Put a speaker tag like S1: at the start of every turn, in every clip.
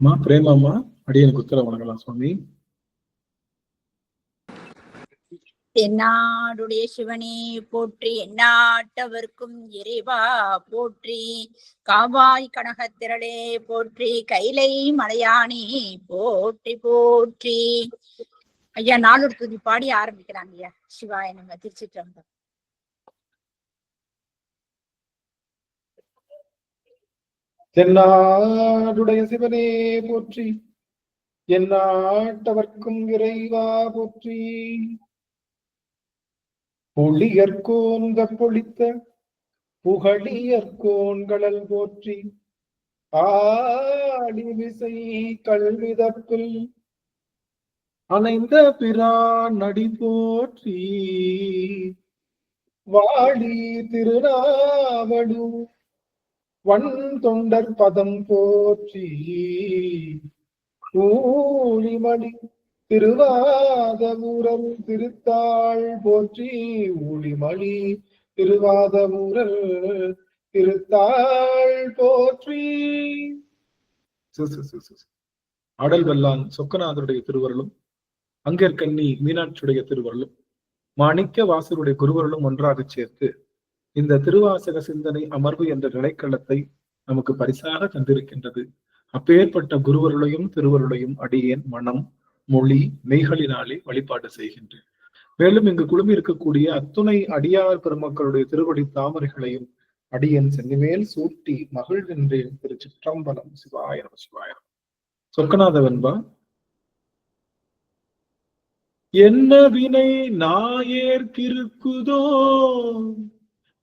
S1: பிரேமாமா அடியனுக்கு உத்தரவு வணங்கலாம் சுவாமி.
S2: தென்னாடுடைய சிவனே போற்றி, எந்நாட்டவர்க்கும் இறைவா போற்றி, காவாய் கனகத்திரளே போற்றி, கைலை மலையானே போற்றி போற்றி. ஐயா நாளொரு துதி பாடி ஆரம்பிக்கிறாங்க. ஐயா சிவாய நம்ம திருச்சிற்றம்பலம்.
S1: தென்னாடுடைய சிவனே போற்றி, எந்நாட்டவர்க்கும் இறைவா போற்றி, புலியர்கோன்க பொழித்த புகழியர்கோன்களல் போற்றி, ஆடி விசை கல்விதப்பில் அணைந்த பிரான் நடி போற்றி, வாழி திருநாவடு வன் தொண்டர் பதம் போற்றி, ஊழிமணி திருவாதமூரல் திருத்தாள் போற்றி, ஊழிமணி திருவாதமூரல் திருத்தாள் போற்றி. ஆடல் வல்லான் சொக்கநாதருடைய திருவருளும் அங்கேற்கண்ணி மீனாட்சியுடைய திருவருளும் மாணிக்க வாசருடைய குருவருளும் ஒன்றாக சேர்த்து இந்த திருவாசக சிந்தனை அமர்வு என்ற நிலைக்களத்தை நமக்கு பரிசாக தந்திருக்கின்றது. அப்பேற்பட்ட குருவருளையும் திருவருளையும் அடியேன் மனம் மொழி மெய்களினாலே வழிபாடு செய்கின்றேன். மேலும் இங்கு குழுமி இருக்கக்கூடிய அத்துணை அடியார் பெருமக்களுடைய திருவடி தாமரைகளையும் அடியேன் சென்னிமேல் சூட்டி மகிழ்கின்றேன். திருச்சிற்றம்பலம். சிவாயிரம் சிவாயிரம். சொக்கநாத வெண்பா. என்ன வினை நாயேற்கிருக்குதோ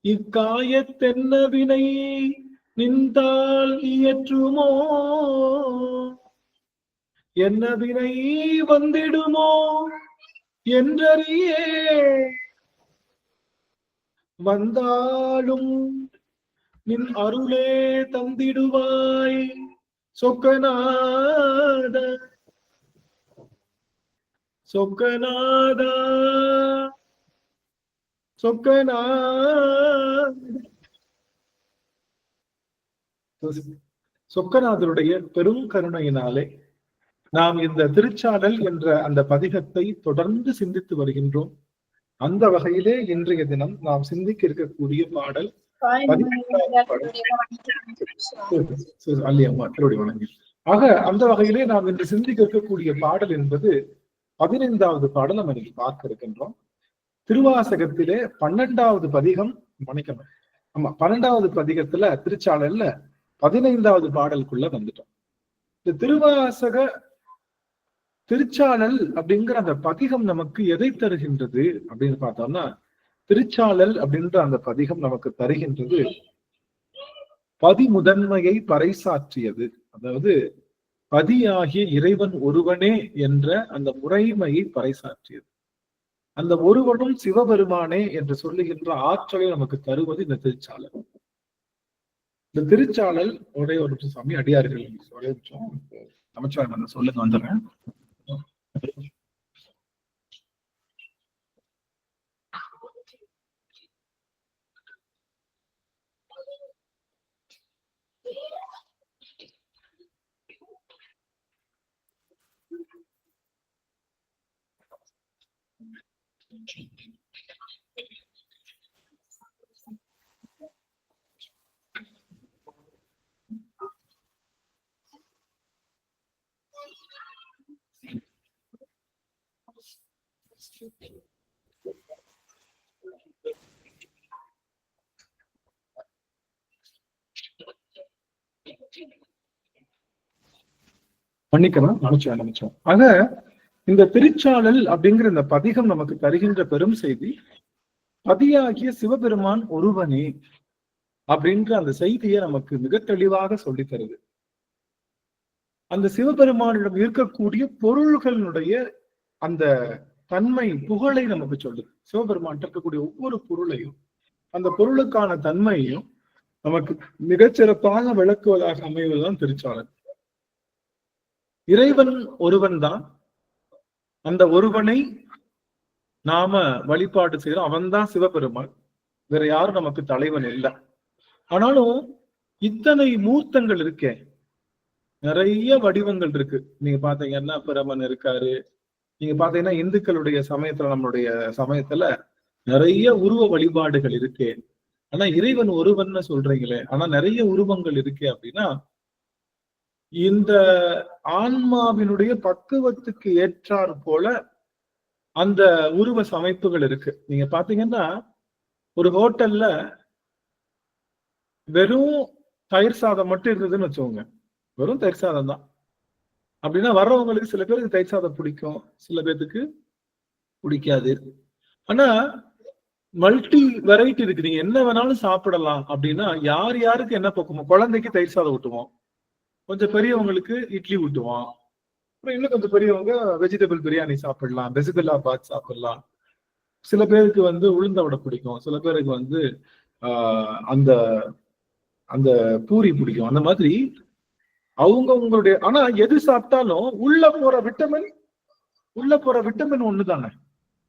S1: இக்காயத்தென்ன வினை நின்றால் இயற்றுமோ, என்ன வினை வந்திடுமோ என்றறியே, வந்தாலும் நின் அருளே தந்திடுவாய் சொக்கநாத சொக்கநாதா சொக்கநாதருடைய பெரும் கருணையினாலே நாம் இந்த திருச்சாடல் என்ற அந்த பதிகத்தை தொடர்ந்து சிந்தித்து வருகின்றோம். அந்த வகையிலே இன்றைய தினம் நாம் சிந்திக்க இருக்கக்கூடிய பாடல் அல்லியம்மா திருவடி வணங்கி. ஆக அந்த வகையிலே நாம் இன்று சிந்திக்க இருக்கக்கூடிய பாடல் என்பது 15வது பாடல் நம்ம இன்னைக்கு பார்க்க இருக்கின்றோம். திருவாசகத்திலே 12வது பதிகம் மன்னிக்கணும். ஆமா 12வது பதிகத்துல திருச்சாடல்ல 15வது பாடலுக்குள்ள வந்துட்டோம். இந்த திருவாசக திருச்சாடல் அப்படிங்கிற அந்த பதிகம் நமக்கு எதை தருகின்றது அப்படின்னு பார்த்தோம்னா, திருச்சாடல் அப்படின்ற அந்த பதிகம் நமக்கு தருகின்றது பதிமுதன்மையை பறைசாற்றியது. அதாவது பதியாகிய இறைவன் ஒருவனே என்ற அந்த முறைமையை பறைசாற்றியது. அந்த ஒருவனும் சிவபெருமானே என்று சொல்லுகின்ற ஆற்றலை நமக்கு தருவது இந்த திருச்சாடல். இந்த திருச்சாடல் ஒரே ஒரு சாமி அடியார்கள் ஒரே அமைச்சர் சொல்லுங்க வந்துடுறேன். மன்னிக்கணும் நினைச்சோம். ஆக இந்த திருச்சாடல் அப்படிங்கிற இந்த பதிகம் நமக்கு தருகின்ற பெரும் செய்தி, பதியாகிய சிவபெருமான் ஒருவனே அப்படின்ற அந்த செய்தியை நமக்கு மிக தெளிவாக சொல்லி தருது. அந்த சிவபெருமானிடம் இருக்கக்கூடிய பொருள்களுடைய அந்த தன்மை புகழை நமக்கு சொல்லுது. சிவபெருமான் இருக்கக்கூடிய ஒவ்வொரு பொருளையும் அந்த பொருளுக்கான தன்மையையும் நமக்கு மிகச்சிறப்பாக விளக்குவதாக அமைவதுதான் திருச்சாடல். இறைவன் ஒருவன் தான். அந்த ஒருவனை நாம வழிபாடு செய்யறோம். அவன்தான் சிவபெருமான். வேற யாரும் நமக்கு தலைவன் இல்லை. ஆனாலும் இத்தனை மூர்த்தங்கள் இருக்கே, நிறைய வடிவங்கள் இருக்கு. நீங்க பாத்தீங்கன்னா பிரமன் இருக்காரு. நீங்க பாத்தீங்கன்னா இந்துக்களுடைய சமயத்துல, நம்மளுடைய சமயத்துல நிறைய உருவ வழிபாடுகள் இருக்கு. ஆனா இறைவன் ஒருவன்னு சொல்றீங்களே, ஆனா நிறைய உருவங்கள் இருக்கு அப்படின்னா, இந்த ஆன்மாவினுடைய பக்குவத்துக்கு ஏற்றாறு போல அந்த உருவ சமைப்புகள் இருக்கு. நீங்க பாத்தீங்கன்னா ஒரு ஹோட்டல்ல வெறும் தயிர் சாதம் மட்டும் இருந்ததுன்னு வச்சுக்கோங்க, வெறும் தயிர் சாதம் தான் அப்படின்னா, வர்றவங்களுக்கு சில பேருக்கு தயிர் சாதம் பிடிக்கும், சில பேருக்கு பிடிக்காது. ஆனா மல்டி வெரைட்டி இருக்கு, நீங்க என்ன வேணாலும் சாப்பிடலாம். அப்படின்னா யார் யாருக்கு என்ன பக்குமோ, குழந்தைக்கு தயிர் சாதம் ஊட்டுவோம், கொஞ்சம் பெரியவங்களுக்கு இட்லி ஊட்டுவோம், அப்புறம் இன்னும் கொஞ்சம் பெரியவங்க வெஜிடபிள் பிரியாணி சாப்பிடலாம், பெசிபிளாபாத் சாப்பிடலாம். சில பேருக்கு உளுந்த வடை பிடிக்கும், சில பேருக்கு அந்த அந்த பூரி பிடிக்கும். அந்த மாதிரி அவங்க உங்களுடைய, ஆனா எது சாப்பிட்டாலும் உள்ள போற விட்டமின் ஒண்ணுதானே.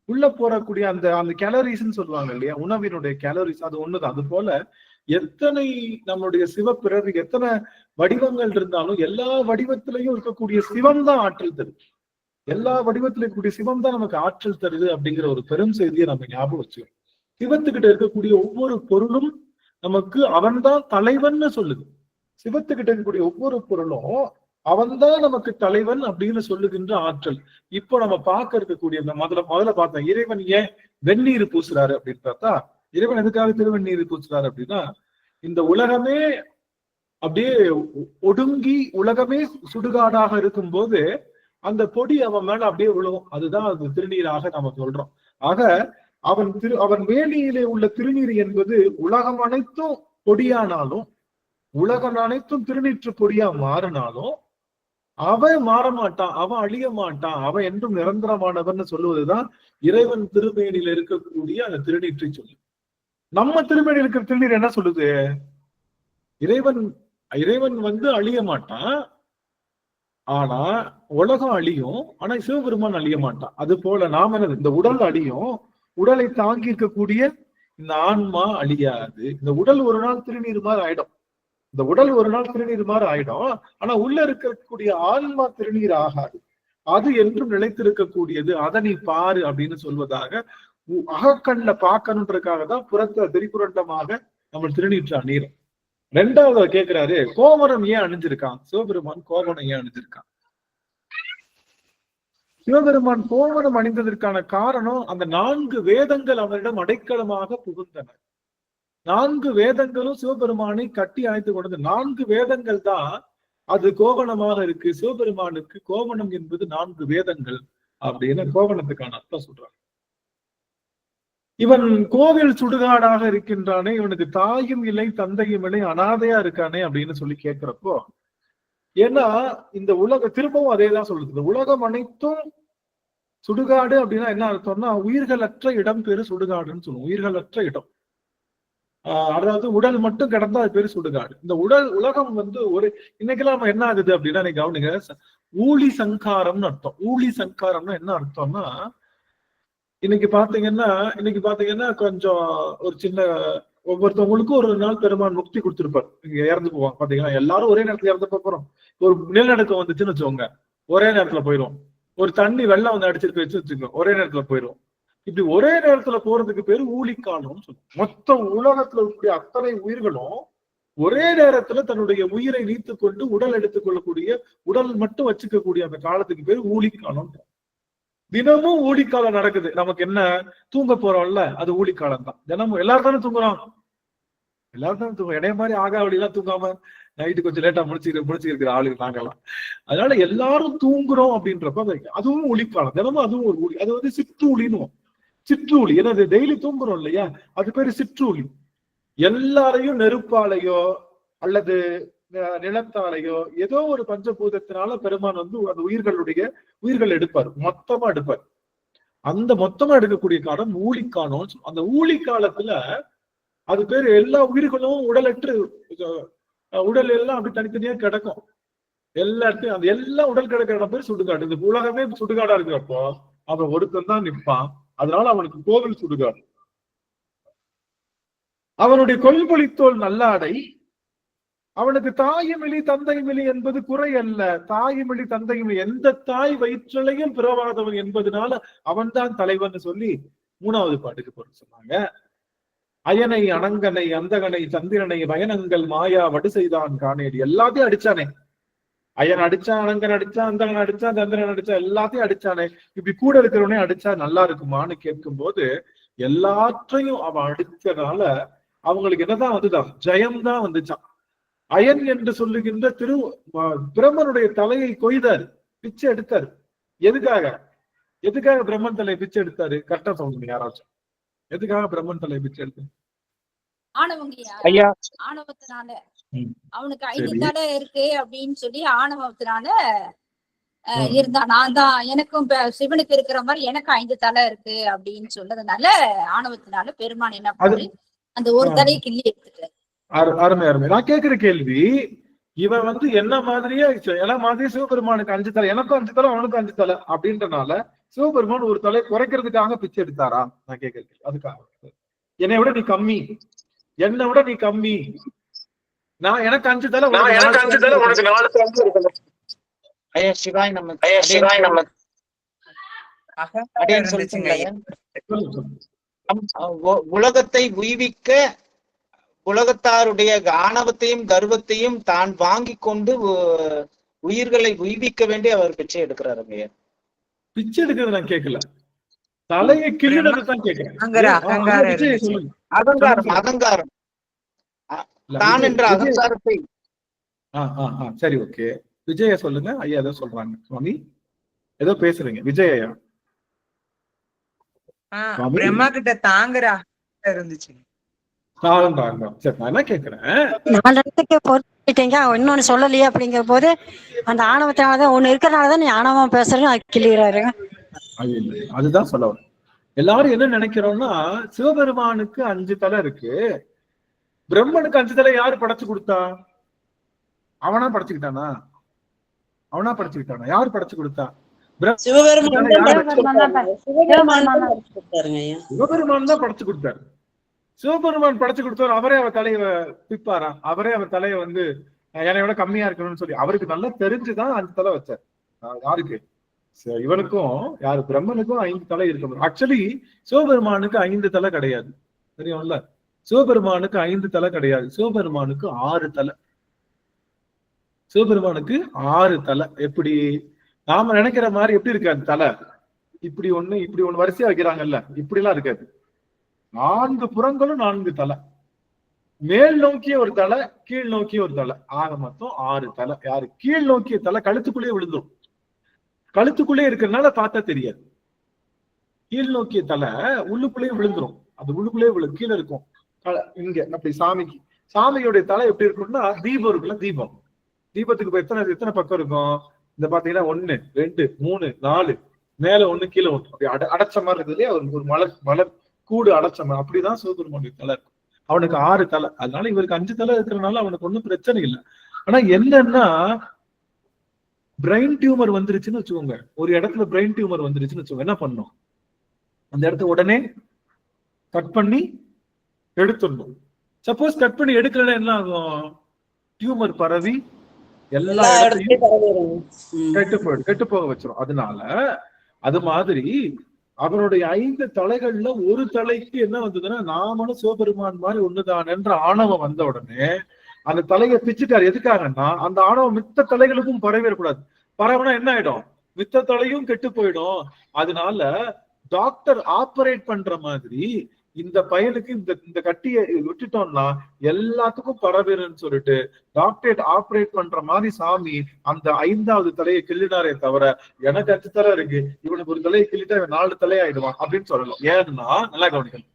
S1: உள்ள போறக்கூடிய அந்த அந்த கேலரிஸ்ன்னு சொல்லுவாங்க இல்லையா, உணவினுடைய கேலரிஸ் அது ஒண்ணுதான். அது போல எத்தனை நம்மளுடைய சிவப்பிறவி எத்தனை வடிவங்கள் இருந்தாலும் எல்லா வடிவத்திலையும் இருக்கக்கூடிய சிவம் தான் ஆற்றல் தருது. எல்லா வடிவத்திலும் இருக்கக்கூடிய சிவம் தான் நமக்கு ஆற்றல் தருது அப்படிங்கிற ஒரு பெரும் செய்தியை நம்ம ஞாபகம் வச்சுக்கணும். சிவத்துக்கிட்ட இருக்கக்கூடிய ஒவ்வொரு பொருளும் நமக்கு அவன்தான் தலைவன்னு சொல்லுது. சிவத்துக்கிட்ட இருக்கக்கூடிய ஒவ்வொரு பொருளும் அவன்தான் நமக்கு தலைவன் அப்படின்னு சொல்லுகின்ற ஆற்றல். இப்போ நம்ம பார்க்க இருக்கக்கூடிய முதல்ல பார்த்தோம், இறைவன் ஏன் வெந்நீர் பூசுறாரு அப்படின்னு பார்த்தா, இறைவன் எதுக்காக திருவெண்ணீர் பூசுறாரு அப்படின்னா, இந்த உலகமே அப்படியே ஒடுங்கி உலகமே சுடுகாடாக இருக்கும் போது அந்த பொடி அவன் மேல அப்படியே விழுவும். அதுதான் அது திருநீராக நம்ம சொல்றோம். ஆக அவன் வேலியிலே உள்ள திருநீர் என்பது உலகம் அனைத்தும் பொடியானாலும், உலகம் அனைத்தும் திருநீற்று பொடியா மாறினாலும் அவன் மாற மாட்டான், அவன் அழிய மாட்டான், அவன் என்றும் நிரந்தரமானவன் சொல்லுவதுதான் இறைவன் திருமேனியில் இருக்கக்கூடிய அந்த திருநீற்றை சொல்லு. நம்ம திருமேனியில் இருக்கிற திருநீர் என்ன சொல்லுது? இறைவன் அழிய மாட்டான், ஆனா உலகம் அழியும், ஆனா சிவபெருமான் அழிய மாட்டான். அது போல நாம இந்த உடல் அழியும், உடலை தாங்கி இருக்கக்கூடிய இந்த ஆன்மா அழியாது. இந்த உடல் ஒரு நாள் திருநீர் மாதிரி ஆயிடும், இந்த உடல் ஒரு நாள் திருநீர் மாதிரி ஆயிடும், ஆனா உள்ள இருக்கக்கூடிய ஆன்மா திருநீர் ஆகாது. அது என்றும் நிலைத்திருக்கக்கூடியது. அதை நீ பாரு அப்படின்னு சொல்வதாக, அகக்கண்ல பார்க்கணுன்றதுக்காக தான் புறத்த திரிபுரண்டமாக நம்ம திருநீற்று அணியிறோம். ரெண்டாவது கேட்கிறாரு, கோவணம் ஏன் அணிஞ்சிருக்கான்? சிவபெருமான் கோவணம் ஏன் அணிஞ்சிருக்கான்? சிவபெருமான் கோவணம் அணிந்ததற்கான காரணம், அந்த 4 வேதங்கள் அவரிடம் அடைக்கலமாக புகுந்தன. 4 வேதங்களும் சிவபெருமானை கட்டி அணைத்து கொண்டது. 4 வேதங்கள் தான் அது கோவணமாக இருக்கு. சிவபெருமானுக்கு கோவணம் என்பது 4 வேதங்கள் அப்படின்னு கோவணத்துக்கான அர்த்தம் சொல்றாங்க. இவன் கோவில் சுடுகாடாக இருக்கின்றானே, இவனுக்கு தாயும் இல்லை தந்தையும் இல்லை, அனாதையா இருக்கானே அப்படின்னு சொல்லி கேட்கிறப்போ, ஏன்னா இந்த திரும்பவும் அதே தான் சொல்லுது, இந்த உலகம் அனைத்தும் சுடுகாடு அப்படின்னா என்ன அர்த்தம்னா, உயிர்களற்ற இடம் பேரு சுடுகாடுன்னு சொல்லுவோம். உயிர்களற்ற இடம், அதாவது உடல் மட்டும் கிடந்தா அது பேரு சுடுகாடு. இந்த உலகம் ஒரு இன்னைக்கெல்லாம் நம்ம என்ன ஆகுது அப்படின்னா, நீங்க கவனிங்க, ஊழி சங்காரம்னு அர்த்தம். ஊழி சங்காரம்னா என்ன அர்த்தம்னா, இன்னைக்கு பாத்தீங்கன்னா கொஞ்சம் ஒரு சின்ன, ஒவ்வொருத்தவங்களுக்கும் ஒரு நாள் பெருமான் முக்தி கொடுத்திருப்பார். இங்க இறந்து போவாங்க பாத்தீங்கன்னா, எல்லாரும் ஒரே நேரத்துல இறந்து போறோம். ஒரு நிலநடுக்கம் வந்துச்சுன்னு வச்சுக்கோங்க, ஒரே நேரத்துல போயிடும். ஒரு தண்ணி வெள்ளம் அடிச்சிட்டு வச்சுக்கோங்க, ஒரே நேரத்துல போயிடும். இப்படி ஒரே நேரத்துல போறதுக்கு பேரு ஊழிக்காலம்னு சொல்லுவோம். மொத்த உலகத்துல இருக்கக்கூடிய அத்தனை உயிர்களும் ஒரே நேரத்துல தன்னுடைய உயிரை நீத்து கொண்டு உடல் எடுத்துக் கொள்ளக்கூடிய, உடல் மட்டும் வச்சுக்கக்கூடிய அந்த காலத்துக்கு பேரு ஊழிக்காலம். தினமும் ஊழிக்காலம் நடக்குது. நமக்கு என்ன, தூங்க போறோம்ல, அது ஊழிக்காலம் தான். தினமும் எல்லாரும் தானே தூங்குறோம், எல்லாரும் தானே தூங்குறோம். இடைய மாதிரி ஆகாவளிலாம் தூங்காம நைட்டு கொஞ்சம் லேட்டா முடிச்சிருக்கிற ஆளுங்க நாங்கெல்லாம். அதனால எல்லாரும் தூங்குறோம் அப்படின்றப்ப அதுவும் ஒளிக்காலம். தினமும் அதுவும் ஒரு ஊழி. அது சிற்றூழின்னு, சிற்றூழி. ஏன்னா டெய்லி தூங்குறோம் இல்லையா, அது பேரு சிற்றூழி. எல்லாரையும் நெருப்பாலையோ அல்லது நிலத்தாலையோ ஏதோ ஒரு பஞ்சபூதத்தினால பெருமான் அந்த உயிர்கள் எடுப்பார், மொத்தமா எடுப்பார். அந்த மொத்தமா எடுக்கக்கூடிய காலம் ஊழிக்காலம். அந்த ஊழி காலத்துல அது பேரு எல்லா உயிர்களும் உடலற்று, உடல் எல்லாம் அப்படி தனித்தனியா கிடக்கும். எல்லாத்தையும் அந்த எல்லாம் உடல் கிடக்கிற பேர் சுடுகாடு. இந்த உலகமே சுடுகாடா இருக்கிறப்போ அவன் ஒருத்தன் தான் நிற்பான். அதனால அவனுக்கு கோவில் சுடுகாடு. அவனுடைய கொல்பொழித்தோல் நல்லாடை அவனுக்கு தாயுமிழி தந்தைமிழி என்பது குறை அல்ல. தாயுமிழி தந்தைமிழி, எந்த தாய் வயிற்றிலையும் பிறவாதவன் என்பதனால அவன்தான் தலைவன் சொல்லி 3வது பாட்டுக்கு பொருள் சொன்னாங்க. அயனை அனங்கனை அந்தகனை சந்திரனை பயனங்கள் மாயா வடு செய்தான் காணேடி. எல்லாத்தையும் அடிச்சானே. அயன் அடிச்சான், அனங்கன் அடிச்சான், அந்தகன் அடிச்சான், சந்திரன் அடிச்சான், எல்லாத்தையும் அடிச்சானே. இப்படி கூட இருக்கிறவனே அடிச்சா நல்லா இருக்குமான்னு கேட்கும் போது எல்லாற்றையும் அவன் அடிச்சதுனால அவங்களுக்கு என்னதான் வந்துதான், ஜெயம்தான் வந்துச்சான். அயன் என்று சொல்லுகின்ற பிரம்மனுடைய தலையை கொய்தார், பிச்சை எடுத்தார். எதுக்காக பிரம்மன் தலையை பிச்சை எடுத்தாரு? கரெக்டா சொல்லுங்க யாராச்சும். எதுக்காக பிரம்மன் தலையை பிச்சை எடுத்தாரு?
S2: ஆணவத்தினால. அவனுக்கு 5 தலை இருக்கு அப்படின்னு சொல்லி ஆணவத்தினால இருந்தான். நான் தான், எனக்கும் சிவனுக்கு இருக்கிற மாதிரி எனக்கு 5 தலை இருக்கு அப்படின்னு சொன்னதுனால ஆணவத்தினால பெருமான் என்ன பண்ணு அந்த ஒரு தலையை கிள்ளி எடுத்துட்டாரு.
S1: அருமை அருமை. நான் கேட்கிற கேள்வி, இவன் என்ன மாதிரியே சிவபெருமானுக்கு 5 தலை, எனக்கும் 5 தலை, அவனுக்கும் 5 தலை அப்படின்றனால சிவபெருமான் ஒரு தலை குறைக்கிறதுக்காக பிச்சை எடுத்தாரா? நான் கேட்கிறேன். அதுக்காக என்னை விட நீ கம்மி, என்னை விட நீ கம்மி, நான் எனக்கு 5 தலை, உனக்கு 4 தலை இருக்கணும்.
S3: ஐயா சிவாய் நம்ம சிவாய் நம்ம அப்படின்னு சொல்லிச்சுங்க. உலகத்தை உய்விக்க உலகத்தாருடைய ஆணவத்தையும் கர்வத்தையும் தான் வாங்கி கொண்டு உயிர்களை உய்விக்க வேண்டி அவர் பிச்சை எடுக்கிறாரு. ஐயா
S1: பிச்சை எடுக்கிறது நான் கேட்கல, தலையை கிள்ளுறது தான் கேட்கிறேன்.
S3: அகங்காரம் அகங்காரம் தான் என்ற அகங்காரத்தை.
S1: சரி, ஓகே. விஜய சொல்லுங்க. ஐயா ஏதோ சொல்றாங்க. சுவாமி ஏதோ பேசுறீங்க. விஜய் ஐயா.
S4: பிரம்மா கிட்ட தாங்குறா இருந்துச்சு.
S1: சரி, நான் என்ன கேக்குறேன்,
S5: 4 இடத்துக்கு பொறுத்தீங்க, இன்னொன்னு சொல்லலையே அப்படிங்கிற போது அந்த ஆணவத்தினாலதான் ஒண்ணு இருக்கிறனாலதான் நீ ஆணவம் பேசுறேன்னு கிளியறாரு.
S1: அதுதான் சொல்ல வரும். எல்லாரும் என்ன நினைக்கிறோம்னா, சிவபெருமானுக்கு 5 தலை இருக்கு, பிரம்மனுக்கு 5 தலை யாரு படைச்சு கொடுத்தா? அவனா படைச்சுக்கிட்டானா? யாரு படைச்சு கொடுத்தா? சிவபெருமான் தான் படைச்சு கொடுத்தாரு. சிவபெருமான் படைச்சு கொடுத்தாரு. அவரே அவர் தலையை பிப்பாரா? அவரே அவர் தலையை என்னை விட கம்மியா இருக்கணும்னு சொல்லி அவருக்கு நல்லா தெரிஞ்சுதான் 5 தலை வச்சார். யாருக்கு? இவனுக்கும் யாரு பிரம்மனுக்கும் 5 தலை இருக்கணும். ஆக்சுவலி சிவபெருமானுக்கு 5 தலை கிடையாது, தெரியும்ல? சிவபெருமானுக்கு 5 தலை கிடையாது. சிவபெருமானுக்கு 6 தலை. சிவபெருமானுக்கு 6 தலை. எப்படி நாம நினைக்கிற மாதிரி எப்படி இருக்காது தலை? இப்படி ஒண்ணு வரிசையா வைக்கிறாங்கல்ல, இப்படி எல்லாம் இருக்காது. 4 புறங்களும் 4 தலை. மேல் நோக்கிய ஒரு தலை, கீழ் நோக்கிய ஒரு தலை, ஆக மொத்தம் 6 தலை. யாரு? கீழ் நோக்கிய தலை கழுத்துக்குள்ளேயே விழுந்துரும். கழுத்துக்குள்ளே இருக்கிறதுனால பார்த்தா தெரியாது. கீழ் நோக்கிய தலை உள்ளுக்குள்ளேயே விழுந்துரும். அது உள்ளுக்குள்ளேயே கீழே இருக்கும். இங்க அப்படி சாமியோடைய தலை எப்படி இருக்கும்னா, தீபம் இருக்குல்ல, தீபத்துக்கு எத்தனை பக்கம் இருக்கும்? இந்த பாத்தீங்கன்னா 1 2 3 4 மேல 1 கீழே 1 அப்படி அடைச்ச மாதிரி இருக்குது இல்லையா? ஒரு மலர் கூடு அடைச்ச மாதிரி. அப்படிதான் சிவபெருமானுடைய தலை இருக்கும். அவனுக்கு 6 தலை. அதனால இவருக்கு 5 தலை இருக்கிறதுனால அவனுக்கு ஒன்றும் பிரச்சனை இல்லை. ஆனா என்னன்னா, பிரெயின் டியூமர் வந்துருச்சுன்னு வச்சுக்கோங்க, ஒரு இடத்துல பிரெயின் டியூமர் வந்துருச்சுன்னு வச்சுக்கோங்க, என்ன பண்ணும்? அந்த இடத்த உடனே கட் பண்ணி எடுத்துடணும். சப்போஸ் கட் பண்ணி எடுக்கலன்னா என்ன ஆகும்? டியூமர் பரவி எல்லா இடத்தையும் கெட்டு போக வச்சிரும். அதனால அது மாதிரி அவனுடைய 5 தலைகள்ல ஒரு தலைக்கு என்ன வந்ததுன்னா, நாமளும் சிவபெருமான் மாதிரி ஒண்ணுதான் என்ற ஆணவம் வந்த உடனே அந்த தலையை பிச்சுட்டாரு. எதுக்காகன்னா, அந்த ஆணவம் மித்த தலைகளுக்கும் பரவிடக்கூடாது. பரவனா என்ன ஆயிடும்? மித்த தலையும் கெட்டு போயிடும். அதனால டாக்டர் ஆபரேட் பண்ற மாதிரி இந்த பையனுக்கு இந்த கட்டியை விட்டுட்டோம்னா எல்லாத்துக்கும் பரவிருன்னு சொல்லிட்டு டாக்டரேட் ஆபரேட் பண்ற மாதிரி சாமி அந்த 5வது தலையை கிள்ளினாரே தவிர, எனக்கு 5 தலை இருக்கு, இவனுக்கு ஒரு தலையை கிள்ளிட்டா இவன் 4 தலை ஆயிடுவான் அப்படின்னு சொல்லலாம். ஏன்னா நல்லா கவனிக்கணும்.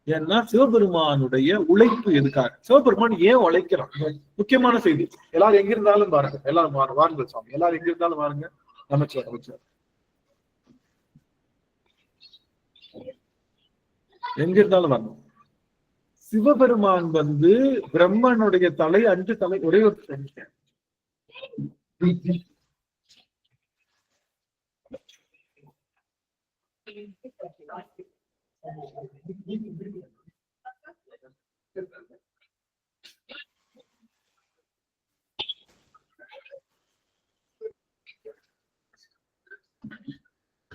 S1: ஏன்னா சிவபெருமானுடைய உழைப்பு எதுக்காக? சிவபெருமான் ஏன் உழைக்கிறான்? முக்கியமான செய்தி. எல்லாரும் எங்க இருந்தாலும் பாருங்க, எல்லாரும் வாருங்கள் சுவாமி, எல்லாரும் எங்க இருந்தாலும் பாருங்க. அமைச்சர் எங்க இருந்தாலும் வரணும். சிவபெருமான் பிரம்மனுடைய தலை 5 தலை, ஒரே ஒரு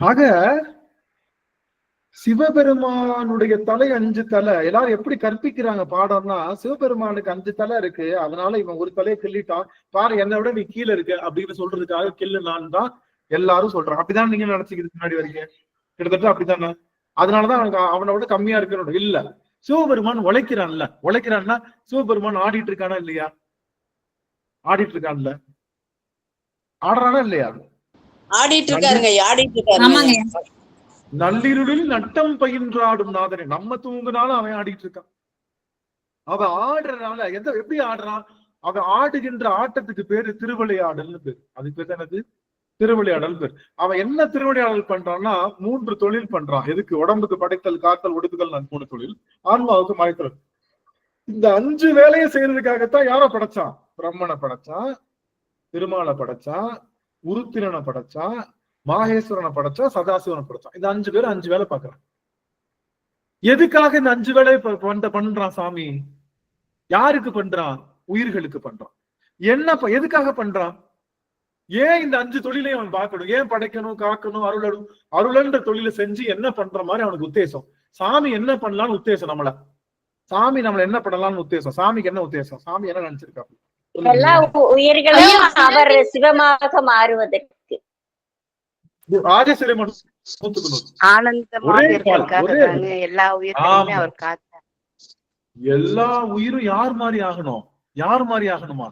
S1: ஆக சிவபெருமானுடைய தலை 5 தலை. எல்லாரும் எப்படி கற்பிக்கிறாங்க பாடம்னா, சிவபெருமானுக்கு 5 தலை இருக்கு, அதனால இவன் ஒரு தலையை கிள்ளிட்டான், பாரு என்னை விட நீ கீழே இருக்கு அப்படின்னு சொல்றதுக்காக கிள்ளு நான் தான் எல்லாரும் சொல்றாங்க. அப்படிதான் நீங்க நினைச்சுக்கிட்டு முன்னாடி வரீங்க, கிட்டத்தட்ட அப்படித்தானே. அதனாலதான் அவனை விட கம்மியா இருக்கணும். இல்ல, சிவபெருமான் உழைக்கிறான்னா சிவபெருமான் ஆடிட்டு இருக்கானா இல்லையா? ஆடிட்டு இருக்கான்ல, ஆடுறானா இல்லையா?
S6: ஆடிட்டு இருக்காருங்க, ஆடிட்டு இருக்காரு.
S1: நள்ளிருளில் நட்டம் பயின்றாடும் நாதனே. நம்ம தூங்குனாலும் அவன் ஆடிட்டு இருக்கான். அவன் ஆடுறதுனால எப்படி ஆடுறான்? அவன் ஆடுகின்ற ஆட்டத்துக்கு பேரு திருவிளையாடல்னு பேரு. அதுக்கு பேர் என்னது? திருவிளையாடல் பேர். அவன் என்ன திருவிளையாடல் பண்றான்னா 3 தொழில் பண்றான். எதுக்கு? உடம்புக்கு படைத்தல், காத்தல், ஒடுக்குதல், 3 தொழில். ஆன்மாவுக்கு மயத்தல். இந்த 5 வேலையை செய்யறதுக்காகத்தான் யார படைச்சான்? பிரம்மனை படைச்சான், திருமாலை படைச்சான், உருத்திரனை படைச்சான், மாகேஸ்வரனை படைச்சா, சதாசிவனை படைச்சான். இந்த 5 பேர் 5 வேலை பாக்குறான். எதுக்காக இந்த 5 வேலை பண்றான் சாமி? யாருக்கு பண்றான்? உயிர்களுக்கு பண்றான். என்ன எதுக்காக பண்றான்? ஏன் இந்த 5 தொழிலையும் அவன் பார்க்கணும்? ஏன் படைக்கணும், காக்கணும், அருளன்ற தொழிலை செஞ்சு என்ன பண்ற மாதிரி அவனுக்கு உத்தேசம். சாமி என்ன பண்ணலாம்னு உத்தேசம். சாமி நம்மள என்ன பண்ணலாம்னு உத்தேசம். சாமிக்கு என்ன உத்தேசம்? சாமி என்ன நினைச்சிருக்காரு?
S6: எல்லா உயிர்களும் அவர் சிவமாக மாறுவதற்கு
S1: எல்லா உயிரும் யார் மாதிரி ஆகணும்? யார் மாதிரி ஆகணுமா?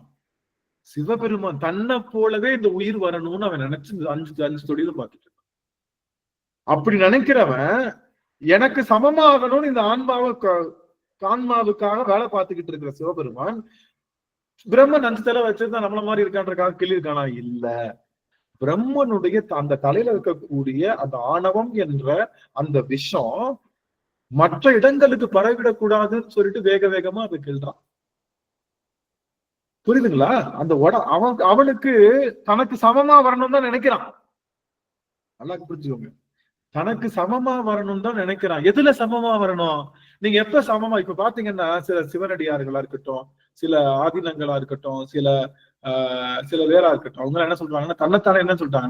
S1: சிவபெருமான் தன்னை போலவே இந்த உயிர் வரணும்னு அவன் நினைச்சு 5 தொழிலும் பார்த்துட்டு. அப்படி நினைக்கிறவன் எனக்கு சமமாகணும்னு இந்த ஆன்மாவுக்காக வேலை பார்த்துக்கிட்டு இருக்கிற சிவபெருமான் பிரம்மன் 5 தலை வச்சிருந்தா நம்மள மாதிரி இருக்கான்றக்காக கிள்ளிருக்கானா? இல்ல. பிரம்மனுடைய அந்த தலையில இருக்கக்கூடிய அந்த ஆணவம் என்ற அந்த விஷம் மற்ற இடங்களுக்கு பரவிடக்கூடாதுன்னு சொல்லிட்டு வேக வேகமா அதை கிள்றான். புரியுதுங்களா? அந்த அவனுக்கு தனக்கு சமமா வரணும் தான் நினைக்கிறான். நல்லா புரிஞ்சுக்கோங்க. தனக்கு சமமா வரணும் தான் நினைக்கிறான். எதுல சமமா வரணும்? நீங்க எப்ப சமமா, இப்ப பாத்தீங்கன்னா சில சிவனடியார்களா இருக்கட்டும், சில ஆதீனங்களா இருக்கட்டும், சில வேறா இருக்கட்டும், அவங்க என்ன சொல்றாங்கன்னா தன்னைத்தானே என்ன சொல்றாங்க?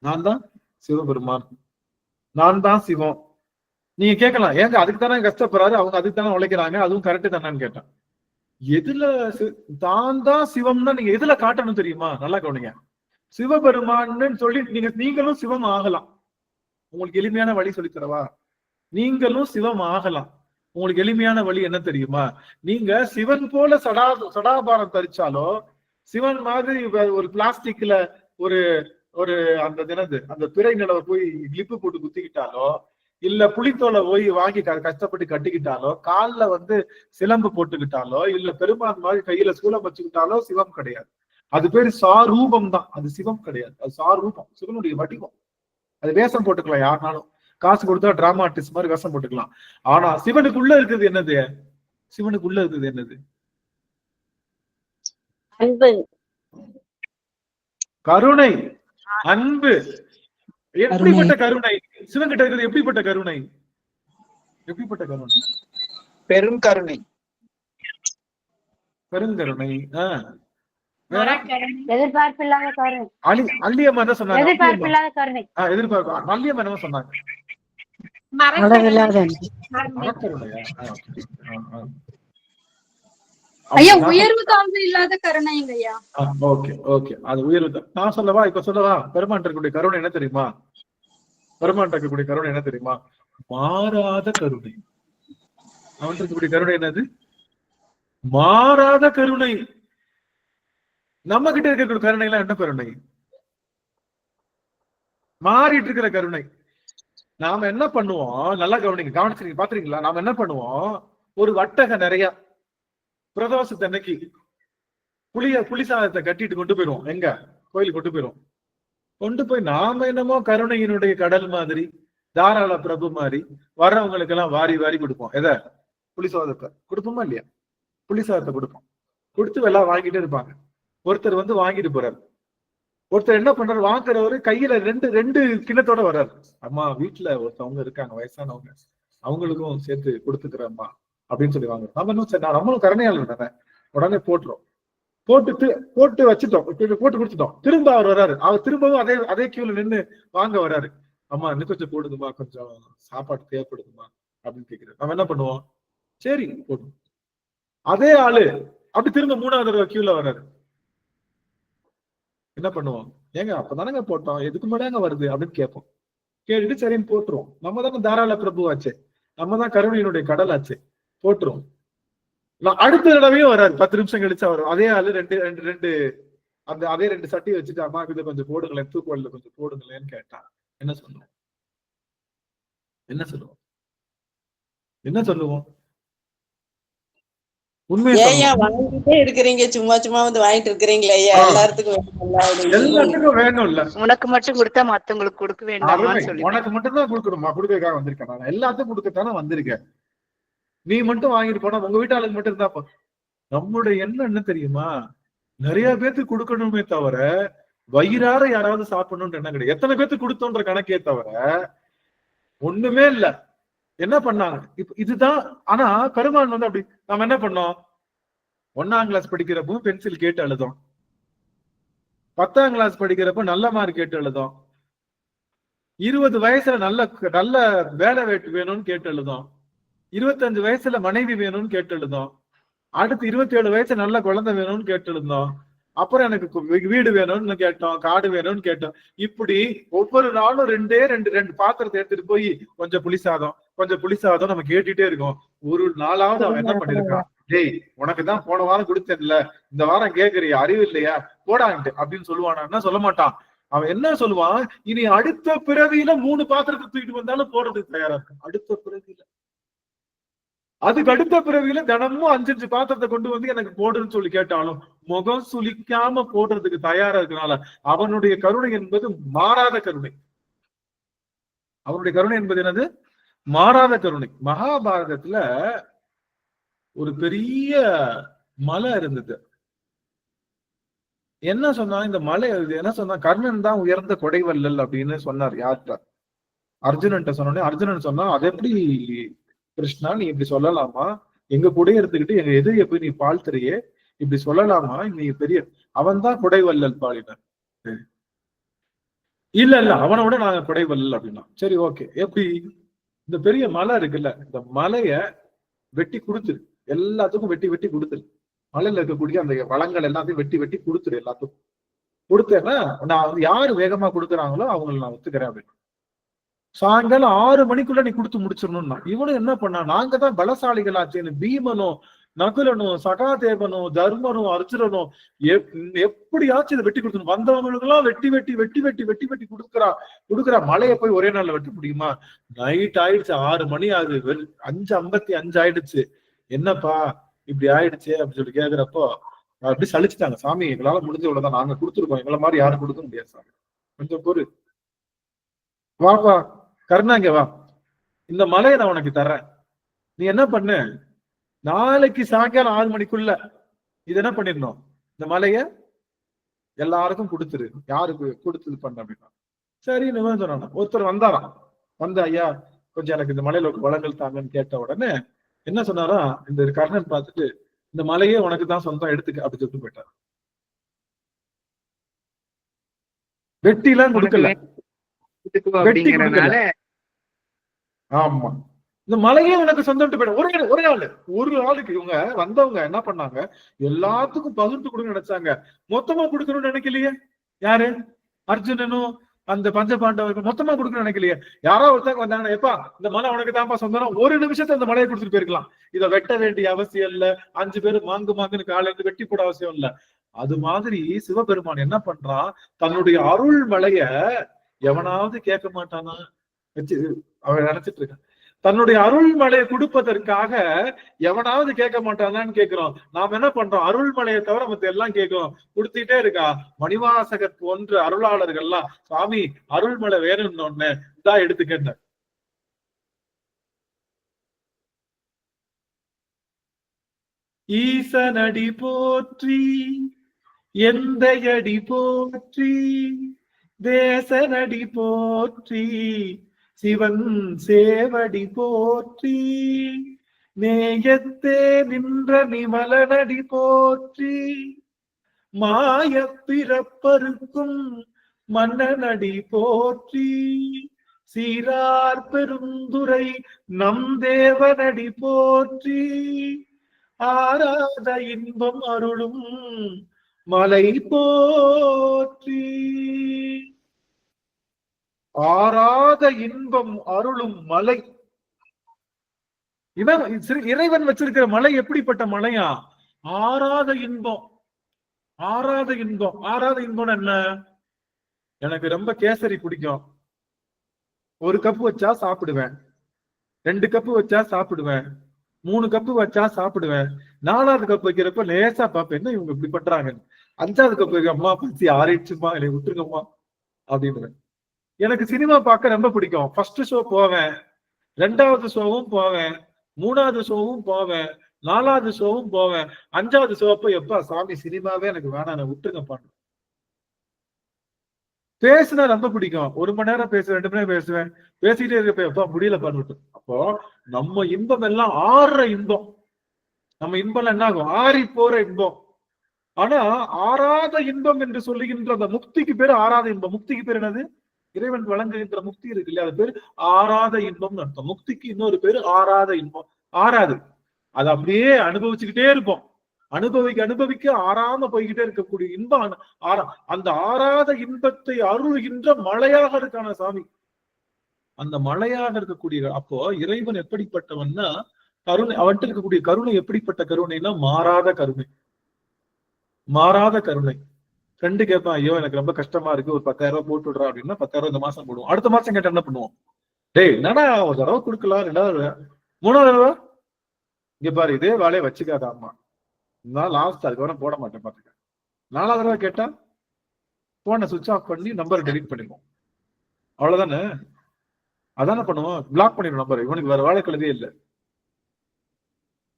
S1: நான் தான் சிவபெருமான், நான் தான் சிவம். நீங்க கேட்கலாம், ஏங்க அதுக்கு தானே கஷ்டப்படுறாரு, அவங்க அதுக்கு தானே உழைக்கிறாங்க, அதுவும் கரெக்டு தானேன்னு கேட்டேன். எதுல தான் சிவம்னா நீங்க எதுல காட்டணும் தெரியுமா? நல்லா கவனிங்க. சிவபெருமான்னு சொல்லி நீங்களும் சிவம் ஆகலாம். உங்களுக்கு எளிமையான வழி சொல்லித்தரவா? நீங்களும் சிவம் ஆகலாம். உங்களுக்கு எளிமையான வழி என்ன தெரியுமா? நீங்க சிவன் போல சடாபாரம் தரிச்சாலோ, சிவன் மாதிரி ஒரு பிளாஸ்டிக்ல ஒரு ஒரு அந்த பிறை நிலவை போய் கிளிப்பு போட்டு குத்திக்கிட்டாலோ, இல்ல புளித்தோலை போய் வாங்கி கஷ்டப்பட்டு கட்டிக்கிட்டாலோ, கால்ல சிலம்பு போட்டுக்கிட்டாலோ, இல்ல பெருமான் மாதிரி கையில சூலம் வச்சுக்கிட்டாலோ சிவம் கிடையாது. அது பேரு சாரூபம் தான். அது சிவம் கிடையாது. அது சாரூபம், சிவனுடைய வடிவம். அது வேஷம் போட்டுக்கலாம். யாருனாலும் காசு கொடுத்தா டிராமா ஆர்டிஸ்ட் மாதிரி வேஷம் போட்டுக்கலாம். ஆனா சிவனுக்குள்ள இருக்குது என்னது? சிவனுக்குள்ள இருக்குது என்னது?
S6: அன்பு,
S1: கருணை, அன்பு. எப்படிப்பட்ட கருணை சிவன் கிட்ட இருக்குது? எப்படிப்பட்ட கருணை? எப்படிப்பட்ட கருணை?
S3: பெரும் கருணை.
S1: பெருங்கருணை.
S6: எதிர்பார்ப்பில்லாத கருணை.
S1: அல்லியம்மா என்ன சொன்னாங்க?
S6: எதிர்பார்ப்பில்லாத கருணை.
S1: எதிர்பார்ப்பு. அல்லியம்மா என்ன சொன்னாங்க?
S2: ஐயா உயர்வு தாழ்வு இல்லாத கருணைங்க ஐயா.
S1: ஓகே ஓகே, அது உயர்வு தான். நான் சொல்லவா? இப்ப சொல்லவா? பெருமான் இருக்கக்கூடிய கருணை என்ன தெரியுமா? பெருமான் இருக்கக்கூடிய கருணை என்ன தெரியுமா? மாறாத கருணை. அவன் இருக்கக்கூடிய கருணை என்னது? மாறாத கருணை. நம்ம கிட்ட இருக்கக்கூடிய கருணை எல்லாம் என்ன கருணை? மாறிட்டு இருக்கிற கருணை. நாம என்ன பண்ணுவோம்? நல்லா கவனிச்சிருக்கீங்க, பாத்துறீங்களா? நாம என்ன பண்ணுவோம்? ஒரு வட்டக நிறைய பிரதோஷத்தன்னைக்கு புளி சாதத்தை கட்டிட்டு கொண்டு போயிடுவோம். எங்க? கோயிலுக்கு கொண்டு போயிடுவோம். கொண்டு போய் நாம என்னமோ கருணையினுடைய கடல் மாதிரி, தாராள பிரபு மாதிரி வர்றவங்களுக்கு எல்லாம் வாரி வாரி கொடுப்போம். எதை? புளி சாதத்தை கொடுப்போமா இல்லையா? புளி சாதத்தை கொடுப்போம். கொடுத்து எல்லாம் வாங்கிட்டே இருப்பாங்க. ஒருத்தர் வாங்கிட்டு போறாரு. ஒருத்தர் என்ன பண்றாரு? வாங்குறவரு கையில ரெண்டு கிண்ணத்தோட வர்றாரு. அம்மா வீட்டுல ஒருத்தவங்க இருக்காங்க, வயசானவங்க, அவங்களுக்கும் சேர்த்து கொடுத்துக்கிறேம்மா அப்படின்னு சொல்லி வாங்குறோம். நம்ம இன்னும் சரி, நம்மளும் கருணையாளர் தானே, உடனே போட்டுரும். போட்டு வச்சுட்டோம், போட்டு கொடுத்துட்டோம். திரும்ப அவர் வர்றாரு, அவர் திரும்பவும் அதே கியூல நின்று வாங்க வர்றாரு. அம்மா இன்னும் கொஞ்சம் போடுதுமா, கொஞ்சம் சாப்பாடு தேவைப்படுதுமா அப்படின்னு கேக்குறாரு. நம்ம என்ன பண்ணுவோம்? சரி போடும். அதே ஆளு அப்படி திரும்ப 3வது தடவை கியூல வர்றாரு. என்ன பண்ணுவோம்? ஏங்க அப்பதானங்க போட்டோம், எதுக்கு மேலேங்க வருது அப்படின்னு கேட்போம். கேட்டுட்டு சரின்னு போட்டுருவோம். நம்ம தானே தாராள பிரபுவாச்சே, நம்ம தான் கருணையினுடைய கடல் ஆச்சு, போட்டுருவோம். நான் அடுத்த தடவையும் வராரு, 10 நிமிஷம் கழிச்சு வரும். அதே ஆளு அதே 2 சட்டி வச்சுட்டு அம்மா இதை கொஞ்சம் போடுங்களேன், தூக்குவல்ல கொஞ்சம் போடுங்களேன்னு கேட்டா என்ன சொல்லுவோம்? என்ன சொல்லுவோம்? உண்மையை
S7: வாங்கிட்டே இருக்கிறீங்க, சும்மா சும்மா வந்து வாங்கிட்டு இருக்கிறீங்களே ஐயா,
S1: எல்லாத்துக்கும் வேணும் இல்ல?
S8: உனக்கு மட்டும் கொடுத்தா மத்தவங்களுக்கு கொடுக்க வேண்டாம்.
S1: உனக்கு மட்டும் தான் கொடுக்கணுமா? கொடுக்கறதுக்காக வந்திருக்கேன் நான், எல்லாத்துக்கும் கொடுக்கத்தானே வந்திருக்கேன். நீ மட்டும் வாங்கிட்டு போனா உங்க வீட்டாளுக்கு மட்டும் இருந்தா நம்மளுடைய எண்ணம் என்ன தெரியுமா? நிறைய பேத்துக்கு கொடுக்கணுமே தவிர வயிறார யாராவது சாப்பிடணும்ன்ற எண்ணம் கிடையாது. எத்தனை பேத்துக்கு கொடுத்தோன்ற கணக்கே தவிர ஒண்ணுமே இல்ல. என்ன பண்ணாங்க இப்ப இதுதான். ஆனா கருமான் வந்து அப்படி நாம என்ன பண்ணோம்? 1ஆம் கிளாஸ் படிக்கிறப்போ பென்சில் கேட்டு எழுதும், 10ஆம் கிளாஸ் படிக்கிறப்ப நல்ல மார்க் கேட்டு எழுதும், 20 வயசுல நல்ல வேலை வேணும்னு கேட்டு எழுதும், 25 வயசுல மனைவி வேணும்னு கேட்டு எழுதும், அடுத்து 27 வயசு நல்ல குழந்தை வேணும்னு கேட்டு எழுதும், அப்புறம் எனக்கு வீடு வேணும்னு கேட்டோம், காடு வேணும்னு கேட்டோம். இப்படி ஒவ்வொரு நாளும் ரெண்டு பாத்திரத்தை எடுத்துட்டு போய் கொஞ்சம் புளி சாதம் நம்ம கேட்டுட்டே இருக்கோம். ஒரு நாளாவது அவன் என்ன பண்ணிருக்கான்? டேய் உனக்குதான் போன வாரம் கொடுத்தேன்ல, இந்த வாரம் கேக்குறியா, அறிவு இல்லையா, போடான்ட்டு அப்படின்னு சொல்லுவானா? சொல்ல மாட்டான். அவன் என்ன சொல்லுவான்? இனி அடுத்த பிறவியில 3 பாத்திரத்தை தூக்கிட்டு வந்தாலும் போடுறதுக்கு தயாரா இருக்கு. அடுத்த பிறவியில, அதுக்கு அடுத்த பிறவியில தினமும் 5 பாத்திரத்தை கொண்டு வந்து எனக்கு போடுன்னு சொல்லி கேட்டாலும் முகம் சுளிக்காம போடுறதுக்கு தயாரா இருக்கனால அவனுடைய கருணை என்பது மாறாத கருணை. அவனுடைய கருணை என்பது என்னது? மாறாத கருணை. மகாபாரதத்துல ஒரு பெரிய மலை இருந்தது. என்ன சொன்னா இந்த மலை என்ன சொன்னா? கர்ணன் தான் உயர்ந்த கொடைவல்லல் அப்படின்னு சொன்னார். யார்கிட்ட? அர்ஜுனன்ட்ட சொன்னோடனே அர்ஜுனன் சொன்னா, அது எப்படி கிருஷ்ணா நீ இப்படி சொல்லலாமா? எங்க கூட இருந்துகிட்டு எங்க எதிரியை போய் நீ வாழ்த்துறியே, இப்படி சொல்லலாமா? நீ பெரிய அவன் தான் கொடைவல்லல் பாலினான். இல்ல அவனை விட நாங்க கொடைவல்லல் அப்படின்னா. சரி ஓகே, எப்படி? இந்த பெரிய மலை இருக்குல்ல, இந்த மலைய வெட்டி கொடுத்துரு, எல்லாத்துக்கும் வெட்டி கொடுத்துரு. மலையில இருக்கக்கூடிய அந்த வளங்கள் எல்லாத்தையும் வெட்டி கொடுத்துரு. எல்லாத்துக்கும் கொடுத்தேன்னா நான் யாரு வேகமா கொடுக்குறாங்களோ அவங்களை நான் ஒத்துக்கிறேன் அப்படின்னு. சாயங்காலம் 6 மணிக்குள்ள நீ கொடுத்து முடிச்சிடணும்னா இவனும் என்ன பண்ணா? நாங்க தான் பலசாலிகளாச்சேன்னு பீமனும் நகுலனும் சகாதேவனும் தர்மனும் அர்ஜுனனும் எப்படியாச்சும் இதை வெட்டி கொடுக்கணும். வந்தவங்களுக்கு எல்லாம் வெட்டி கொடுக்குறா. மலையை போய் ஒரே நாள்ல வெட்ட முடியுமா? நைட் ஆயிடுச்சு, 6 மணி ஆகுது, 5:55 ஆயிடுச்சு. என்னப்பா இப்படி ஆயிடுச்சு அப்படின்னு சொல்லி கேக்குறப்போ அப்படி சலிச்சுட்டாங்க. சாமி எங்களால முடிஞ்ச இவ்வளவுதான், நாங்க கொடுத்துருக்கோம், எங்களை மாதிரி யாரும் கொடுக்க முடியாது சாமி, கொஞ்சம் பொறு, வாப்பா கருணாங்க வா, இந்த மலையை நான் உனக்கு தர்றேன். நீ என்ன பண்ணு, நாளைக்கு சாயங்காலம் 6 மணிக்குள்ள இது என்ன பண்ணிடணும், இந்த மலைய எல்லாருக்கும் கொடுத்துரு, யாருக்கு கொடுத்தது பண்ண அப்படின்னா. சரின்னு சொன்னான். ஒருத்தர் வந்தாராம், வந்து ஐயா கொஞ்சம் எனக்கு இந்த மலையில வளங்கள் தாங்கன்னு கேட்ட உடனே என்ன சொன்னாரா, இந்த கர்ணன் பார்த்துட்டு இந்த மலையே உனக்கு தான் சொந்தம், எடுத்துக்க அப்படி சொல்லிட்டு போயிட்டார். வெட்டி எல்லாம் கொடுக்கல. ஆமா, இந்த மலையே உனக்கு சொந்தம் போயிடும். ஒரு ஆளுக்கு இவங்க வந்தவங்க என்ன பண்ணாங்க, எல்லாத்துக்கும் பகிர்ந்து கொடுக்க நினைச்சாங்க, மொத்தமா கொடுக்கணும்னு நினைக்கலையே. யாரு? அர்ஜுனனும் அந்த பஞ்ச பாண்டவர்கள் மொத்தமா கொடுக்கணும்னு நினைக்கலையே. யாரோ ஒருத்தங்க வந்தாங்கன்னா, எப்பா இந்த மலை உனக்கு தான்ப்பா சொந்தம், ஒரு நிமிஷத்துல அந்த மலையை கொடுத்துட்டு போயிருக்கலாம். இதை வெட்ட வேண்டிய அவசியம் இல்ல, 5 பேரு மாங்குன்னு காலையில இருந்து வெட்டி போட அவசியம் இல்ல. அது மாதிரி சிவபெருமான் என்ன பண்றான், தன்னுடைய அருள் மலைய எவனாவது கேட்க மாட்டானா வச்சு அவன் நினைச்சிட்டு இருக்கான். தன்னுடைய அருள்மலையை கொடுப்பதற்காக எவனாவது கேட்க மாட்டானான்னு கேட்கிறோம். நாம என்ன பண்றோம், அருள்மலையை தவிர மத்த எல்லாம் கேட்கிறோம், கொடுத்துட்டே இருக்கா. மணிவாசகர் போன்ற அருளாளர்கள்லாம் சுவாமி அருள்மலை வேணும்னு ஒண்ணு இதான் எடுத்துக்க. ஈசனடி போற்றி எந்தையடி போற்றி தேசனடி போற்றி சிவன் சேவடி போற்றி நேயத்தே நின்ற நிமலனடி போற்றி மாய பிறப்பருக்கும் மன்னனடி போற்றி, சீரார் பெருந்துரை நம் தேவனடி போற்றி, ஆராத இன்பம் அருளும் மலை போற்றி. ஆராத இன்பம் அருளும் மலை. இறைவன் வச்சிருக்கிற மலை எப்படிப்பட்ட மலையா? ஆராத இன்பம். ஆராத இன்பம். ஆராத இன்பம் என்ன? எனக்கு ரொம்ப கேசரி பிடிக்கும், 1 கப்பு வச்சா சாப்பிடுவேன், 2 கப்பு வச்சா சாப்பிடுவேன், 3 கப்பு வச்சா சாப்பிடுவேன். 4வது கப் வைக்கிறப்ப லேசா பாப்பேன், என்ன இவங்க இப்படி பண்றாங்க. 5வது கப் வைக்க, அம்மா பசி ஆறிடுச்சுமா, என்னை விட்டுருங்கம்மா அப்படின்னு. எனக்கு சினிமா பார்க்க ரொம்ப பிடிக்கும். ஃபர்ஸ்ட் ஷோ போவேன், 2வது ஷோவும் போவேன், 3வது ஷோவும் போவேன், 4வது ஷோவும் போவேன். 5வது ஷோ அப்ப எப்ப சாமி சினிமாவே எனக்கு வேணாம், நான் விட்டுருங்கப்பா. பேசுனா ரொம்ப பிடிக்கும், 1 மணி நேரம் பேசுவேன், 2 மணி நேரம் பேசுவேன், பேசிக்கிட்டே இருக்கப்ப எப்ப முடியல பண்ணிட்டு. அப்போ நம்ம இன்பம் எல்லாம் ஆறுற இன்பம். நம்ம இன்பம் என்ன ஆகும்? ஆறி போற இன்பம். ஆனா ஆறாத இன்பம் என்று சொல்லுகின்ற அந்த முக்திக்கு பேரு ஆறாத இன்பம். முக்திக்கு பேர் என்னது? இறைவன் வழங்குகின்ற முக்தி இருக்கு இல்லையா, அது பேரு ஆறாத இன்பம்னு அர்த்தம். முக்திக்கு இன்னொரு பேரு ஆறாத இன்பம். ஆறாது, அது அப்படியே அனுபவிச்சுக்கிட்டே இருப்போம். அனுபவிக்க அனுபவிக்க ஆறாம போய்கிட்டே இருக்கக்கூடிய இன்பம் அந்த ஆறாத இன்பத்தை அருள்கின்ற மழையாக இருக்கான சாமி. அந்த மழையாக இருக்கக்கூடிய, அப்போ இறைவன் எப்படிப்பட்டவன்னா கருணை, அவன்கிட்ட இருக்கக்கூடிய கருணை எப்படிப்பட்ட கருணைன்னா மாறாத கருணை. மாறாத கருணை. ஃப்ரெண்டு கேட்பான், ஐயோ எனக்கு ரொம்ப கஷ்டமா இருக்கு, ஒரு 10,000 ரூபாய் போட்டு விடுறா அப்படின்னா 10,000 இந்த மாசம் போடுவோம். அடுத்த மாசம் கேட்ட என்ன பண்ணுவோம்? டேய் என்னடா, 1 தடவை கொடுக்கலாம், 2வது 3வது தடவை இங்க பாரு, இதே வேலையை வச்சுக்காத அம்மா, நான் லாஸ்ட் அதுக்கப்புறம் போட மாட்டேன் பாத்துக்க. 4வது தடவை கேட்டா போனை சுவிட்ச் ஆஃப் பண்ணி நம்பரை டெலீட் பண்ணிடுவோம். அவ்வளவுதானே? அதானே பண்ணுவோம், பிளாக் பண்ணிடுவோம் நம்பர். இவனுக்கு வேற வேலை கழுதே இல்லை.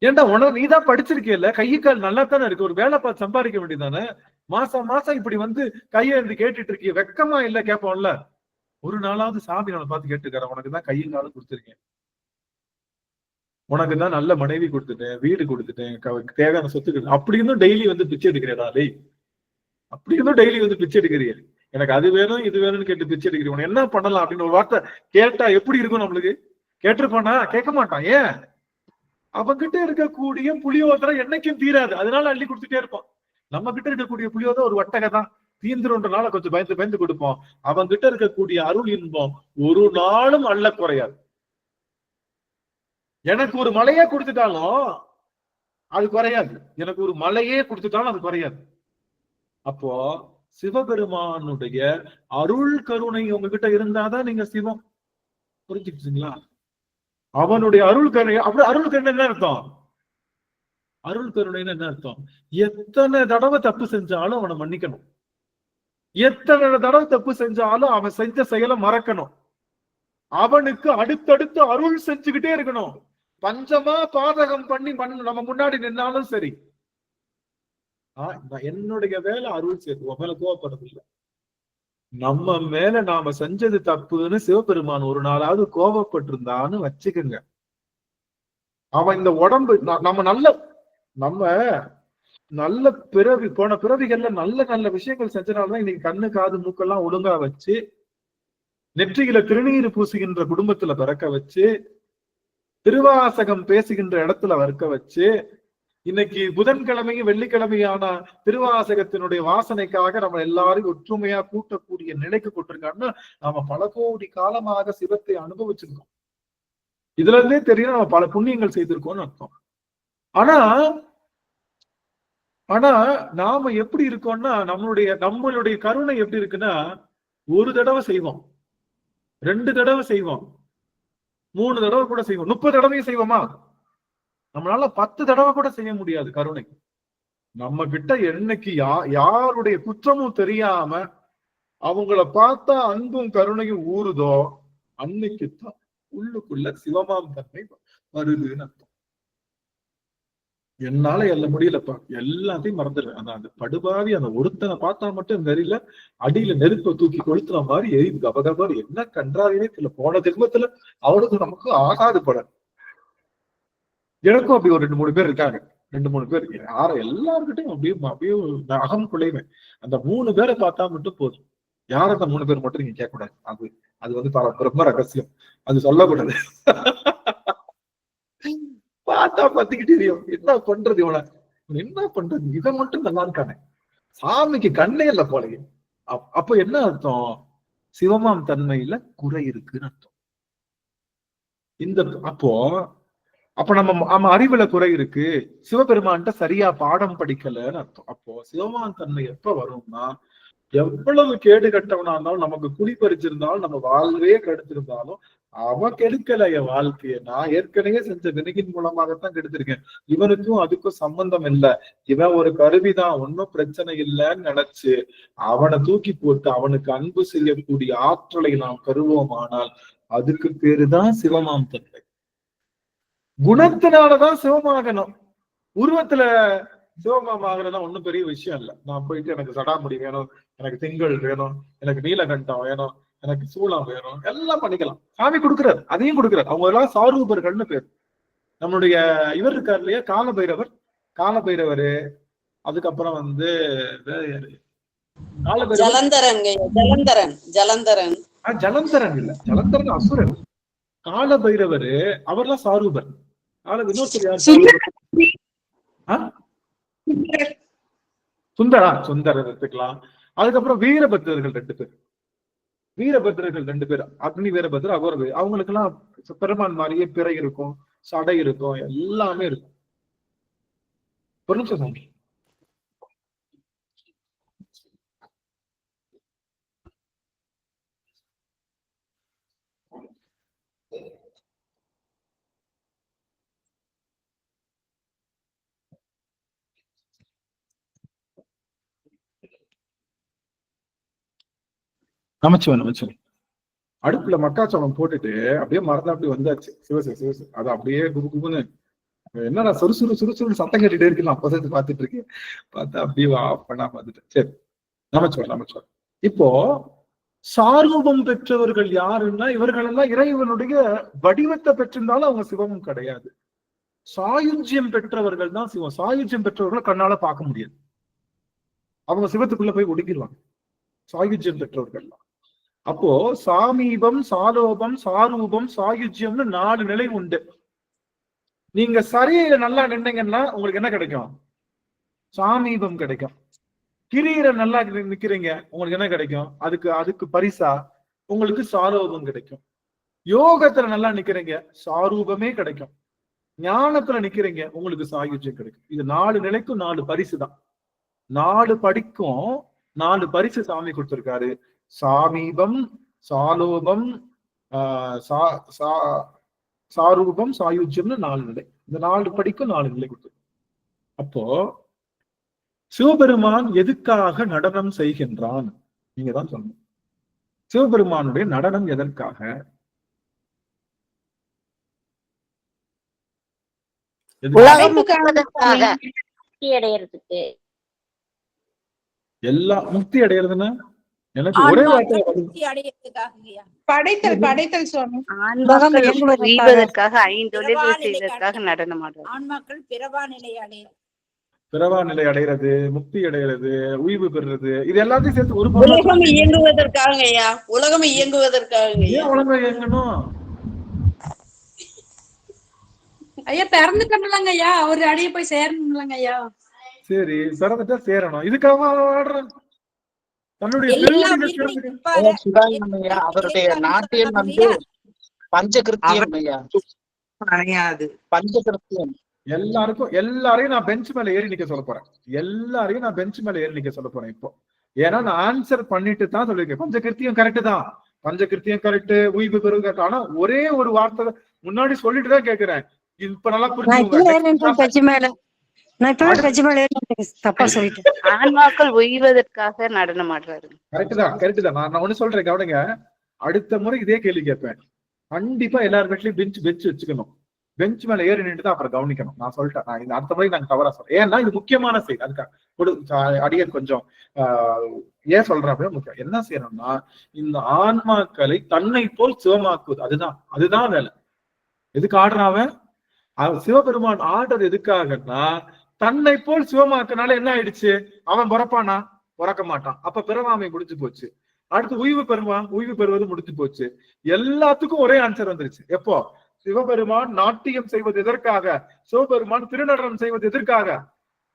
S1: ஏன்டா உனக்கு நீதான் படிச்சிருக்கேல்ல, கை கால் நல்லா தானே இருக்கு, ஒரு வேலை பார்த்து சம்பாதிக்க வேண்டியதானே. மாசம் மாசம் இப்படி வந்து கையை இருந்து கேட்டுட்டு இருக்கிய, வெக்கமா இல்ல? கேட்போம்ல. 1 நாளாவது சாமி நம்மளை பார்த்து கேட்டுக்கிறேன், உனக்கு தான் கையும் காலும் கொடுத்துருக்கேன், உனக்கு தான் நல்ல மனைவி கொடுத்துட்டேன், வீடு கொடுத்துட்டேன், தேவையான சொத்து அப்படின்னு டெய்லி வந்து பிச்சை எடுக்கிறேடா. டேய் அப்படி இருந்தும் டெய்லி வந்து பிச்சை எடுக்கிறீங்க, எனக்கு அது வேணும் இது வேணும்னு கேட்டு பிச்சை எடுக்கிறீங்க, உனக்கு என்ன பண்ணலாம் அப்படின்னு ஒரு வார்த்தை கேட்டா எப்படி இருக்கும் நம்மளுக்கு? கேட்டிருப்பானா? கேட்க மாட்டான். ஏன்? அவங்கிட்ட இருக்கக்கூடிய புளியோதரை என்னைக்கும் தீராது, அதனால அள்ளி கொடுத்துட்டே இருப்பான். நம்ம கிட்ட இருக்கக்கூடிய புளியோதரை ஒரு வட்டகை தான், தீந்துருன்றனால கொஞ்சம் பயந்து பயந்து கொடுப்போம். அவங்கிட்ட இருக்கக்கூடிய அருள் இன்பம் ஒரு நாளும் அள்ள குறையாது. எனக்கு ஒரு மலையே கொடுத்துட்டாலும் அது குறையாது, எனக்கு ஒரு மலையே கொடுத்துட்டாலும் அது குறையாது. அப்போ சிவபெருமானுடைய அருள் கருணை உங்ககிட்ட இருந்தாதான் நீங்க சிவம். புரிஞ்சுக்கிட்டீங்களா? அவனுடைய அருள் கருணை. அப்படி அருள் கருணை என்ன அர்த்தம்? அருள் கருணைன்னு என்ன அர்த்தம்? எத்தனை தடவை தப்பு செஞ்சாலும் அவனை மன்னிக்கணும், எத்தனை தடவை தப்பு செஞ்சாலும் அவன் செஞ்ச செயலை மறக்கணும், அவனுக்கு அடுத்தடுத்து அருள் செஞ்சுக்கிட்டே இருக்கணும். பஞ்சமா பாதகம் பண்ணி நம்ம முன்னாடி நின்னாலும் சரி, என்னுடைய வேலை அருள் சேர்த்து உன் மேல கோவப்படுறது இல்லை. நம்ம மேல நாம செஞ்சது தப்புன்னு சிவபெருமான் ஒரு நாளாவது கோபப்பட்டிருந்தான்னு வச்சுக்கோங்க, அவன் இந்த உடம்பு நம்ம நல்ல பிறவி போன பிறவிகள்ல நல்ல நல்ல விஷயங்கள் செஞ்சனால்தான் இன்னைக்கு கண்ணு காது மூக்கெல்லாம் ஒழுங்கா வச்சு, நெற்றியில திருநீர் பூசுகின்ற குடும்பத்துல பிறக்க வச்சு, திருவாசகம் பேசுகின்ற இடத்துல வர்க்க வச்சு, இன்னைக்கு புதன்கிழமையும் வெள்ளிக்கிழமையான திருவாசகத்தினுடைய வாசனைக்காக நம்ம எல்லாரும் ஒற்றுமையா கூட்டக்கூடிய நிலைக்கு கொண்டிருக்காங்கன்னா நாம பல கோடி காலமாக சிவத்தை அனுபவிச்சிருக்கோம். இதுல இருந்தே தெரியும் நம்ம பல புண்ணியங்கள் செய்திருக்கோம்னு அர்த்தம். ஆனா நாம எப்படி இருக்கோம்னா, நம்மளுடைய கருணை எப்படி இருக்குன்னா, 1 தடவை செய்வோம், 2 தடவை செய்வோம், 3 தடவை கூட செய்வோம், 30 தடவையும் செய்வோமா? நம்மளால 10 தடவை கூட செய்ய முடியாது கருணை. நம்ம கிட்ட என்னைக்கு யாருடைய குற்றமும் தெரியாம அவங்கள பார்த்தா அன்பும் கருணையும் ஊறுதோ அன்னைக்குத்தான் உள்ளுக்குள்ள சிவமாம் தன்மை வருதுன்னு அர்த்தம். என்னால எல்லாம் முடியலப்பா, எல்லாத்தையும் மறந்துடுறேன். அந்த படுபாவி அந்த ஒருத்தனை பார்த்தா மட்டும் தெரியல, அடியில நெருப்பை தூக்கி கொளுத்துற மாதிரி எரியுது கபகபார். என்ன கன்றாவே தெரியல. போன ஜென்மத்துல அவனுக்கு நமக்கு ஆகாது பட. எனக்கும் அப்படி ஒரு 2-3 பேர் இருக்காங்க. 2-3 பேர் எல்லாருக்கிட்டையும் அப்படியே அகம் குலைவேன். அந்த 3 பேரை பார்த்தா மட்டும் போதும். யார் அந்த 3 பேர் மட்டும் நீங்க கேட்க கூடாது. அது வந்து ரொம்ப ரகசியம், அது சொல்லக்கூடாது. பார்த்தா பத்திக்கிட்டு தெரியும் என்ன பண்றது, என்ன பண்றது, இதை மட்டும் நல்லா இருக்கானே, சாமிக்கு கண்ணே இல்ல போலயே. அப்ப என்ன அர்த்தம்? சிவமாம் தன்மையில குறை இருக்குன்னு அர்த்தம். அப்ப நம்ம அறிவுல குறை இருக்கு, சிவபெருமான்கிட்ட சரியா பாடம் படிக்கலன்னு அர்த்தம். அப்போ சிவமான் தன்மை எப்ப வரும்னா, எவ்வளவு கேடு கட்டவனா இருந்தாலும், நமக்கு குழி பறிச்சிருந்தாலும், நம்ம வாழ்வே கெடுத்திருந்தாலும், அவன் கெடுக்கல என் வாழ்க்கைய, நான் ஏற்கனவே செஞ்ச வினையின் மூலமாகத்தான் கெடுத்திருக்கேன். இவனுக்கும் அதுக்கும் சம்பந்தம் இல்லை, இவன் ஒரு கருவிதான், ஒன்னும் பிரச்சனை இல்லைன்னு நினைச்சு அவனை தூக்கி போட்டு அவனுக்கு அன்பு செய்யக்கூடிய ஆற்றலை நாம் கருவோமானால் அதுக்கு பேருதான் சிவமாம் தன்மை. குணத்தினாலதான் சிவமாகணும். உருவத்துல சிவமாம் ஆகிறதா ஒண்ணும் பெரிய விஷயம் இல்ல. நான் போயிட்டு எனக்கு சடாமுடி வேணும், எனக்கு திங்கள் வேணும், எனக்கு நீலகண்டம் வேணும், எனக்கு சூளம் வேணும், எல்லாம் பண்ணிக்கலாம். சாமி கொடுக்குறாரு, அதையும் கொடுக்குறாரு. அவங்க எல்லாம் சாரூபர்கள்னு பேர். நம்மளுடைய இவர் இருக்கார் இல்லையா, காலபைரவர். அதுக்கப்புறம் வந்து
S7: ஜலந்தரன்
S1: இல்ல, ஜலந்தரன் அசுரன். காலபைரவர் அவர்லாம் சாரூபர். சுந்தரர் எடுத்துக்கலாம். அதுக்கப்புறம் வீரபத்திரர்கள் 2 பேர், அக்னி வீரபத்திர, அகோர. அவங்களுக்கு எல்லாம் பெருமான் மாதிரியே பிறை இருக்கும், சடை இருக்கும், எல்லாமே இருக்கும். ஒரு நிமிஷம் சாமி. நமச்சிவன் அடுப்புல மக்காச்சோளம் போட்டுட்டு அப்படியே மறந்தா அப்படி வந்தாச்சு. சிவசு அது அப்படியே குபுன்னு என்னடா சுறுசுறு சத்தம் கேட்டுட்டே இருக்கு. நான் அப்பதான் பாத்துட்டு இருக்கேன். பார்த்தா அப்படியே ஆஃப் பண்ணா பார்த்துட்டேன். சரி, நமச்சிவன். இப்போ சாரூபம் பெற்றவர்கள் யாருன்னா, இவர்கள் எல்லாம் இறைவனுடைய வடிவத்தை பெற்றிருந்தாலும் அவங்க சிவமும் கிடையாது. சாயுஜ்யம் பெற்றவர்கள் தான் சிவம். சாயுஜ்யம் பெற்றவர்களை கண்ணால பார்க்க முடியாது, அவங்க சிவத்துக்குள்ள போய் ஒடுக்கிடுவாங்க. சாயுஜ்யம் பெற்றவர்கள். அப்போ சாமீபம், சாலோபம், சாரூபம், சாயுஜ்யம்னு 4 நிலை உண்டு. நீங்க சரியில நல்லா நின்னீங்கன்னா உங்களுக்கு என்ன கிடைக்கும்? சாமீபம் கிடைக்கும். கிரியில நல்லா நிக்கிறீங்க, உங்களுக்கு என்ன கிடைக்கும்? அதுக்கு பரிசா உங்களுக்கு சாலோபம் கிடைக்கும். யோகத்துல நல்லா நிக்கிறீங்க, சாரூபமே கிடைக்கும். ஞானத்துல நிக்கிறீங்க, உங்களுக்கு சாயுஜ்யம் கிடைக்கும். இது 4 நிலைக்கும் 4 பரிசு தான். 4 படிக்கும் 4 பரிசு சாமி கொடுத்திருக்காரு. சாமீபம், சாலோபம், சாரூபம், சாயுஜ்யம்னு 4 நிலை. இந்த 4 படிக்கும் 4 நிலை கொடுத்திருக்கு. அப்போ சிவபெருமான் எதுக்காக நடனம் செய்கின்றான்? நீங்க தான் சொல்லணும். சிவபெருமானுடைய நடனம் எதற்காக? எல்லாம் முக்தி அடையிறதுன்னா எனக்கு ஒரே வார்த்தை,
S4: படைத்தல் சுவாமி.
S8: செய்வதற்காக, ஐந்தொழில்கள் செய்வதற்காக நடனம் ஆடுறது.
S2: ஆன்மாக்கள்
S1: பிறவா நிலை அடைகிறது, முக்தி அடைகிறது, உய்வு பெறுறது, இது எல்லாத்தையும் சேர்த்து ஒரு
S7: உலகம் இயங்குவதற்காக. உலகம்
S1: இயங்கணும்.
S9: ஐயா பிறந்துட்டோம்லங்க ஐயா, ஒரு அடிய போய் சேரணும்லங்க ஐயா.
S1: சரி, பிறந்துட்டா சேரணும். இதுக்காக ஆடுறேன். தன்னுடைய
S3: அவருடைய நாட்டியம் வந்து பஞ்சகிருத்தியம். பஞ்சகிருத்தியம்.
S1: எல்லாரையும் நான் பெஞ்ச் மேல ஏறி நிக்க சொல்ல போறேன். இப்போ ஏன்னா நான் ஆன்சர் பண்ணிட்டு தான் சொல்லிருக்கேன். பஞ்சகிருத்தியம் கரெக்ட் தான், பஞ்சகிருத்தியம் கரெக்ட், உய்வு பெறும் கரெக்ட். ஆனா ஒரே ஒரு வார்த்தை முன்னாடி சொல்லிட்டு தான் கேக்குறேன். இப்ப நல்லா புரிஞ்சுக்கோங்க.
S8: ஆன்மாக்கள் உய்வதற்காக நடனம் ஆடுறாரு.
S1: கரெக்ட் தான். நான் ஒண்ணு சொல்றேன், கவனிங்க. அடுத்த முறை இதே கேள்வி கேட்பேன். கண்டிப்பா எல்லார் வீட்லயும் பெஞ்ச் வச்சுக்கணும். பெஞ்ச் மேல ஏறி நின்று தான் அப்புறம் கவனிக்கணும். நான் சொல்லிட்டேன், நான் இந்த அடுத்த முறை நாங்க தவறா சொல்றேன். ஏன்னா இது முக்கியமான செய்தி. அதுக்காக அடியர் கொஞ்சம் ஏன் சொல்றேன் அப்படின்னா, முக்கியம் என்ன செய்யணும்னா, இந்த ஆன்மாக்களை தன்னை போல் சிவமாக்குவது. அதுதான் வேலை. எதுக்கு ஆடுறான் அவன்? சிவபெருமான் ஆடுறது எதுக்காகன்னா, தன்னை போல் சிவமாக்கனால என்ன ஆயிடுச்சு? அவன் பிறப்பானா? பிறக்க மாட்டான். அப்ப பிறவாமை முடிஞ்சு போச்சு. அடுத்து உய்வு பெறுவான், உய்வு பெறுவது முடிஞ்சு போச்சு. எல்லாத்துக்கும் ஒரே ஆன்சர் வந்துருச்சு. எப்போ? சிவபெருமான் நாட்டியம் செய்வது எதற்காக? சிவபெருமான் திருநடனம் செய்வது எதற்காக?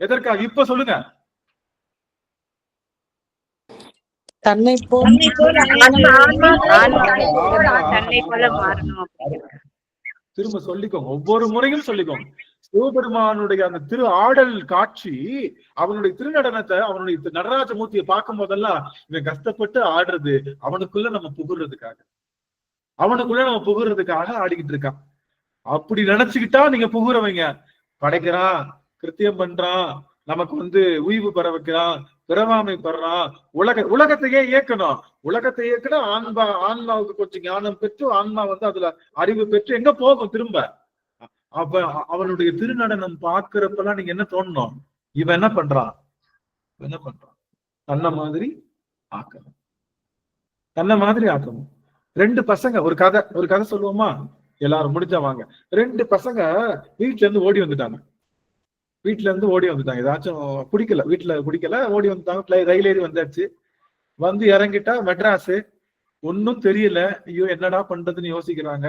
S1: எதற்காக? இப்ப சொல்லுங்க.
S7: தன்னை போல்
S8: தன்னை போல மாறணும்.
S1: திரும்ப சொல்லிக்கோங்க, ஒவ்வொரு முறையும் சொல்லிக்கோங்க. சிவபெருமானுடைய அந்த திரு ஆடல் காட்சி, அவனுடைய திருநடனத்தை, அவனுடைய நடராஜ மூர்த்தியை பார்க்கும் போதெல்லாம் இவன் கஷ்டப்பட்டு ஆடுறது அவனுக்குள்ள நம்ம புகுறதுக்காக, ஆடிக்கிட்டு இருக்கான். அப்படி நினைச்சுக்கிட்டா நீங்க புகுறவங்க. படைக்கிறான், கிருத்தியம் பண்றான், நமக்கு உய்வு பெற வைக்கிறான், பிறவாமை பெறான், உலகத்தையே இயக்கணும். உலகத்தை இயக்கினா ஆன்மாவுக்கு கொஞ்சம் ஞானம் பெற்று ஆன்மா அதுல அறிவு பெற்று எங்க போகும் திரும்ப. அப்ப அவனுடைய திருநடனம் பாக்குறப்பெல்லாம் நீங்க என்ன தோணணும்? இவன் என்ன பண்றான்? தன்ன மாதிரி ஆக்கணும். ரெண்டு பசங்க, ஒரு கதை சொல்லுவோமா? எல்லாரும் முடிஞ்சா வாங்க. ரெண்டு பசங்க வீட்டுல இருந்து ஓடி வந்துட்டாங்க. ஏதாச்சும் வீட்டுல குடிக்கல, ஓடி வந்துட்டாங்க. ரயில் ஏறி வந்தாச்சு. இறங்கிட்டா மெட்ராஸ். ஒன்னும் தெரியல. ஐயோ என்னடா பண்றதுன்னு யோசிக்கிறாங்க.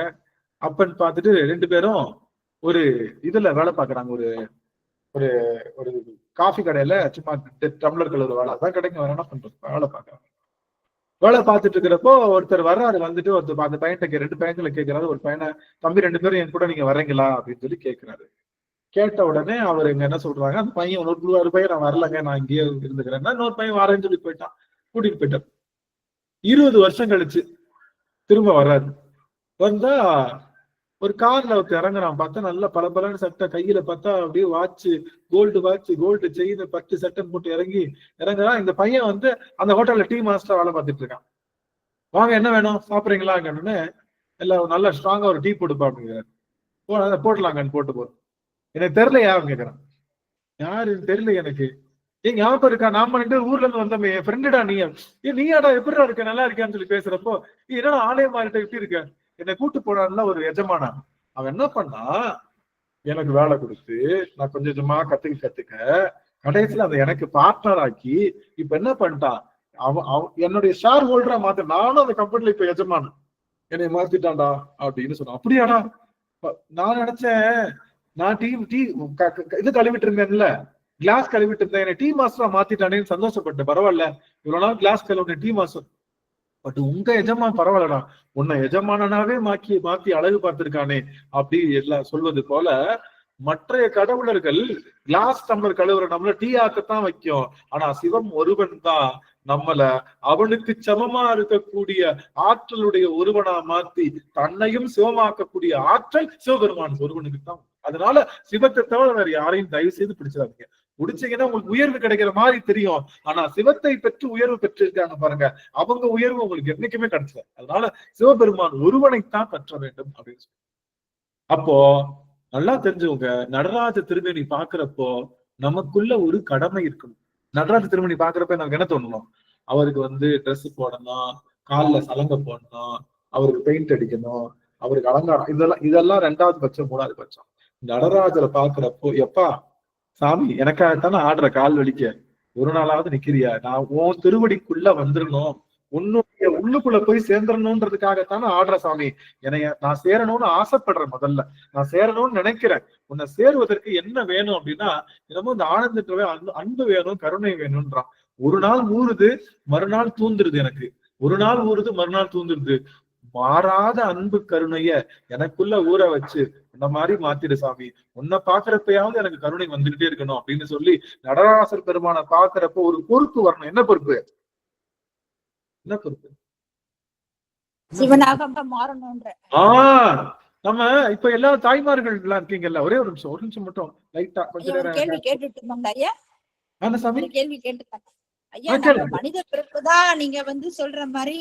S1: அப்பன்னு பார்த்துட்டு ரெண்டு பேரும் ஒரு இதுல வேலை பாக்குறாங்க. ஒரு ஒரு காஃபி கடையில சும்மா டம்ளர் கலர் வேலை தான் கிடைக்கும். வேற என்ன பண்றது? வேலை பாக்குறாங்க. வேலை பார்த்துட்டு இருக்கிறப்போ ஒருத்தர் வர்றாரு. ஒருத்தர் அந்த பையன்கிட்ட ரெண்டு பையன்களை கேட்கிறாரு. ஒரு பையனை, தம்பி ரெண்டு பேரும் என் கூட நீங்க வரீங்களா அப்படின்னு சொல்லி கேட்கிறாரு. கேட்ட உடனே அவர் இங்க என்ன சொல்றாங்க, அந்த பையன் ஒரு பையன் நான் வரலங்க, நான் இங்கேயே இருந்துக்கிறேன்னா, இன்னொரு பையன் வரேன்னு சொல்லி போயிட்டான். கூட்டிட்டு போயிட்டார். 20 வருஷம் கழிச்சு திரும்ப வர்றாரு. வந்தா ஒரு கார்ல ஒருத்தர் இறங்குறான். பார்த்தா நல்லா பலபலன்னு சட்டை, கையில பார்த்தா அப்படியே வாட்ச், கோல்டு செயின், 10 சட்டை போட்டு இறங்குறான். இந்த பையன் அந்த ஹோட்டல்ல டீ மாஸ்டரா வேலை பார்த்துட்டு இருக்கான். வாங்க என்ன வேணும், சாப்பிடுறீங்களாங்கன்னு எல்லாம் நல்லா ஸ்ட்ராங்கா ஒரு டீ போட்டுப்பா அப்படிங்கிறாரு. போடலாங்கன்னு போட்டு போறோம். எனக்கு தெரியல யாரும் கேட்கறான். யாரு தெரியல எனக்கு. ஏன் ஞாபகம் இருக்கா? நாம 2 ஊர்ல இருந்து வந்தோமே, என் ஃப்ரெண்டுடா நீயாடா, எப்படிடா இருக்க, நல்லா இருக்கான்னு சொல்லி பேசுறப்போ, என்னடா ஆலயம் மாறிட்ட, எப்படி இருக்க, என்னை கூட்டு போனான்ல ஒரு எஜமானா. அவன் என்ன பண்ணா, எனக்கு வேலை கொடுத்து நான் கொஞ்சம் கொஞ்சமா கத்துக்க கடைசியில அதை எனக்கு பார்ட்னர் ஆக்கி, இப்ப என்ன பண்ணிட்டான், என்னுடைய ஷேர் ஹோல்டரா மாத்த, நானும் அந்த கம்பெனில இப்ப எஜமானு, என்னை மாத்திட்டான்டா அப்படின்னு சொன்னான். அப்படியாடா? நான் நினைச்சேன், நான் இது கழுவிட்டு இருந்தேன்ல, கிளாஸ் கழுவிட்டு இருந்தேன், என்னை டீ மாஸ்டரா மாத்திட்டானேன்னு சந்தோஷப்பட்டேன். பரவாயில்ல, இவ்வளவு நாள் கிளாஸ் கழுவின டீ மாஸ்டர், பட் உங்க எஜமான் பரவாயில்லடா, உன்னை எஜமானனாவே மாத்தி அழகு பார்த்திருக்கானே அப்படி எல்லாம் சொல்வது போல, மற்றைய கடவுளர்கள் கிளாஸ் டம்ளர் கழுவுற நம்மள டீ ஆக்கத்தான் வைக்கும். ஆனா சிவம் ஒருவன் தான் நம்மள அவனுக்கு சமமா இருக்கக்கூடிய ஆற்றலுடைய ஒருவனா மாத்தி தன்னையும் சிவமாக்கக்கூடிய ஆற்றல் சிவபெருமான் ஒருவனுக்கு தான். அதனால சிவத்தை தவிர வேற யாரையும் தயவு செய்து பிடிச்சிடாதீங்க. பிடிச்சீங்கன்னா உங்களுக்கு உயர்வு கிடைக்கிற மாதிரி தெரியும். ஆனா சிவத்தை பெற்று உயர்வு பெற்றிருக்காங்க பாருங்க, அவங்க உயர்வு உங்களுக்கு என்னைக்குமே கிடைச்சது. அதனால சிவபெருமான் ஒருவனைத்தான் பற்ற வேண்டும் அப்படின்னு சொல்லி. அப்போ நல்லா தெரிஞ்சவங்க, நடராஜ திருமேனி பாக்குறப்போ நமக்குள்ள ஒரு கடமை இருக்கணும். நடராஜ திருமணி பாக்குறப்ப நமக்கு என்ன தோணணும்? அவருக்கு ட்ரெஸ் போடணும், காலில் சலங்க போடணும், அவருக்கு பெயிண்ட் அடிக்கணும், அவருக்கு அலங்காரம், இதெல்லாம் 2வது பட்சம் 3வது பட்சம். நடராஜரை பாக்குறப்போ, எப்பா சாமி எனக்காகத்தானே ஆடுற, கால் வலிக்க ஒரு நாளாவது நிக்கிறியா, நான் உன் திருவடிக்குள்ள வந்துடணும், உன்னுடைய உள்ளுக்குள்ள போய் சேர்ந்துடணும்ன்றதுக்காகத்தானே ஆடுற சாமி, நான் சேரணும்னு ஆசைப்படுறேன், முதல்ல நான் சேரணும்னு நினைக்கிறேன். உன்னை சேருவதற்கு என்ன வேணும் அப்படின்னா, என்னமோ இந்த ஆனந்தத்துவே அன்பு வேணும், கருணை வேணும்ன்றான். ஒரு நாள் ஊறுது, மறுநாள் தூந்துருது. எனக்கு ஒரு நாள் ஊறுது, மறுநாள் தூந்துருது. மாறாத அன்பு கருணைய எனக்குள்ள ஊற வச்சு இந்த மாதிரி மாத்திடு சாமி, உன்னை பாக்குறப்பயாவது எனக்கு கருணை வந்துகிட்டே இருக்கணும் அப்படின்னு சொல்லி நடராசர் பெருமானை பாக்குறப்ப ஒரு பொறுப்பு வரணும். என்ன பொறுப்பு?
S2: சிவனாக மாறணும்ன்ற.
S1: நம்ம இப்ப எல்லா தாய்மார்கள் எல்லாம் இருக்கீங்கல்ல, ஒரே ஒரு நிமிஷம் மட்டும் லைட்டா கொஞ்ச நேரம்
S2: கேள்வி கேட்டுட்டு இருந்தாங்க ஐயா. கேள்வி கேட்டுட்டாங்க ஐயா. மனித பிறப்புதான் நீங்க சொல்ற மாதிரி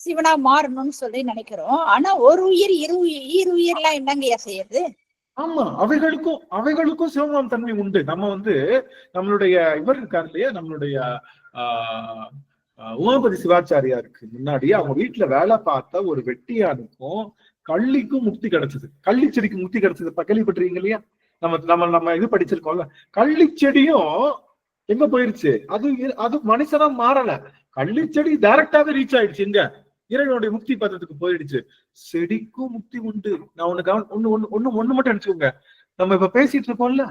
S2: சிவனா மாறணும்னு சொல்லி நினைக்கிறோம். ஆனா ஒரு உயிர் இரு உயிர்லாம் என்னங்கய்யா செய்யறது?
S1: ஆமா, அவைகளுக்கும் சிவமாம் தன்மை உண்டு. நம்ம நம்மளுடைய இவர் இருக்காரு இல்லையா, நம்மளுடைய உமாபதி சிவாச்சாரியாருக்கு முன்னாடி அவங்க வீட்டுல வேலை பார்த்த ஒரு வெட்டியானுக்கும் கள்ளிக்கும் முக்தி கிடைச்சது. கள்ளி செடிக்கு முக்தி கிடைச்சது கேள்விப்பட்டிருக்கீங்க இல்லையா? நம்ம நம்ம நம்ம இது படிச்சிருக்கோம்ல, கள்ளிச்செடியும் எங்க போயிருச்சு? அது மனுஷனா மாறல. கள்ளிச்செடி டைரக்டாவே ரீச் ஆயிடுச்சு, எங்க இறைவனுடைய முக்தி பதத்துக்கு போயிடுச்சு. செடிக்கும் முக்தி உண்டு. நான் ஒண்ணு மட்டும் நினைச்சுக்கோங்க. நம்ம இப்ப பேசிட்டு இருக்கோம்ல,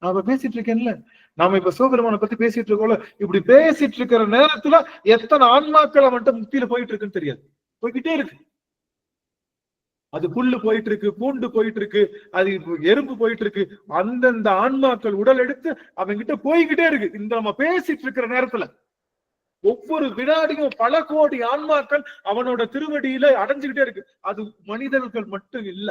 S1: நான் இப்ப பேசிட்டு இருக்கேன்ல, நாம இப்ப சிவபெருமானை பத்தி பேசிட்டு இருக்கோம்ல, இப்படி பேசிட்டு இருக்கிற நேரத்துல எத்தனை ஆன்மாக்களை மட்டும் முக்தியில போயிட்டு இருக்குன்னு தெரியாது. போய்கிட்டே இருக்கு. அது புல்லு போயிட்டு இருக்கு, பூண்டு போயிட்டு இருக்கு, அது எறும்பு போயிட்டு இருக்கு. அந்தந்த ஆன்மாக்கள் உடல் எடுத்து அவங்கிட்ட போய்கிட்டே இருக்கு. இந்த நம்ம பேசிட்டு இருக்கிற நேரத்துல ஒவ்வொரு வினாடியும் பல கோடி ஆன்மாக்கள் அவனோட திருவடியில அடைஞ்சுக்கிட்டே இருக்கு. அது மனிதர்கள் மட்டும் இல்ல.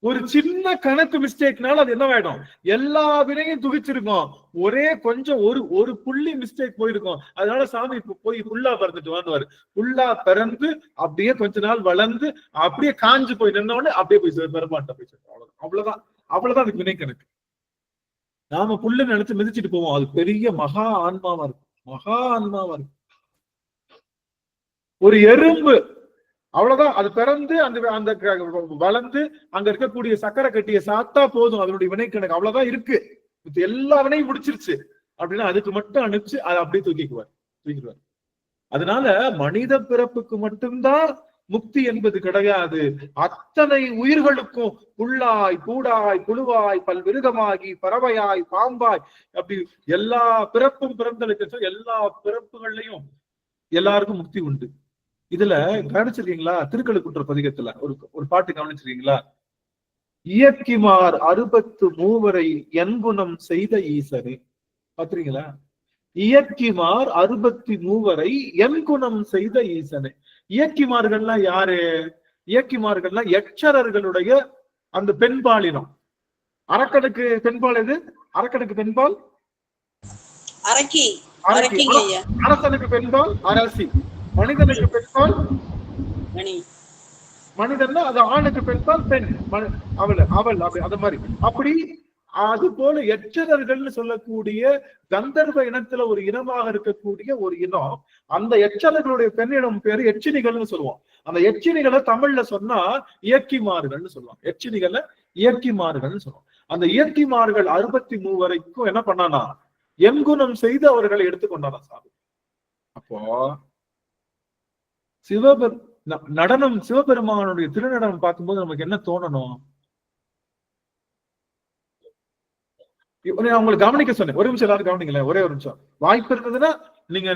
S1: ஒரு சின்ன கணக்கு மிஸ்டேக்னால அது என்னவாயிடும்? எல்லா வினையும் துகிச்சிருக்கும். ஒரே கொஞ்சம் ஒரு புள்ளி மிஸ்டேக் போயிருக்கும். அதனால சாமி போய் புல்லா பிறந்துட்டு வாங்குவாரு. புல்லா பிறந்து அப்படியே கொஞ்ச நாள் வளர்ந்து அப்படியே காஞ்சு போய் நின்னோடனே அப்படியே போய் பெருமாட்ட போய் அவ்வளவுதான். அவ்வளவுதான் அதுக்கு வினை கணக்கு. நாம புல்லு நினைச்சு மிதிச்சுட்டு போவோம். அது பெரிய மகா ஆன்மாவா இருக்கும். மகா ஆன்மாவா இருக்கும். ஒரு எறும்பு அவ்வளவுதான். அது பிறந்து அந்த வளர்ந்து அங்க இருக்கக்கூடிய சக்கரை கட்டிய சாத்தா போதும், அதனுடைய வினை கணக்கு அவ்வளவுதான் இருக்கு. எல்லா வினையும் முடிச்சிருச்சு அப்படின்னா அதுக்கு மட்டும் அனுப்பிச்சு அதை அப்படியே தூக்கிக்குவார். அதனால மனித பிறப்புக்கு மட்டும்தான் முக்தி என்பது கிடையாது. அத்தனை உயிர்களுக்கும் புல்லாய் பூடாய் புழுவாய் பல்விருகமாகி பறவையாய் பாம்பாய் அப்படி எல்லா பிறப்பும் பிறந்தளுக்கு எல்லா பிறப்புகள்லையும் எல்லாருக்கும் முக்தி உண்டு. இதுல கவனிச்சிருக்கீங்களா? திருக்கழுக்குன்ற பதிகத்துல ஒரு பாட்டு கவனிச்சிருக்கீங்களா? இயக்கிமார் 63 என்குணம் செய்த ஈசனே. பாத்துறீங்களா? இயக்கிமார் 63 என்குணம் செய்த ஈசனே. இயக்கிமார்கள்லாம் யாரு? இயக்கிமார்கள்லாம் யட்சரர்களுடைய அந்த பெண்பாலினம். அரக்கனுக்கு பெண்பால் எது? அரக்கனுக்கு பெண்பால்
S7: அரக்கி.
S1: அரசனுக்கு பெண்பால் அரசி. மனிதனுக்கு பெண்பால் மனிதன், அது ஆணுக்கு பெண்பால் பெண், அவள் அப்படி அது மாதிரி. அப்படி அது போல எச்சரர்கள்னு சொல்லக்கூடிய கந்தர்வ இனத்துல ஒரு இனமாக இருக்கக்கூடிய ஒரு இனம். அந்த எச்சரர்களுடைய பெண்ணிடம் பேரு எச்சினிகள்னு சொல்லுவோம். அந்த எச்சினிகளை தமிழ்ல சொன்னா இயக்கிமார்கள்னு சொல்லுவாங்க. எச்சினிகளை இயக்கிமார்கள்னு சொல்லுவோம். அந்த இயக்கிமார்கள் 63 என்ன பண்ணானா? என்குணம் செய்து அவர்களை எடுத்துக்கொண்டானா சாமி. அப்போ நடனம், சிவபெருமானுடைய திருநடனம் பார்க்கும்போது நமக்கு என்ன தோணணும்? உங்களுக்கு கவனிக்க சொன்னேன். ஒரு நிமிஷம் எல்லாரும் கவனிங்களேன். ஒரே ஒரு நிமிஷம். வாய்ப்பு இருந்ததுன்னா நீங்க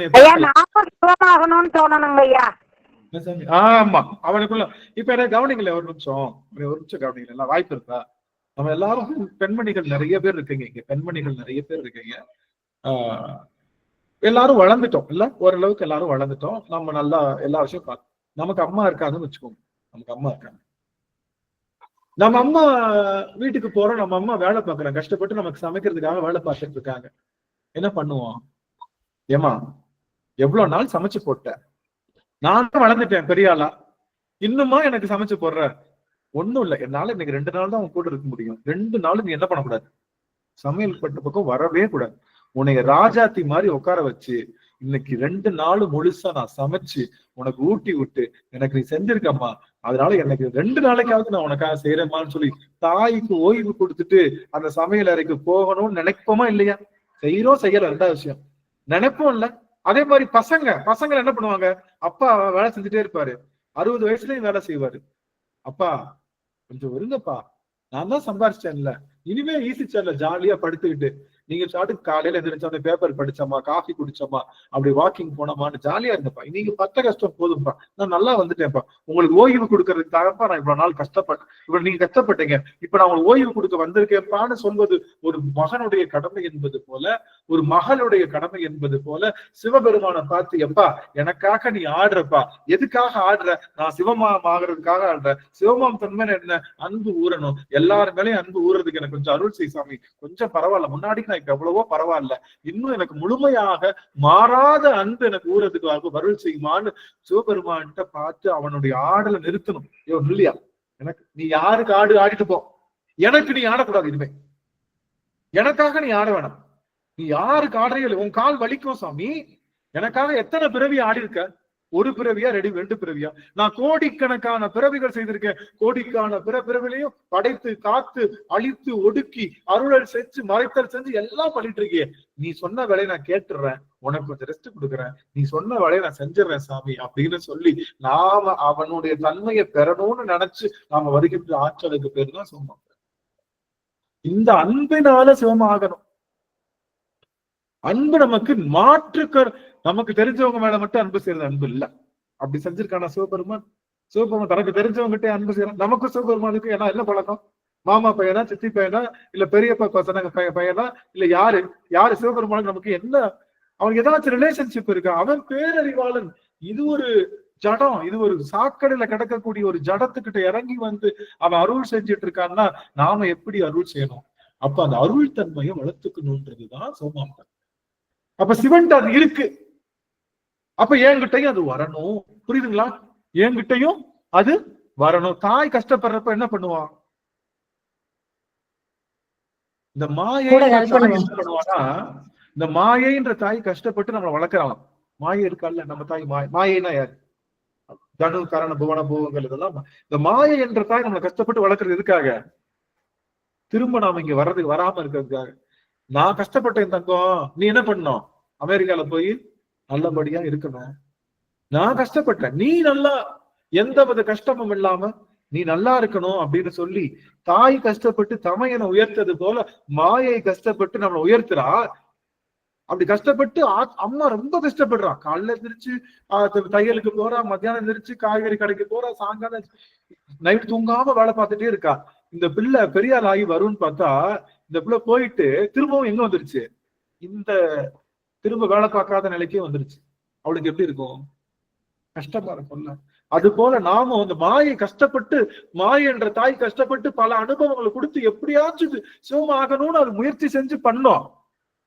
S1: ஆமா அவனுக்குள்ள இப்ப என்ன கவனிங்களேன். ஒரு நிமிஷம் கவனிங்களேன். வாய்ப்பு இருக்கா? நம்ம எல்லாரும் பெண்மணிகள் நிறைய பேர் இருக்கீங்க இங்க. பெண்மணிகள் நிறைய பேர் இருக்கீங்க. எல்லாரும் வளர்ந்துட்டோம் இல்ல? ஓரளவுக்கு எல்லாரும் வளர்ந்துட்டோம். நம்ம நல்லா எல்லா விஷயம் பார்க்கணும். நமக்கு அம்மா இருக்காதுன்னு வச்சுக்கோங்க. நமக்கு அம்மா இருக்காங்க. நம்ம அம்மா வீட்டுக்கு போறோம். நம்ம அம்மா வேலை பார்க்கறாங்க, கஷ்டப்பட்டு நமக்கு சமைக்கிறதுக்காக வேலை பார்த்துட்டு இருக்காங்க. என்ன பண்ணுவோம்? ஏமா எவ்வளவு நாள் சமைச்சு போட்ட? நான் தான் வளர்ந்துட்டேன் பெரிய ஆளா, இன்னுமா எனக்கு சமைச்சு போடுற? ஒண்ணும் இல்லை, என்னால இன்னைக்கு 2 நாள் தான் உன் கூட இருக்க முடியும். 2 நாள் நீ என்ன பண்ணக்கூடாது? சமையல் பட்ட பக்கம் வரவே கூடாது. உன்னைய ராஜாத்தி மாதிரி உட்கார வச்சு இன்னைக்கு 2 நாள் முழுசா நான் சமைச்சு உனக்கு ஊட்டி விட்டு எனக்கு நீ செஞ்சிருக்கம்மா, அதனால எனக்கு 2 நாளைக்காவது நான் உனக்காக செய்யறேம்மான்னு சொல்லி தாய்க்கு ஓய்வு கொடுத்துட்டு அந்த சமையல் அறைக்கு போகணும்னு நினைப்போமா இல்லையா? செய்யறோம் செய்யல, 2வது விஷயம். நினைப்போம் இல்ல? அதே மாதிரி பசங்க என்ன பண்ணுவாங்க? அப்பா வேலை செஞ்சுட்டே இருப்பாரு, 60 வயசுலயும் வேலை செய்வாரு. அப்பா கொஞ்சம் வருங்கப்பா, நான் தான் சம்பாரிச்சிட்டேன்ல, இனிமே ஈஸி சேர்ல ஜாலியா படுத்துக்கிட்டு நீங்க சாட்டுக்கு காலையில எந்திரிச்சோம், பேப்பர் படிச்சோமா, காஃபி குடிச்சோமா, அப்படி வாக்கிங் போனோமான்னு ஜாலியா இருந்தப்பா. நீங்க பட்ட கஷ்டம் போதும்பா, நான் நல்லா வந்துட்டேன்ப்பா. உங்களுக்கு ஓய்வு கொடுக்கறதுக்காகப்பா நான் இவ்வளவு நாள் கஷ்டப்பட்டேன், இவ்வளவு நீங்க கஷ்டப்பட்டீங்க, இப்ப நான் உங்களுக்கு ஓய்வு கொடுக்க வந்திருக்கேன்ப்பான்னு சொல்வது ஒரு மகனுடைய கடமை என்பது போல, ஒரு மகளுடைய கடமை என்பது போல சிவபெருமானை பார்த்து, எப்பா எனக்காக நீ ஆடுறப்பா, எதுக்காக ஆடுற? நான் சிவமாம் ஆகுறதுக்காக ஆடுறேன். சிவமாம் தன்மை என்ன? அன்பு ஊறணும். எல்லாரு மேலேயும் அன்பு ஊறுறதுக்கு எனக்கு கொஞ்சம் அருள் செய் சாமி. கொஞ்சம் பரவாயில்ல, முன்னாடிக்கு நான் இப்ப எவ்வளவோ பரவாயில்ல, இன்னும் எனக்கு முழுமையாக மாறாத அன்பு எனக்கு ஊறதுக்கு அருள் செய்யுமான்னு சிவபெருமான்கிட்ட பார்த்து அவனுடைய ஆடலை நிறுத்தணும். இல்லையா? எனக்கு நீ யாருக்கு ஆடிட்டு போ, எனக்கு நீ ஆடக்கூடாது. இனிமே எனக்காக நீ ஆட வேணாம். நீ யாருக்கு ஆடுறீங்க? உன் கால் வலிக்கும் சாமி, எனக்காக எத்தனை பிறவி ஆடி இருக்க, ஒரு பிறவியா ரெண்டு பிறவியா? நான் கோடிக்கணக்கான பிறவிகள் செய்திருக்கேன். கோடிக்கான பிறவிலையும் படைத்து காத்து அழித்து ஒடுக்கி அருளல் செஞ்சு மறைத்தல் செஞ்சு எல்லாம் பண்ணிட்டு இருக்கேன். நீ சொன்ன வேலையை நான் கேட்டுறேன், உனக்கு கொஞ்சம் ரெஸ்ட் கொடுக்குறேன், நீ சொன்ன வேலையை நான் செஞ்சிடறேன் சாமி அப்படின்னு சொல்லி நாம அவனுடைய தன்மையை பெறணும்னு நினைச்சு நாம வருகின்ற ஆற்றலுக்கு பேரு தான் சிவம். இந்த அன்பினால சிவமாகணும். அன்பு நமக்கு நமக்கு தெரிஞ்சவங்க மேல மட்டும் அன்பு செய்யறது அன்பு இல்ல. அப்படி செஞ்சிருக்கான சிவபெருமான் தனக்கு தெரிஞ்சவங்ககிட்ட அன்பு செய்யறான். நமக்கு சிவபெருமானுக்கு ஏன்னா என்ன பழக்கம்? மாமா பையனா, சித்தி பையனா, இல்ல பெரியப்பா பசங்க பையனா, இல்ல யாரு சிவபெருமானுக்கு நமக்கு என்ன அவனுக்கு ஏதாச்சும் ரிலேஷன்ஷிப் இருக்கா? அவன் பேரறிவாளன். இது ஒரு ஜடம், இது ஒரு சாக்கடையில கிடக்கக்கூடிய ஒரு ஜடத்துக்கிட்ட இறங்கி வந்து அவன் அருள் செஞ்சுட்டு இருக்கான்னா நாம எப்படி அருள் செய்யணும்? அப்ப அந்த அருள் தன்மையை வளர்த்துக்கணும்ன்றதுதான் சோமாந்தம். அப்ப சிவன் அது இருக்கு. அப்ப என்கிட்டையும் அது வரணும். புரியுதுங்களா? என்கிட்டையும் அது வரணும். தாய் கஷ்டப்படுறப்ப என்ன பண்ணுவான்? இந்த மாயை என்ன பண்ணுவானா, இந்த மாயைன்ற தாய் கஷ்டப்பட்டு நம்மளை வளர்க்கிறான். மாயை இருக்கால நம்ம தாய். மாயைனா யாரு? தனு கரண புவன பூவங்கள் இதெல்லாம். இந்த மாயை என்ற தாய் நம்மளை கஷ்டப்பட்டு வளர்க்கறது எதுக்காக? திரும்ப நாம இங்க வராம இருக்கிறதுக்காக. நான் கஷ்டப்பட்டேன் தங்கம், நீ என்ன பண்ணணும்? அமெரிக்கால போய் நல்லபடியா இருக்கணும். நான் கஷ்டப்பட்டேன், நீ நல்லா எந்த வித கஷ்டமும் இல்லாம நீ நல்லா இருக்கணும் அப்படின்னு சொல்லி தாய் கஷ்டப்பட்டு தமையனை உயர்த்தது போல மாயை கஷ்டப்பட்டு நம்மளை உயர்த்துறா. அப்படி கஷ்டப்பட்டு அம்மா ரொம்ப கஷ்டப்படுறான். காலைல எந்திரிச்சு தையலுக்கு போறா, மத்தியானம் எந்திரிச்சு காய்கறி கடைக்கு போறா, சாயங்காலம் நைட் தூங்காம வேலை பார்த்துட்டே இருக்கா. இந்த பிள்ளை பெரியாள் ஆகி வரும்னு பார்த்தா இந்த பிள்ளை போயிட்டு திரும்பவும் எங்க வந்துருச்சு? இந்த திரும்ப வேலை பார்க்காத நிலைக்கே வந்துருச்சு. அவளுக்கு எப்படி இருக்கும்? கஷ்டமா இருக்கும்ல. அது போல நாமும் அந்த மாயை கஷ்டப்பட்டு, மாயை என்ற தாய் கஷ்டப்பட்டு பல அனுபவங்களை கொடுத்து எப்படியாச்சும் சிவமாகணும்னு அது முயற்சி செஞ்சு பண்ணோம்.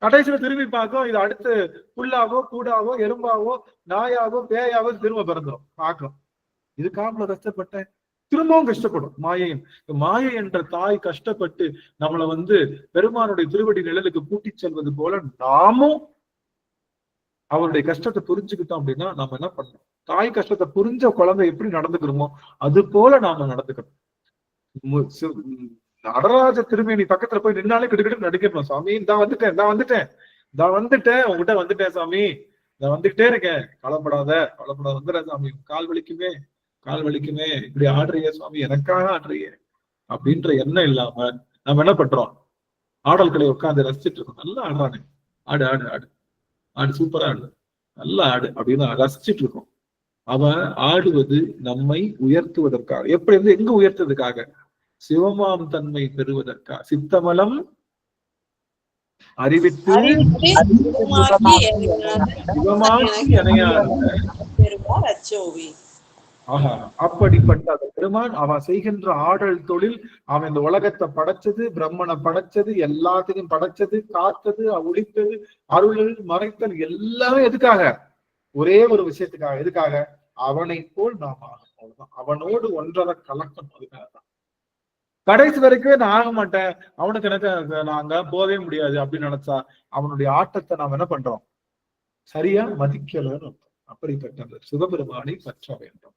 S1: கடைசியில திரும்பி பார்க்கும், இது அடுத்து புல்லாவோ கூடாவோ எறும்பாவோ நாயாவோ பேயாவோ திரும்ப பிறந்தோம் பார்க்கும். இதுக்காக கஷ்டப்பட்டேன், திரும்பவும் கஷ்டப்படும். மாயை என்ற தாய் கஷ்டப்பட்டு நம்மளை பெருமானுடைய திருவடி நிழலுக்கு கூட்டி செல்வது போல நாமும் அவருடைய கஷ்டத்தை புரிஞ்சுக்கிட்டோம் அப்படின்னா நாம என்ன பண்ணணும்? தாய் கஷ்டத்தை புரிஞ்ச குழந்தை எப்படி நடந்துக்கிறோமோ அது போல நாம நடந்துக்கணும். நடராஜ திருமேனி பக்கத்துல போய் நின்னாலே கிட்டக்கிட்ட நடிக்கணும். சாமி இந்தா வந்துட்டேன் உங்ககிட்ட வந்துட்டேன் சாமி, நான் வந்துகிட்டே இருக்கேன், கவலைப்படாத வந்துடுறேன் சாமி, கால் வலிக்குமே இப்படி ஆடுறிய சாமி, எனக்காக ஆடுறிய அப்படின்ற எண்ணம் இல்லாம நம்ம என்ன பண்றோம்? ஆடல் கலை உட்காந்து ரசிச்சுட்டு இருக்கோம். நல்லா ஆடுறானே, ஆடு ஆடு ஆடு ஆடு, சூப்பரா ஆடு, நல்லா ஆடு அப்படின்னு ரசிச்சுட்டு இருக்கோம். அவன் ஆடுவது நம்மை உயர்த்துவதற்காக. எப்படி எங்க உயர்த்துவதற்காக? சிவமாம் தன்மை பெறுவதற்காக. சித்தமலம் அறிவித்து அப்படிப்பட்ட அந்த பெருமான் அவன் செய்கின்ற ஆடல் தொழில். அவன் இந்த உலகத்தை படைச்சது, பிரம்மனை படைச்சது, எல்லாத்தையும் படைச்சது, காத்தது, ஒழித்தது, அருள் மறைத்தல் எல்லாமே எதுக்காக? ஒரே ஒரு விஷயத்துக்காக. எதுக்காக? அவனை போல் நாம் ஆகணும். அவனோடு ஒன்றரை கலக்கணும். அதுக்காகதான். கடைசி வரைக்கும் நான் ஆக மாட்டேன், அவனுக்கு எனக்கு நாங்க போகவே முடியாது அப்படின்னு நினைச்சா அவனுடைய ஆட்டத்தை நாம் என்ன பண்றோம்? சரியா மதிக்கலன்னு. அப்படிப்பட்ட சிவபெருமானை பற்ற வேண்டும்.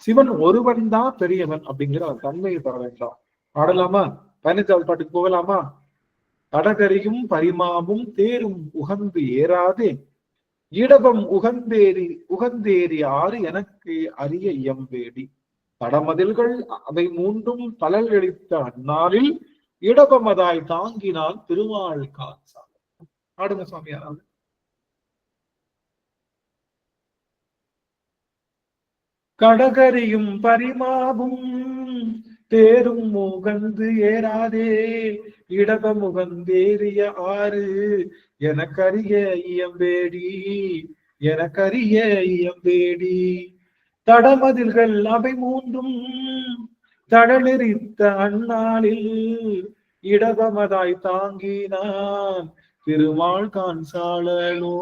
S1: சிவன் ஒருவன் தான் பெரியவன் அப்படிங்கிற அவர் தன்மையை பெற வேண்டாம். பாடலாமா? 15வது பாட்டுக்கு போகலாமா? கடகரியும் பரிமாவும் தேரும் உகந்து ஏறாதே, இடபம் உகந்தேறி ஆறு எனக்கு அரிய இயம்பேடி, தடமதில்கள் அவை மூன்றும் தளல் எளித்த அந்நாளில் இடபமதாய் தாங்கினால் திருமால் காசால். ஆடுங்க சுவாமி யாராவது. கடகரியும் பரிமாவும் தேரும் முகந்து ஏறாதே, இடபம் முகந்தேறிய ஆறு எனக்கரிய இயம்பேடி, தடமதில்கள் அவை மூன்றும் தடலெறித்த அந்நாளில் இடபமதாய் தாங்கினான் திருமால் கான்சாலனோ.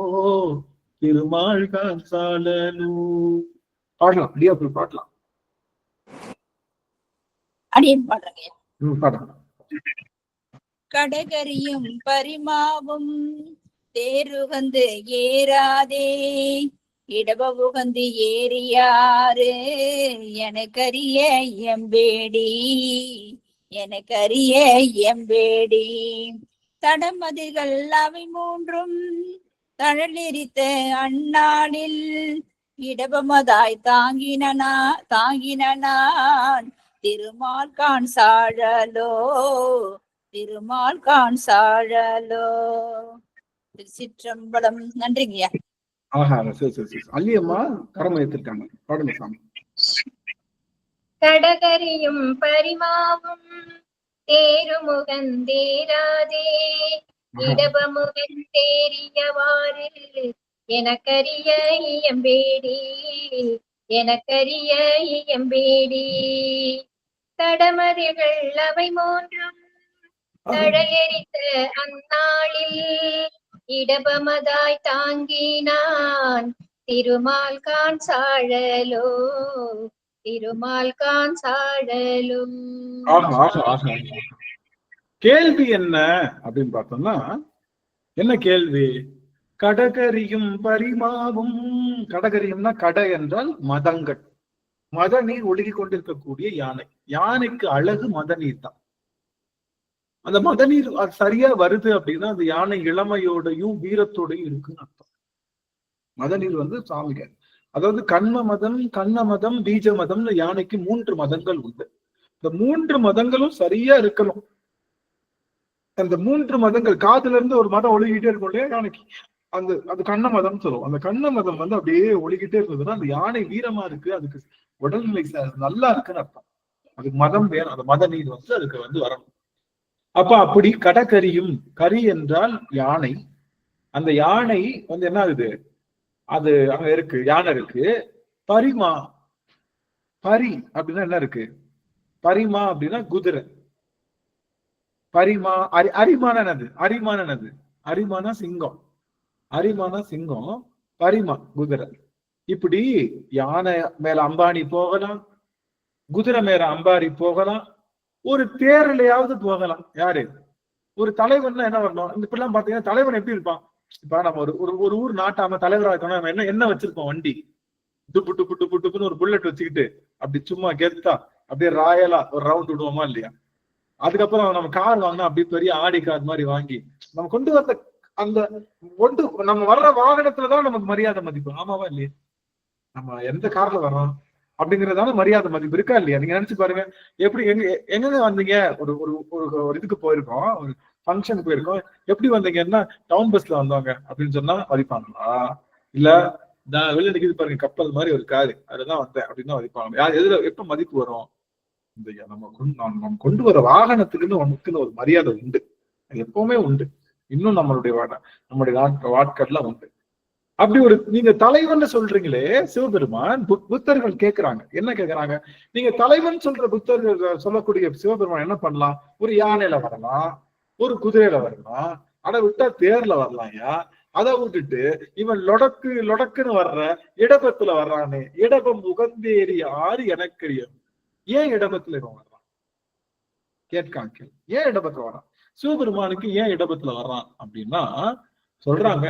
S1: பாடலாம், அடியாப்புல பாடலாம்.
S2: அடியன் பாடுறேன்.
S1: பாடலாம்.
S2: கடகரியும் பரிமாவும் தேருகந்து ஏறாதே, இடப புகந்து ஏறியாறு எனக்கரிய எம்பேடி எனக்கரிய எம்பேடி தடமதிகள் அவை மூன்றும் தழலிரித்த அந்நாளில் இடபமதாய் தாங்கினான் திருமால் கான் சாழலோ திருமால் கான் சாழலோ. திருச்சிற்றம்பலம். நன்றிங்கய்யா.
S1: ஆஹா, சரி சரி சரி. அல்லியம்மா கடமை ஏத்திருக்காங்க, பாடுங்க சாமி.
S10: கடகரியும் பரிமாவும் தேருமுகந்தேராதே இடபமுகந்தேறியவாறு எனக்கரிய இயம்பேடி எனக்கரிய இயம்பேடி தடமதிகள் அவை மூன்றும் தழையெறித்த அந்நாளில் இடபமதாய் தாங்கினான் திருமால் கான் சாழலோ திருமால் கான் சாழலோ.
S1: கேள்வி என்ன அப்படின்னு பார்த்தோம்னா, என்ன கேள்வி? கடகரியும் பரிமாவும். கடகரியும்னா கடை என்றால் மதங்கள், மத நீர் ஒழுகி கொண்டிருக்கக்கூடிய யானை. யானைக்கு அழகு மத நீர் தான். அந்த மத நீர் அது சரியா வருது அப்படின்னா அந்த யானை இளமையோடையும் வீரத்தோடையும் இருக்குன்னு அர்த்தம். மத நீர் சாமிக, அதாவது கண்ம மதம், கண்ண மதம், பீஜ மதம்னு யானைக்கு 3 மதங்கள் உண்டு. இந்த 3 மதங்களும் சரியா இருக்கணும். அந்த 3 மதங்கள், காதுல இருந்து ஒரு மதம் ஒழுகிட்டே இருக்கும் இல்லையா யானைக்கு, அது கண்ண மதம் சொல்லுவோம். அந்த கண்ண மதம் அப்படியே ஒழுகிட்டே இருந்ததுன்னா அந்த யானை வீரமா இருக்கு, அதுக்கு உடல்நிலை நல்லா இருக்குன்னு அர்த்தம். அதுக்கு மதம் வேணும், அந்த மத நீர் அதுக்கு வரணும். அப்ப அப்படி கடகரியும், கரி என்றால் யானை. அந்த யானை என்ன ஆகுது, அது அங்க இருக்கு, யானை இருக்கு. பரிமா, பரி அப்படின்னா என்ன இருக்கு? பரிமா அப்படின்னா குதிரை. பரிமா அரிமான என்னது? அரிமான என்னது? அரிமானா சிங்கம். அரிமானா சிங்கம், பரிமா குதிரை. இப்படி யானை மேல அம்பானி போகலாம், குதிரை மேல அம்பாரி போகலாம், ஒரு தேர்லையாவது போகலாம். யாரு? ஒரு தலைவன் என்ன வரணும்? இந்த இப்படிலாம் பாத்தீங்கன்னா தலைவன் எப்படி இருப்பான்? இப்ப நம்ம ஒரு ஊர் நாட்டாம தலைவராக இருக்கணும், என்ன வச்சிருப்போம்? வண்டி டுப்பு டுப்பு டுப்பு டுப்புன்னு ஒரு புல்லட் வச்சுக்கிட்டு அப்படி சும்மா கெத்தா அப்படியே ராயலா ஒரு ரவுண்ட் விடுவோமா இல்லையா? அதுக்கப்புறம் நம்ம கார் வாங்கினா அப்படி பெரிய ஆடி கார் மாதிரி வாங்கி நம்ம கொண்டு வந்த அந்த நம்ம வர்ற வாகனத்துலதான் நமக்கு மரியாதை மதிப்பு. ஆமாவா இல்லையா? நம்ம எந்த கார்ல வர்றோம் அப்படிங்கறதால மரியாதை மதிப்பு இருக்கா இல்லையா? நீங்க நினைச்சு பாருங்க, எப்படி எங்க வந்தீங்க? ஒரு ஒரு இதுக்கு போயிருக்கோம், ஒரு ஃபங்க்ஷன் போயிருக்கோம், எப்படி வந்தீங்கன்னா டவுன் பஸ்ல வந்தவங்க அப்படின்னு சொன்னா மதிப்பாங்களா? இல்ல வெளில நிக்குது பாருங்க கப்பல் மாதிரி ஒரு காரு, அதுதான் வந்தேன் அப்படின்னு மதிப்பாங்க. எதுல எப்ப மதிப்பு வரும்? இந்த நம்ம கொண்டு வர வாகனத்துக்குன்னு ஒரு மரியாதை உண்டு, அது எப்பவுமே உண்டு. இன்னும் நம்மளுடைய வாட்கள்ல உண்டு. அப்படி ஒரு நீங்க தலைவன் சொல்றீங்களே சிவபெருமான், புத்தர்கள் கேட்கிறாங்க. என்ன கேட்கிறாங்க? நீங்க தலைவன் சொல்ற புத்தர்கள் சொல்லக்கூடிய சிவபெருமான் என்ன பண்ணலாம்? ஒரு யானையில வரலாம், ஒரு குதிரையில வரலாம், அதை விட்டா தேர்ல வரலாம்யா. அதை விட்டுட்டு இவன் லொடக்குன்னு வர்ற இடபத்துல வர்றானே, இடபம் உகந்தேறி ஆறு எனக்கரியம். ஏன் இடபத்துல இவன் வர்றான்? கேட்காங்க. ஏன் இடபத்துல வர்றான்? சிவபெருமானுக்கு ஏன் இடபத்துல வர்றான் அப்படின்னா சொல்றாங்க,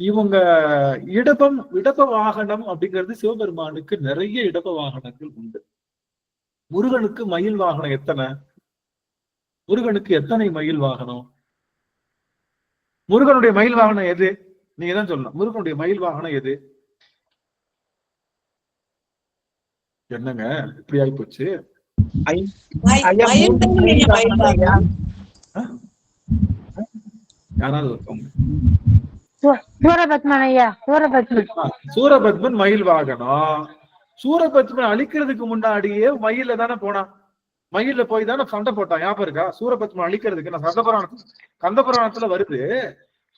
S1: இவங்க இடப வாகனம் அப்படிங்கிறது சிவபெருமானுக்கு நிறைய இடப வாகனங்கள் உண்டு. முருகனுக்கு மயில் வாகனம் எத்தனை? முருகனுக்கு எத்தனை மயில் வாகனம்? முருகனுடைய மயில் வாகனம் எது? நீங்க தான் சொல்லணும். முருகனுடைய மயில் வாகனம் எது? என்னங்க இப்படி ஆகி போச்சு? யாராவது சூரபத்மன் மயில் வாகனம். சூரபத்மன் அழிக்கிறதுக்கு முன்னாடியே மயில தானே போனான், மயில போய் தானே சண்டை போட்டான். ஞாபகம் இருக்கா? சூரபத்மன் அழிக்கிறதுக்கு நான் கந்த புராணத்துல வருது.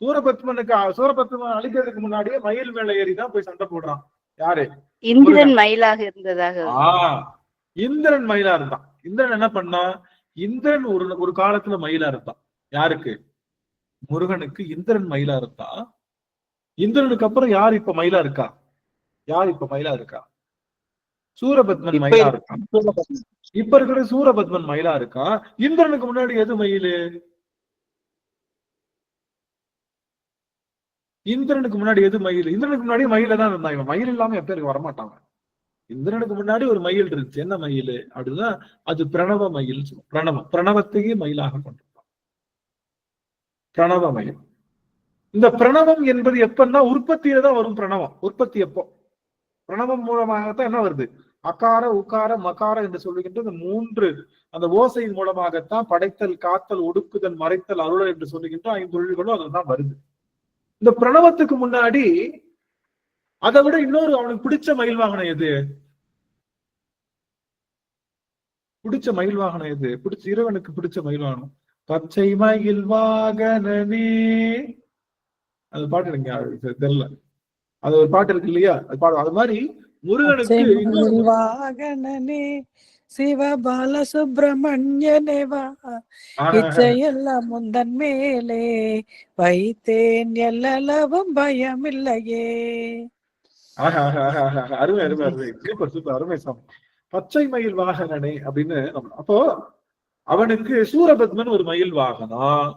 S1: சூரபத்மன் அழிக்கிறதுக்கு முன்னாடியே மயில் மேல ஏறிதான் போய் சண்டை போடுறான். யாரு?
S8: இந்திரன் மயிலாக இருந்ததாக.
S1: இந்திரன் மயிலா இருந்தான். இந்திரன் என்ன பண்ணா? இந்திரன் ஒரு காலத்துல மயிலா இருந்தான். யாருக்கு? முருகனுக்கு இந்திரன் மயிலா இருந்தா. இந்திரனுக்கு அப்புறம் யார் இப்ப மயிலா இருக்கா? யார் இப்ப மயிலா இருக்கா? சூரபத்மன் மயிலா இருக்கான். இப்ப இருக்கிற சூரபத்மன் மயிலா இருக்கான். இந்திரனுக்கு முன்னாடி எது மயிலு? இந்திரனுக்கு முன்னாடி எது மயில்? இந்திரனுக்கு முன்னாடி மயில தான் இருந்தான். இவன் மயில் இல்லாம எப்ப வரமாட்டாங்க. இந்திரனுக்கு முன்னாடி ஒரு மயில் இருந்துச்சு. என்ன மயில் அப்படின்னா அது பிரணவ மயில். பிரணவத்தையே மயிலாக கொண்டிருப்பான். பிரணவ மயில். இந்த பிரணவம் என்பது எப்பன்னா உற்பத்தியில தான் வரும். பிரணவம் உற்பத்தி எப்போ? பிரணவம் மூலமாகத்தான் என்ன வருது? அகார உகார மகார என்று சொல்லுகின்ற இந்த 3 அந்த ஓசையின் மூலமாகத்தான் படைத்தல், காத்தல், ஒடுக்குதல், மறைத்தல், அருளல் என்று சொல்லுகின்ற 5 தொழில்களும் அதுதான் வருது. இந்த பிரணவத்துக்கு முன்னாடி அதை விட இன்னொரு அவனுக்கு பிடிச்ச மயில் வாகனம் எது? இறைவனுக்கு பிடிச்ச மயில் வாகனம் பச்சை மயில் வாகனமே. அது பாட்டு எனக்கு தெரியல. அது ஒரு பாட்டு இருக்கு இல்லையா? அது பாடு. அது மாதிரி முருகனுக்கு
S11: வாகனனே சிவபால சுப்பிரமணியனேவா இச்சையெல்லாம் முந்தன் மேலே வைத்தேன் எல்லளவும் பயமில்லையே.
S1: அருமை அருமை அருமை. Super super. அருமை சாமி. பச்சை மயில் வாகனனே அப்படின்னு. அப்போ அவனுக்கு சூரபத்மன் ஒரு மயில் வாகனம்,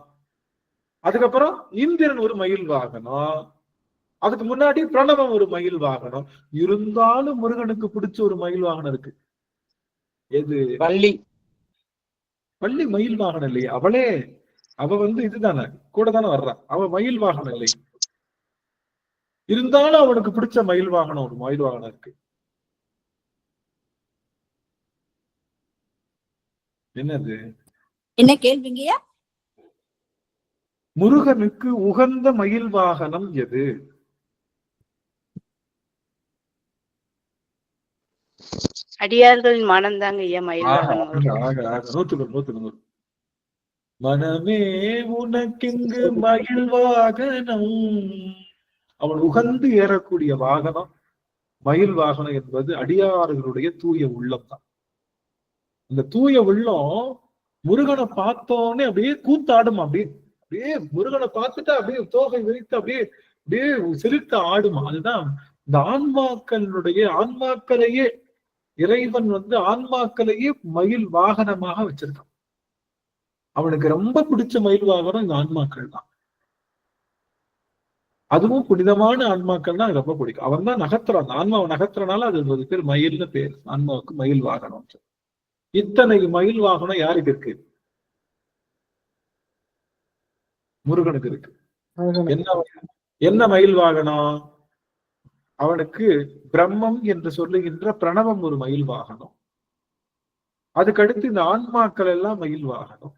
S1: அதுக்கப்புறம் இந்திரன் ஒரு மயில் வாகனம், அதுக்கு முன்னாடி பிரணவம் ஒரு மயில் வாகனம். இருந்தாலும் முருகனுக்கு பிடிச்ச ஒரு மயில் வாகனம் இருக்கு. எது?
S3: வள்ளி.
S1: வள்ளி மயில் வாகனம் இல்லையே. அவ இதுதானே கூட தானே வர்றான். அவ மயில் வாகனம் இல்லை. இருந்தாலும் அவனுக்கு பிடிச்ச மயில் வாகனம் ஒரு மயில் வாகனம் இருக்கு. என்னது?
S2: என்ன கேள்விங்கய்யா?
S1: முருகனுக்கு உகந்த மயில் வாகனம் எது?
S8: அடியார்களின் மனம்தாங்க ஐயா மயில் வாகனம்.
S1: 100 மனமே உனக்கெங்கு மயில் வாகனம். அவன் உகந்து ஏறக்கூடிய வாகனம் மயில் வாகனம் என்பது அடியார்களுடைய தூய உள்ளம் தான். இந்த தூய உள்ளம் முருகனை பார்த்தோன்னே அப்படியே கூத்தாடும். அப்படியே முருகனை பார்த்துட்டு அப்படியே தோகை விரித்து அப்படியே சிரித்து ஆடுமா. அதுதான் இந்த ஆன்மாக்களையே இறைவன் ஆன்மாக்களையே மயில் வாகனமாக வச்சிருக்கான். அவனுக்கு ரொம்ப பிடிச்ச மயில் வாகனம் இந்த ஆன்மாக்கள் தான். அதுவும் புனிதமான ஆன்மாக்கள் தான் ரொம்ப பிடிக்கும். அவன் தான் நகர்த்துறான். அந்த ஆன்மாவை நகர்த்துறனால அது பேர் மயில்னு பேர். ஆன்மாவுக்கு மயில் வாகனம். இத்தனை மயில் வாகனம் யாருக்கு இருக்கு? முருகனுக்கு இருக்கு. என்ன மயில் வாகனம்? அவனுக்கு பிரம்மம் என்று சொல்லுகின்ற பிரணவம் ஒரு மயில் வாகனம். அதுக்கடுத்து இந்த ஆன்மாக்கள் எல்லாம் மயில் வாகனம்.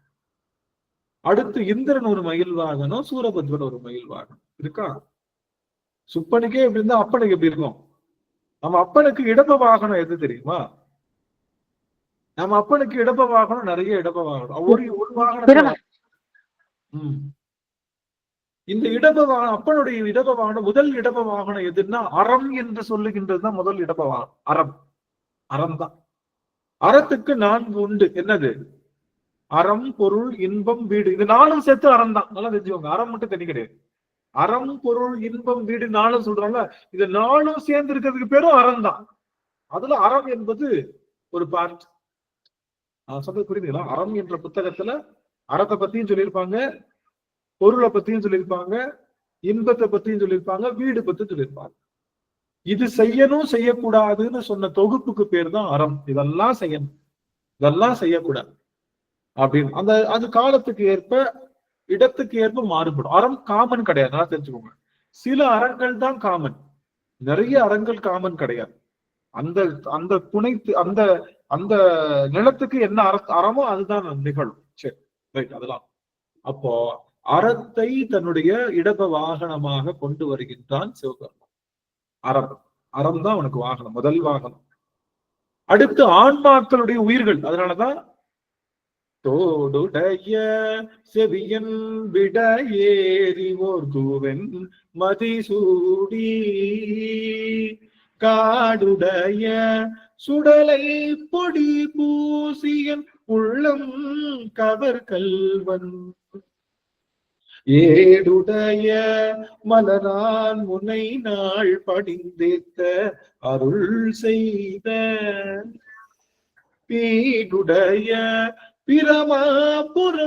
S1: அடுத்து இந்திரன் ஒரு மயில் வாகனம், சூரபத்மன் ஒரு மயில் வாகனம் இருக்கா? சுப்பனுக்கே எப்படி இருந்தா அப்பனுக்கு எப்படி இருக்கும்? நம்ம அப்பனுக்கு இடப வாகனம் எது தெரியுமா? நம்ம அப்பனுக்கு இடப வாகனம் நிறைய இடப வாகனம். ஒரு வாகனம். இந்த இடப வாகனம் அப்பனுடைய இடப வாகனம் முதல் இடப வாகனம் எதுன்னா அறம் என்று சொல்லுகின்றதுதான் முதல் இடப வாகனம். அறம் தான். அறத்துக்கு 4 உண்டு. என்னது? அறம், பொருள், இன்பம், வீடு. இது 4 சேர்த்து அறம் தான். நல்லா தெரிஞ்சுக்கோங்க. அறம் மட்டும் தனி கிடையாது. அறம், பொருள், இன்பம், வீடு 4 சொல்றாங்க. இது 4 சேர்ந்து இருக்கிறதுக்கு பேரும் அறம் தான். அதுல அறம் என்பது ஒரு பார்ட். சொல்றது புரியுதுங்களா? அறம் என்ற புத்தகத்துல அறத்தை பத்தியும் சொல்லியிருப்பாங்க, பொருளை பத்தியும் சொல்லியிருப்பாங்க, இன்பத்தை பத்தியும் சொல்லியிருப்பாங்க, வீடு பத்தி சொல்லியிருப்பாங்க. இது செய்யணும் செய்யக்கூடாதுன்னு சொன்ன தொகுப்புக்கு பேர் தான் அறம். இதெல்லாம் செய்யணும், இதெல்லாம் செய்யக்கூடாது அப்படின்னு அது காலத்துக்கு ஏற்ப இடத்துக்கு ஏற்ப மாறுபடும். அறம் காமன் கிடையாது. நல்லா தெரிஞ்சுக்கோங்க. சில அறங்கள் தான் காமன், நிறைய அறங்கள் காமன் கிடையாது. அந்த அந்த துணைத்து அந்த அந்த நிலத்துக்கு என்ன அறமோ அதுதான் நிகழும். சரி, ரைட். அதெல்லாம் அப்போ அறத்தை தன்னுடைய இடப வாகனமாக கொண்டு வருகின்றான் சிவபெருமான். அறம் தான் அவனுக்கு வாகனம், முதல் வாகனம். அடுத்து ஆன்மாக்களுடைய உயிர்கள். அதனாலதான் தோடுடைய செவியன் விட ஏறி ஓர் தூவன் மதிசூடி காடுடைய சுடலை பொடி பூசியன் உள்ளம் கவர் கல்வன் ஏடுடைய மலரான் முனை நாள் படிந்தேத்த அருள் செய்த பீடுடைய பிரமாபுரவேணிய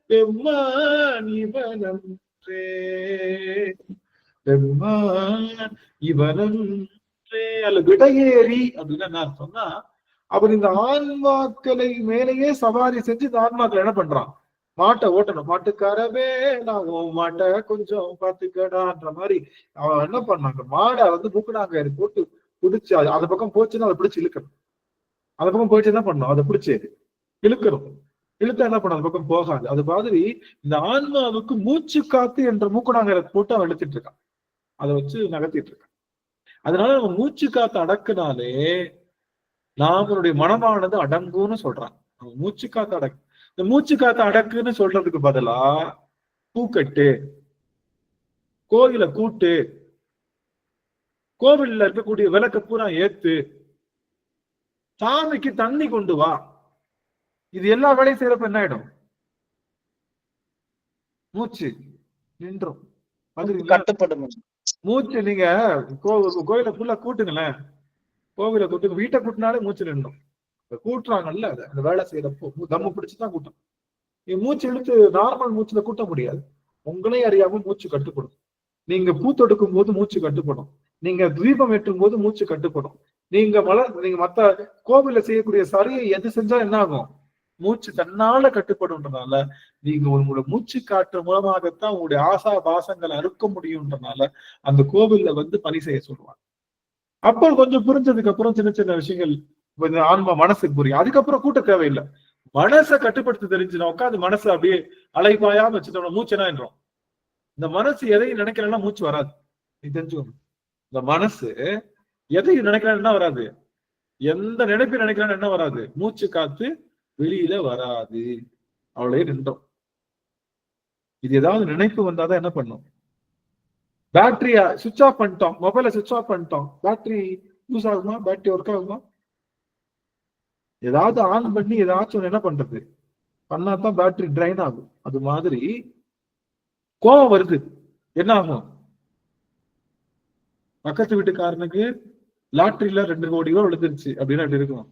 S1: பெம்மான் இவனன்றே, பெம்மான் இவனன்றே. அல்ல விடையேறி அப்படின்னு என்ன அர்த்தம்னா, அவர் இந்த ஆன்மாக்களை மேலேயே சவாரி செஞ்சு இந்த ஆன்மாக்கள் என்ன பண்றான், மாட்டை ஓட்டணும். மாட்டுக்காரவே நான் மாட்டை கொஞ்சம் பாத்துக்கடான்ற மாதிரி அவன் என்ன பண்ணாங்க, மாடை வந்து மூக்குனாங்க போட்டு பிடிச்சு அந்த பக்கம் போச்சுன்னா அதை பிடிச்சு இழுக்கணும். அந்த பக்கம் போயிட்டு என்ன பண்ணணும், அதை பிடிச்சு இழுக்கணும். இழுத்தா என்ன பண்ண அந்த பக்கம் போகாது. அது மாதிரி இந்த ஆன்மாவுக்கு மூச்சு காத்து என்ற மூக்குனாங்க போட்டு அவன் இழுத்துட்டு இருக்கான், அதை வச்சு நகர்த்திட்டு இருக்கான். அதனால நம்ம மூச்சு காத்து அடக்குனாலே நாமளுடைய மனமானது அடங்குன்னு சொல்றான். மூச்சு காத்து அடக்கு. இந்த மூச்சு காத்து அடக்குன்னு சொல்றதுக்கு பதிலா பூக்கட்டு, கோயில கூட்டு, கோவில்ல இருக்கக்கூடிய விளக்க பூரா ஏத்து, சாமிக்கு தண்ணி கொண்டு வா, இது எல்லா வேலையும் செய்யறப்ப என்ன ஆயிடும், மூச்சு நின்றும்.
S3: கட்டுப்படும்.
S1: மூச்சு நீங்க கோயில ஃபுல்லா கூட்டுங்களேன், கோவில கூட்டுங்க, வீட்டை கூட்டினாலே மூச்சு நின்றும். கூட்டுறாங்கல்ல, அந்த வேலை செய்யறப்போ தம்மு பிடிச்சுதான் கூட்டம். மூச்சு இழுத்து நார்மல் மூச்சுல கூட்ட முடியாது. உங்களே அறியாம மூச்சு கட்டுப்படும். நீங்க பூ தொடுக்கும் போது மூச்சு கட்டுப்படும், நீங்க தீபம் ஏற்றும் போது மூச்சு கட்டுப்படும், நீங்க மத்த கோவில செய்யக்கூடிய சரியை எது செஞ்சா என்ன ஆகும், மூச்சு தன்னால கட்டுப்படும்ன்றனால நீங்க உங்களோட மூச்சு காற்று மூலமாகத்தான் உங்களுடைய ஆசா பாசங்களை அறுக்க முடியும்ன்றனால அந்த கோவில்ல வந்து பணி செய்ய சொல்லுவாங்க. அப்போ கொஞ்சம் புரிஞ்சதுக்கு அப்புறம் சின்ன சின்ன விஷயங்கள் ஆன்மா மனசுக்கு புரியும். அதுக்கப்புறம் கூட்ட தேவையில்லை. மனசை கட்டுப்படுத்த தெரிஞ்சுனா உட்காந்து மனசை அப்படியே அலைபாயாம வச்சுட்டோம்னா மூச்சு என்ன என்றோம். இந்த மனசு எதையும் நினைக்கலன்னா மூச்சு வராது. நீ தெரிஞ்சுக்கணும், இந்த மனசு எதையும் நினைக்கலன்னா வராது, எந்த நினைப்பு நினைக்கலன்னு என்ன வராது, மூச்சு காத்து வெளியில வராது, அவளே நின்றோம். இது ஏதாவது நினைப்பு வந்தாதான் என்ன பண்ணும், பேட்டரிய சுவிட்ச் ஆஃப் பண்ணிட்டோம், மொபைலை சுவிட்ச் ஆஃப் பண்ணிட்டோம், பேட்டரி யூஸ் ஆகுமா, பேட்டரி ஒர்க் ஆகுமா, ஏதாவது ஆன் பண்ணி ஏதாச்சும் என்ன பண்றது பண்ணாதான் பேட்டரி ட்ரைன் ஆகும். அது மாதிரி கோபம் வருது, என்ன ஆகும், பக்கத்து வீட்டுக்காரனுக்கு லாட்டரியில 2 கோடி ரூபாய் விழுந்துருச்சு அப்படின்னா எப்படி இருக்கும்,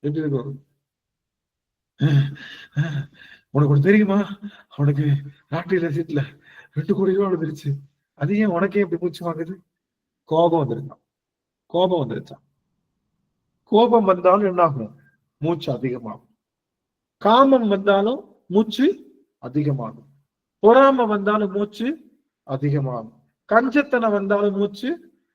S1: எப்படி இருக்கும், உனக்கு ஒண்ணு தெரியுமா, அவனுக்கு லாட்டரியில சீட்ல 2 கோடி ரூபாய் விழுந்துருச்சு, அது ஏன் உனக்கே எப்படி மூச்சு வாங்குது, கோபம் வந்துருச்சான். கோபம் வந்துருச்சான். கோபம் வந்தாலும் என்ன ஆகும், மூச்சு அதிகமாகும். காமம் வந்தாலும் மூச்சு அதிகமாகும். பொறாம வந்தாலும் மூச்சு அதிகமாகும். கஞ்சத்தனம் வந்தாலும் மூச்சு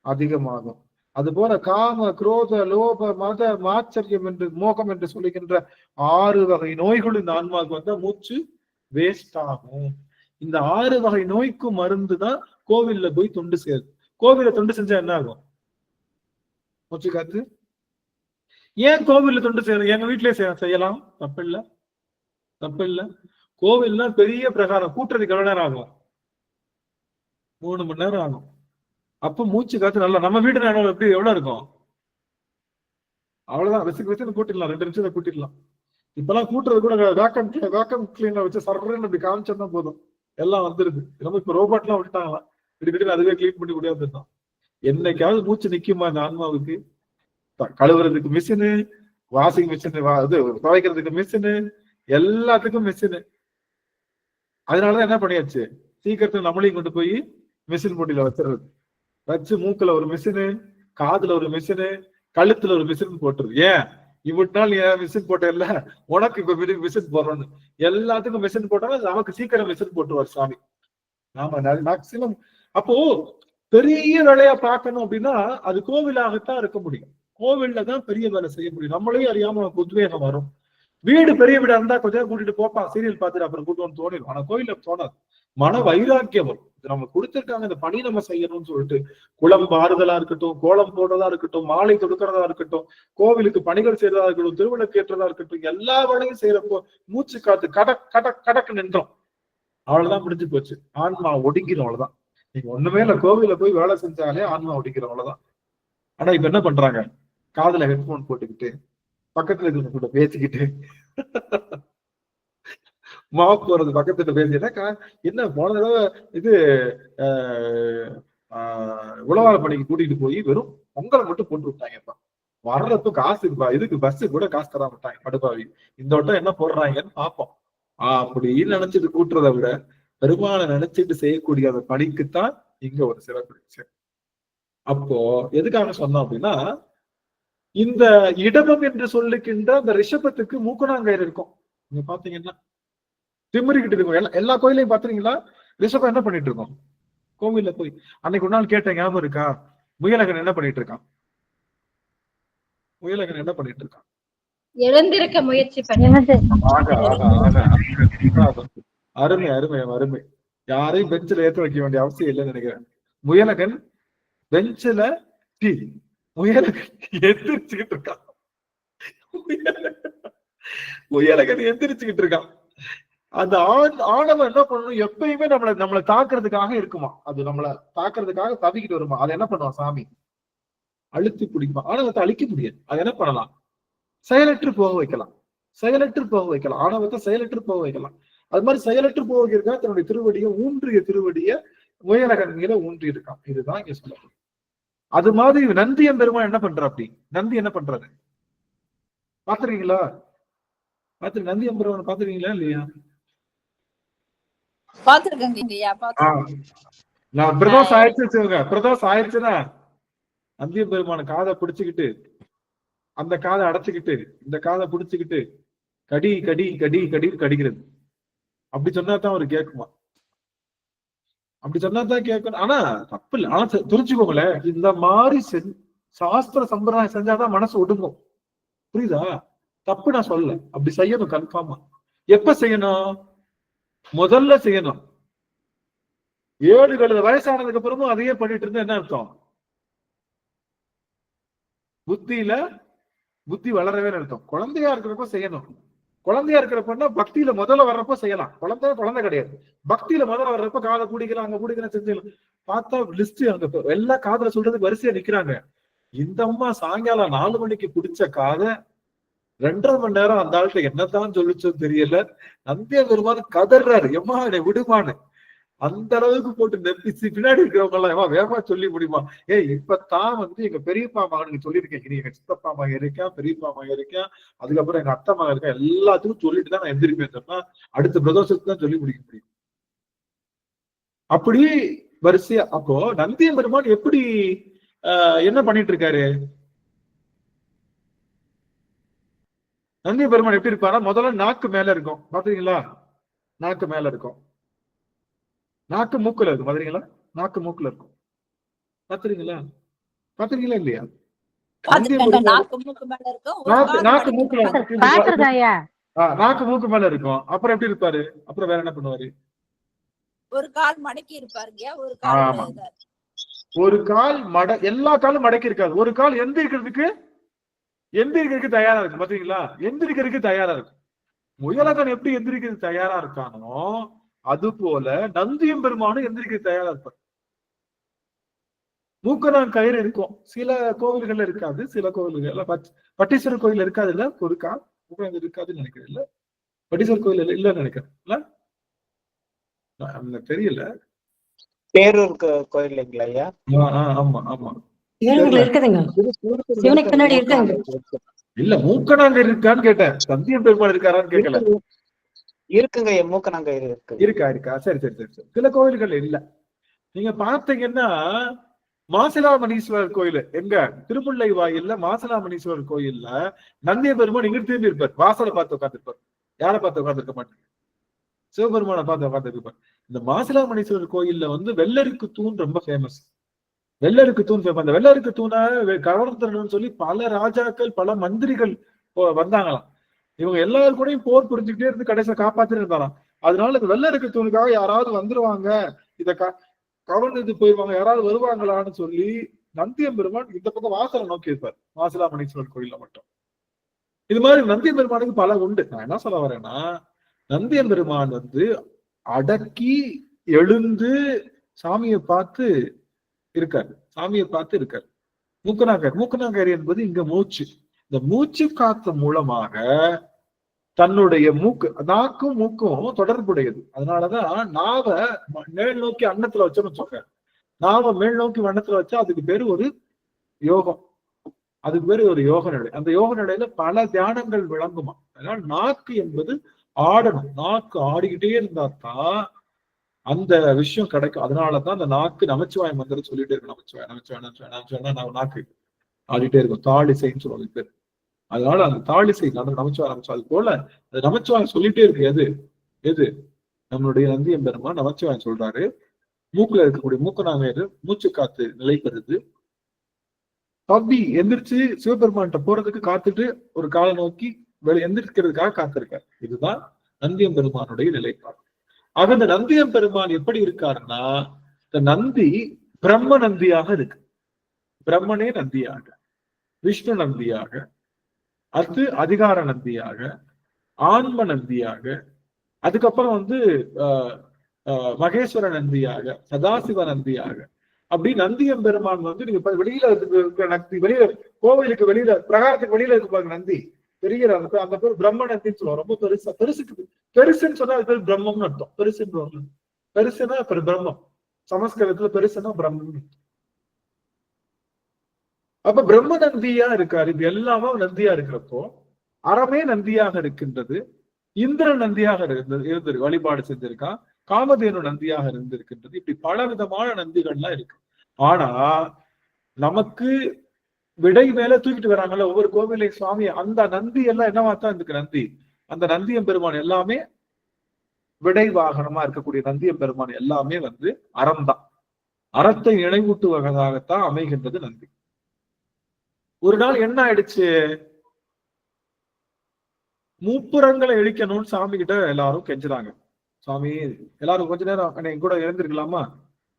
S1: அதிகமாகும். அது போல காம, குரோத, லோப, மத, மாச்சரியம் என்று மோகம் என்று சொல்லுகின்ற 6 வகை நோய்கள் இந்த ஆன்மாவுக்கு வந்தா மூச்சு வேஸ்ட் ஆகும். இந்த 6 வகை நோய்க்கும் மருந்து தான் கோவில்ல போய் தொண்டு செய்யுது. கோவில தொண்டு செஞ்சா என்ன ஆகும், மூச்சு காத்து. ஏன் கோவில்ல தொண்டு செய்யணும், எங்க வீட்லயே செய்யலாம், தப்பு இல்ல, தப்பு இல்ல. கோவில்ல பெரிய பிரகாரம் கூட்டுறதுக்கு எவ்வளவு நேரம் ஆகும், 3 மணி நேரம் ஆகும். அப்ப மூச்சு காத்து நல்லா, நம்ம வீடு நேரம் எப்படி எவ்வளவு இருக்கும், அவ்வளவுதான், வச்சு கூட்டிடலாம், 2 நிமிஷத்துல கூட்டிடலாம். இப்பெல்லாம் கூட்டுறது கூட வேக்கம் கிளீனர் வச்சு சர்றன்னு அப்படி காமிச்சா போதும், எல்லாம் வந்துருது. நம்ம இப்ப ரோபோட் எல்லாம் விட்டுட்டாங்களா, இப்படி அதுவே கிளீன் பண்ணி முடியாது. என்னைக்காவது மூச்சு நிக்குமா இந்த ஆன்மாவுக்கு, கழுவுறதுக்கு மிஷினு, வாஷிங் மிஷின், இது துவைக்கிறதுக்கு மிஷினு, எல்லாத்துக்கும் மிஷினு. அதனாலதான் என்ன பண்ணியாச்சு, சீக்கிரத்துல நம்மளையும் கொண்டு போய் மிஷின் போட்டியில வச்சிடுறது. வச்சு மூக்குல ஒரு மிஷினு, காதுல ஒரு மிஷினு, கழுத்துல ஒரு மிஷின் போட்டுருது. ஏன் இவ்வளவு நாள் ஏன் மிஷின் போட்ட இல்ல, உனக்கு இப்ப மிஷின் போடுறோன்னு. எல்லாத்துக்கும் மிஷின் போட்டாலும் நமக்கு சீக்கிரம் மிஷின் போட்டுருவார் சாமி. நாம மேக்சிமம் அப்போ பெரிய வேலையா பார்க்கணும் அப்படின்னா அது கோவிலாகத்தான் இருக்க முடியும். கோவில்ல தான் பெரிய வேலை செய்ய முடியும். நம்மளையும் அறியாம நமக்கு உத்வேகம் வரும். வீடு பெரிய வீடா இருந்தா கொஞ்சம் கூட்டிட்டு போப்பா, சீரியல் பார்த்துட்டு அப்புறம் கூட்டு தோணிடும். ஆனா கோயில தோணாது, மன வைராக்கியம் வரும். நம்ம கொடுத்திருக்காங்க இந்த பணி நம்ம செய்யணும்னு சொல்லிட்டு, குளம் பாறுதலா இருக்கட்டும், கோலம் போடுறதா இருக்கட்டும், மாலை தொடுக்கிறதா இருக்கட்டும், கோவிலுக்கு பணிகள் செய்யறதா இருக்கட்டும், திருவிழாக்கு ஏற்றதா இருக்கட்டும், எல்லா வேலையும் செய்யறப்போ மூச்சு காத்து கடக்கு நின்றோம். அவ்வளவுதான், முடிஞ்சு போச்சு. ஆன்மா ஒடுங்கிடும், அவ்வளவுதான். நீங்க ஒண்ணுமே இல்ல, கோவில போய் வேலை செஞ்சாலே ஆன்மா ஒடுங்கிடும், அவ்வளவுதான். ஆனா இப்ப என்ன பண்றாங்க, காதுல ஹெட்போன் போட்டுக்கிட்டு பக்கத்துல இருக்கிற கூட பேசிக்கிட்டு மாப் போறது, பக்கத்துல பேசிட்டா என்ன, போன தடவை இது உழவார பணிக்கு கூட்டிட்டு போய் வெறும் பொங்கலை மட்டும் போட்டு விட்டாங்கப்பா, வர்றப்ப காசு இதுக்கு பஸ் கூட காசு தர மாட்டாங்க படுபாவி. இந்த வட்டம் என்ன போடுறாங்கன்னு பார்ப்போம் அப்படின்னு நினைச்சிட்டு கூட்டுறதை விட பெருமாளை நினைச்சிட்டு செய்யக்கூடிய அந்த பணிக்குத்தான் இங்க ஒரு சிறப்பு இருந்துச்சு. அப்போ எதுக்காக சொன்னோம் அப்படின்னா, இந்த இடபம் என்று சொல்லுகின்ற அந்த ரிஷபத்துக்கு மூக்கணாங்கயிறு இருக்கும். நீங்க பாத்தீங்கன்னா திமிரிக்கிட்டு இருக்கும். எல்லா கோயிலையும் பாத்துறீங்களா? ரிஷபம் என்ன பண்ணிட்டு இருக்கோம்? கோவில்ல போய் அன்னைக்கு ஒரு நாள் கேட்டேன், ஞாபகம் இருக்கா? முயலகன் என்ன பண்ணிட்டு இருக்கான்? முயலகன் என்ன பண்ணிட்டு இருக்கான்?
S10: எழுந்திருக்க முயற்சி
S1: அருமை அருமை அருமை. யாரையும் பெஞ்சில ஏற்ற வைக்க வேண்டிய அவசியம் இல்லைன்னு நினைக்கிறேன். முயலகன் பெஞ்சில முயலகன் எந்திரிச்சுக்கிட்டு இருக்கான். முயலகன் எந்திரிச்சுக்கிட்டு இருக்கான். அந்த ஆணவம் என்ன பண்ணணும்? எப்பயுமே நம்மளை தாக்குறதுக்காக இருக்குமா, அது நம்மளை தாக்குறதுக்காக தவிக்கிட்டு வருமா. அதை என்ன பண்ணுவான் சாமி? அழுத்தி பிடிக்குமா. ஆணவத்தை அழிக்க முடியாது. அது என்ன பண்ணலாம்? செயலற்று போக வைக்கலாம். செயலற்று போக வைக்கலாம். ஆணவத்தை செயலற்று போக வைக்கலாம். அது மாதிரி செயலற்று போக வைக்கிறதுக்காக தன்னுடைய திருவடியை ஊன்றிய திருவடிய முயலகன் மீத ஊன்றி இருக்கான். இதுதான் இங்க சொல்லணும். அது மாதிரி நந்தியம் பெருமான் என்ன பண்ற? அப்படி நந்தி என்ன பண்றாரு பாத்துருக்கீங்களா? நந்தியம் பெருமான் பாத்துருக்கீங்களா இல்லையா? பிரதோஷம் ஆயிடுச்சு. பிரதோஷம் ஆயிடுச்சுன்னா நந்தியம் பெருமான காதை பிடிச்சுக்கிட்டு அந்த காதை அடைச்சுக்கிட்டு இந்த காதை பிடிச்சுக்கிட்டு கடி கடி கடி கடின்னு கடிக்கிறது. அப்படி சொன்னாதான் அவரு கேட்குமா? அப்படி சொன்னாதான் கேட்கணும். ஆனா தப்பு இல்லை. ஆனா தெரிஞ்சுக்கோங்களேன், இந்த மாதிரி சாஸ்திர சம்பிரதாயம் செஞ்சாதான் மனசு ஒடுங்கும். புரியுதா? தப்பு நான் சொல்ல. அப்படி செய்யணும் கன்ஃபார்மா. எப்ப செய்யணும்? முதல்ல செய்யணும். 7 வயசானதுக்கு அப்புறமும் அதையே பண்ணிட்டு இருந்தா என்ன அர்த்தம்? புத்தி வளரவே அர்த்தம். குழந்தையா இருக்கிறப்ப செய்யணும். குழந்தையா இருக்கிறப்ப பக்தியில முதல்ல வர்றப்ப செய்யலாம். குழந்தை கிடையாது. பக்தியில முதல்ல வர்றப்ப காதை பிடிக்கலாம், அங்க பிடிக்கலாம், செஞ்சலாம். பார்த்தா லிஸ்ட் அங்க எல்லா காதல சொல்றதுக்கு வரிசையா நிக்கிறாங்க. இந்த அம்மா சாயங்காலம் 4 மணிக்கு பிடிச்ச காதை 2.5 மணி நேரம் அந்த ஆள்கிட்ட என்னதான் சொல்லிச்சோன்னு தெரியல. நந்திய பெருமாள் கதறாரு, எம்மா என்னை விடுமான்னு. அந்த அளவுக்கு போட்டு நெப்பிச்சு பின்னாடி இருக்கிறவங்க எல்லாம் வேகமா சொல்லி முடியுமா? இப்பதான் எங்க பெரியப்பா மகனுக்கு சொல்லியிருக்கேன், எங்க சித்தப்பா மகன் இருக்கேன், பெரியப்பா மகன் இருக்கேன், அதுக்கப்புறம் எங்க அத்தை மகன் இருக்கேன், எல்லாத்துக்கும் சொல்லிட்டு தான் நான் எந்திரிப்பேன் சொன்னா அடுத்த பிரதோஷத்துக்கு தான் சொல்லி முடிக்க முடியும். அப்படி வரிசையா. அப்போ நந்திய பெருமான் எப்படி என்ன பண்ணிட்டு இருக்காரு? நந்திய பெருமான் எப்படி இருப்பாரா? முதல்ல நாக்கு மேல இருக்கும். பாத்தீங்களா? நாக்கு மேல இருக்கும். நாக்கு மூக்குல இருக்கும். பாத்தீங்களா? நாக்கு மூக்குல இருக்கும். பாத்துறீங்களா இல்லையா? நாக்கு மூக்கு மேல இருக்கும். அப்புறம் எப்படி இருப்பாரு? அப்புறம் வேற என்ன பண்ணுவாரு?
S2: ஒரு கால் மடக்கி இருப்பாருங்க.
S1: ஒரு கால் எல்லா காலும் மடக்கி இருக்காது. ஒரு கால் எந்திரிக்கிறதுக்கு தயாரா இருக்கு. பாத்தீங்களா? எந்திரிக்கிறதுக்கு தயாரா இருக்கும். முயலகன் எப்படி எந்திரிக்கிறது தயாரா இருக்கானோ அது போல நந்தியம் பெருமானும் எந்திரிக்கிறது தயாரா இருப்பார். மூக்கணாங் கயிறு இருக்கும். சில கோவில்கள்ல இருக்காது. சில கோவில்கள் பட்டீஸ்வரர் கோயில் இருக்காது. இல்ல ஒரு கால் மூக்கணாங்க இருக்காதுன்னு நினைக்கிறேன். இல்ல பட்டீஸ்வரர் கோயில் இல்லன்னு நினைக்கிறேன். இல்ல தெரியல.
S3: பேரூர் கோயில் இல்லையா?
S1: ஆமா ஆமா
S5: இருக்குதுங்க. சிவனுக்கு பின்னாடி இருக்காங்க.
S1: இல்ல மூக்கணாங்க இருக்கான்னு கேட்டேன். நந்தியம் பெருமாள் இருக்காரான்னு கேட்கல.
S3: இருக்குங்க. மூக்கணாங்க
S1: இருக்கா? சரி. சில கோவில்கள் இல்ல. நீங்க பாத்தீங்கன்னா மாசிலாமணீஸ்வரர் கோயில் எங்க திருமுல்லை வாயில்ல மாசிலாமணீஸ்வரர் கோயில்ல நந்திய பெருமான் இங்க திரும்பி இருப்பார். வாசலை பார்த்து உட்காந்துருப்பார். யாரை பார்த்து உட்காந்துருக்க மாட்டாங்க. சிவபெருமானை பார்த்து உட்காந்துருப்பார். இந்த மாசிலாமணீஸ்வரர் கோயில்ல வெள்ளருக்கு தூண் ரொம்ப ஃபேமஸ். வெள்ளருக்கு தூண் ஃபேமஸ். அந்த வெள்ளருக்கு தூணை கவர்ந்தரணும்னு சொல்லி பல ராஜாக்கள் பல மந்திரிகள் வந்தாங்களாம். இவங்க எல்லாரும் கூடயும் போர் புரிஞ்சுக்கிட்டே இருந்து கடைசியில காப்பாத்திட்டு இருந்தாராம். அதனால இந்த வெள்ளருக்கு தூணுக்காக யாராவது வந்துருவாங்க, இத கவர்ந்து போயிருவாங்க, யாராவது வருவாங்களான்னு சொல்லி நந்தியம் பெருமான் இந்த பக்கம் வாசலை நோக்கி இருப்பார். மாசிலாமணீஸ்வரர் கோயில்ல மட்டும். இது மாதிரி நந்தியம் பெருமானுக்கு பல உண்டு. நான் என்ன சொல்ல வரேன்னா, நந்தியம் பெருமான் அடக்கி எழுந்து சாமியை பார்த்து இருக்காரு. மூக்கணாங்கயிறு என்பது இங்க மூச்சு. இந்த மூச்சு காத்து மூலமாக தன்னுடைய நாக்கும் மூக்கும் தொடர்புடையது. அதனாலதான் நாவ மேல் நோக்கி அன்னத்துல வச்சோம்னு சொல்றேன். நாவ மேல் நோக்கி வண்ணத்துல வச்சா அதுக்கு பேரு ஒரு யோகம். அதுக்கு பேரு ஒரு யோக நிலை. அந்த யோக நிலையில பல தியானங்கள் விளங்குமா. அதனால நாக்கு என்பது ஆடணும். நாக்கு ஆடிக்கிட்டே இருந்தா தான் அந்த விஷயம் கிடைக்கும். அதனாலதான் அந்த நாக்கு நமச்சிவாயம் மந்திரம் சொல்லிட்டே இருக்கும். நமச்சிவாயம் நமச்சிவாயம் நமச்சிவாயம் நாக்கு ஆடிட்டே இருக்கும். தாளிசைன்னு சொல்லுவாங்க பேர். அதனால அந்த தாளிசை நமச்சிவாயம் நமச்சிவாயம் அது போல அது நமச்சிவாயம் சொல்லிட்டே இருக்கு. எது நம்மளுடைய நந்தியம் பெருமான் நமச்சிவாயம் சொல்றாரு. மூக்குல இருக்கக்கூடிய மூக்கநாமேறு மூச்சு காத்து நிலை பெறுது. தம்பி எந்திரிச்சு சிவபெருமான்கிட்ட போறதுக்கு காத்துட்டு ஒரு காலை நோக்கி எந்திரிக்கிறதுக்காக காத்திருக்காரு. இதுதான் நந்தியம் பெருமானுடைய நிலைப்பாடு. ஆக இந்த நந்தியம் பெருமான் எப்படி இருக்காருன்னா, இந்த நந்தி பிரம்ம நந்தியாக இருக்கு. பிரம்மனே நந்தியாக, விஷ்ணு நந்தியாக, அது அதிகார நந்தியாக, ஆன்ம நந்தியாக, அதுக்கப்புறம் மகேஸ்வர நந்தியாக, சதாசிவ நந்தியாக, அப்படி நந்தியம் பெருமான் நீங்க வெளியில இருக்கிற நந்தி, வெளியில கோவிலுக்கு வெளியில பிரகாரத்துக்கு வெளியில இருக்கு பாருங்க நந்தி, பெரிய அந்த பேர் பிரம்ம நந்தின்னு சொல்லுவோம். ரொம்ப பெருசுன்னு சொன்னா அது பேர் பிரம்மம்னு அர்த்தம். பெருசுன்னா பிரம்மம். சமஸ்கிருதத்துல பெருசுன்னா பிரம்மம். அப்ப பிரம்ம நந்தியா இருக்காரு. இது எல்லாமே நந்தியா இருக்கிறப்போ அறமே நந்தியாக இருக்கின்றது. இந்திரன் நந்தியாக இருந்திருக்கு, வழிபாடு செஞ்சிருக்கான். காமதேனு நந்தியாக இருந்திருக்கின்றது. இப்படி பல விதமான நந்திகள்லாம் இருக்கு. ஆனா நமக்கு விடை மேல தூக்கிட்டு வராங்கல்ல ஒவ்வொரு கோவிலையும் சுவாமி, அந்த நந்தி எல்லாம் என்னவாத்தான் இருக்கு நந்தி. அந்த நந்தியம் பெருமான் எல்லாமே விடை வாகனமா இருக்கக்கூடிய நந்தியம் பெருமான் எல்லாமே அறம்தான். அறத்தை நினைவூட்டுவதாகத்தான் அமைகின்றது நந்தி. ஒரு நாள் என்ன ஆயிடுச்சு, மூப்புறங்களை இழிக்கணும்னு சாமி கிட்ட எல்லாரும் கெஞ்சுறாங்க. சுவாமி எல்லாரும் கொஞ்ச நேரம் என் கூட இறந்திருக்கலாமா,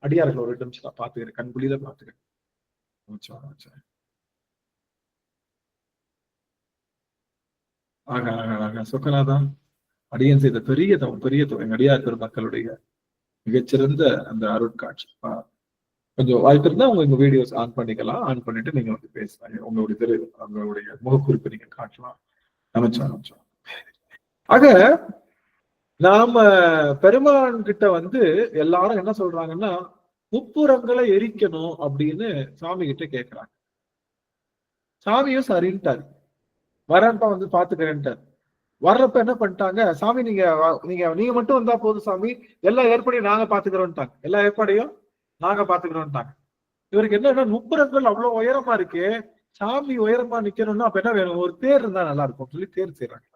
S1: அடியார்கள் ஒரு 2 நிமிஷம் நான் பாத்துக்கிறேன், கண்குளியில பாத்துக்கிறேன். சொக்கநாதான் அடியன் செய்த பெரிய தொகை அடியார் பெருமக்களுடைய மிகச்சிறந்த அந்த அருட்காட்சி. கொஞ்சம் வாய்ப்பு இருந்தா உங்க வீடியோஸ் ஆன் பண்ணிக்கலாம். ஆன் பண்ணிட்டு நீங்க பேசலாம். உங்களுடைய முகக்குறிப்பு நீங்க காட்டலாம். அமைச்சோம். ஆக நாம பெருமான் கிட்ட எல்லாரும் என்ன சொல்றாங்கன்னா, முப்புறங்களை எரிக்கணும் அப்படின்னு சாமி கிட்ட கேட்கிறாங்க. சாமியும் சரின்ட்டாரு, வரப்ப பாத்துக்கிறேன்ட்டார். வர்றப்ப என்ன பண்ணிட்டாங்க, சாமி நீங்க மட்டும் வந்தா போதும் சாமி, எல்லா ஏற்பாடையும் நாங்க பாத்துக்கிறோம்ட்டாங்க. எல்லா ஏற்பாடையும் நாங்க பாத்துக்கிறோம்ட்டாங்க. இவருக்கு என்னன்னா, முப்புறங்கள் அவ்வளவு உயரமா இருக்கு, சாமி உயரமா நிக்கணும்னா அப்ப என்ன வேணும், ஒரு தேர் இருந்தா நல்லா இருக்கும் சொல்லி தேர் செய்யறாங்க.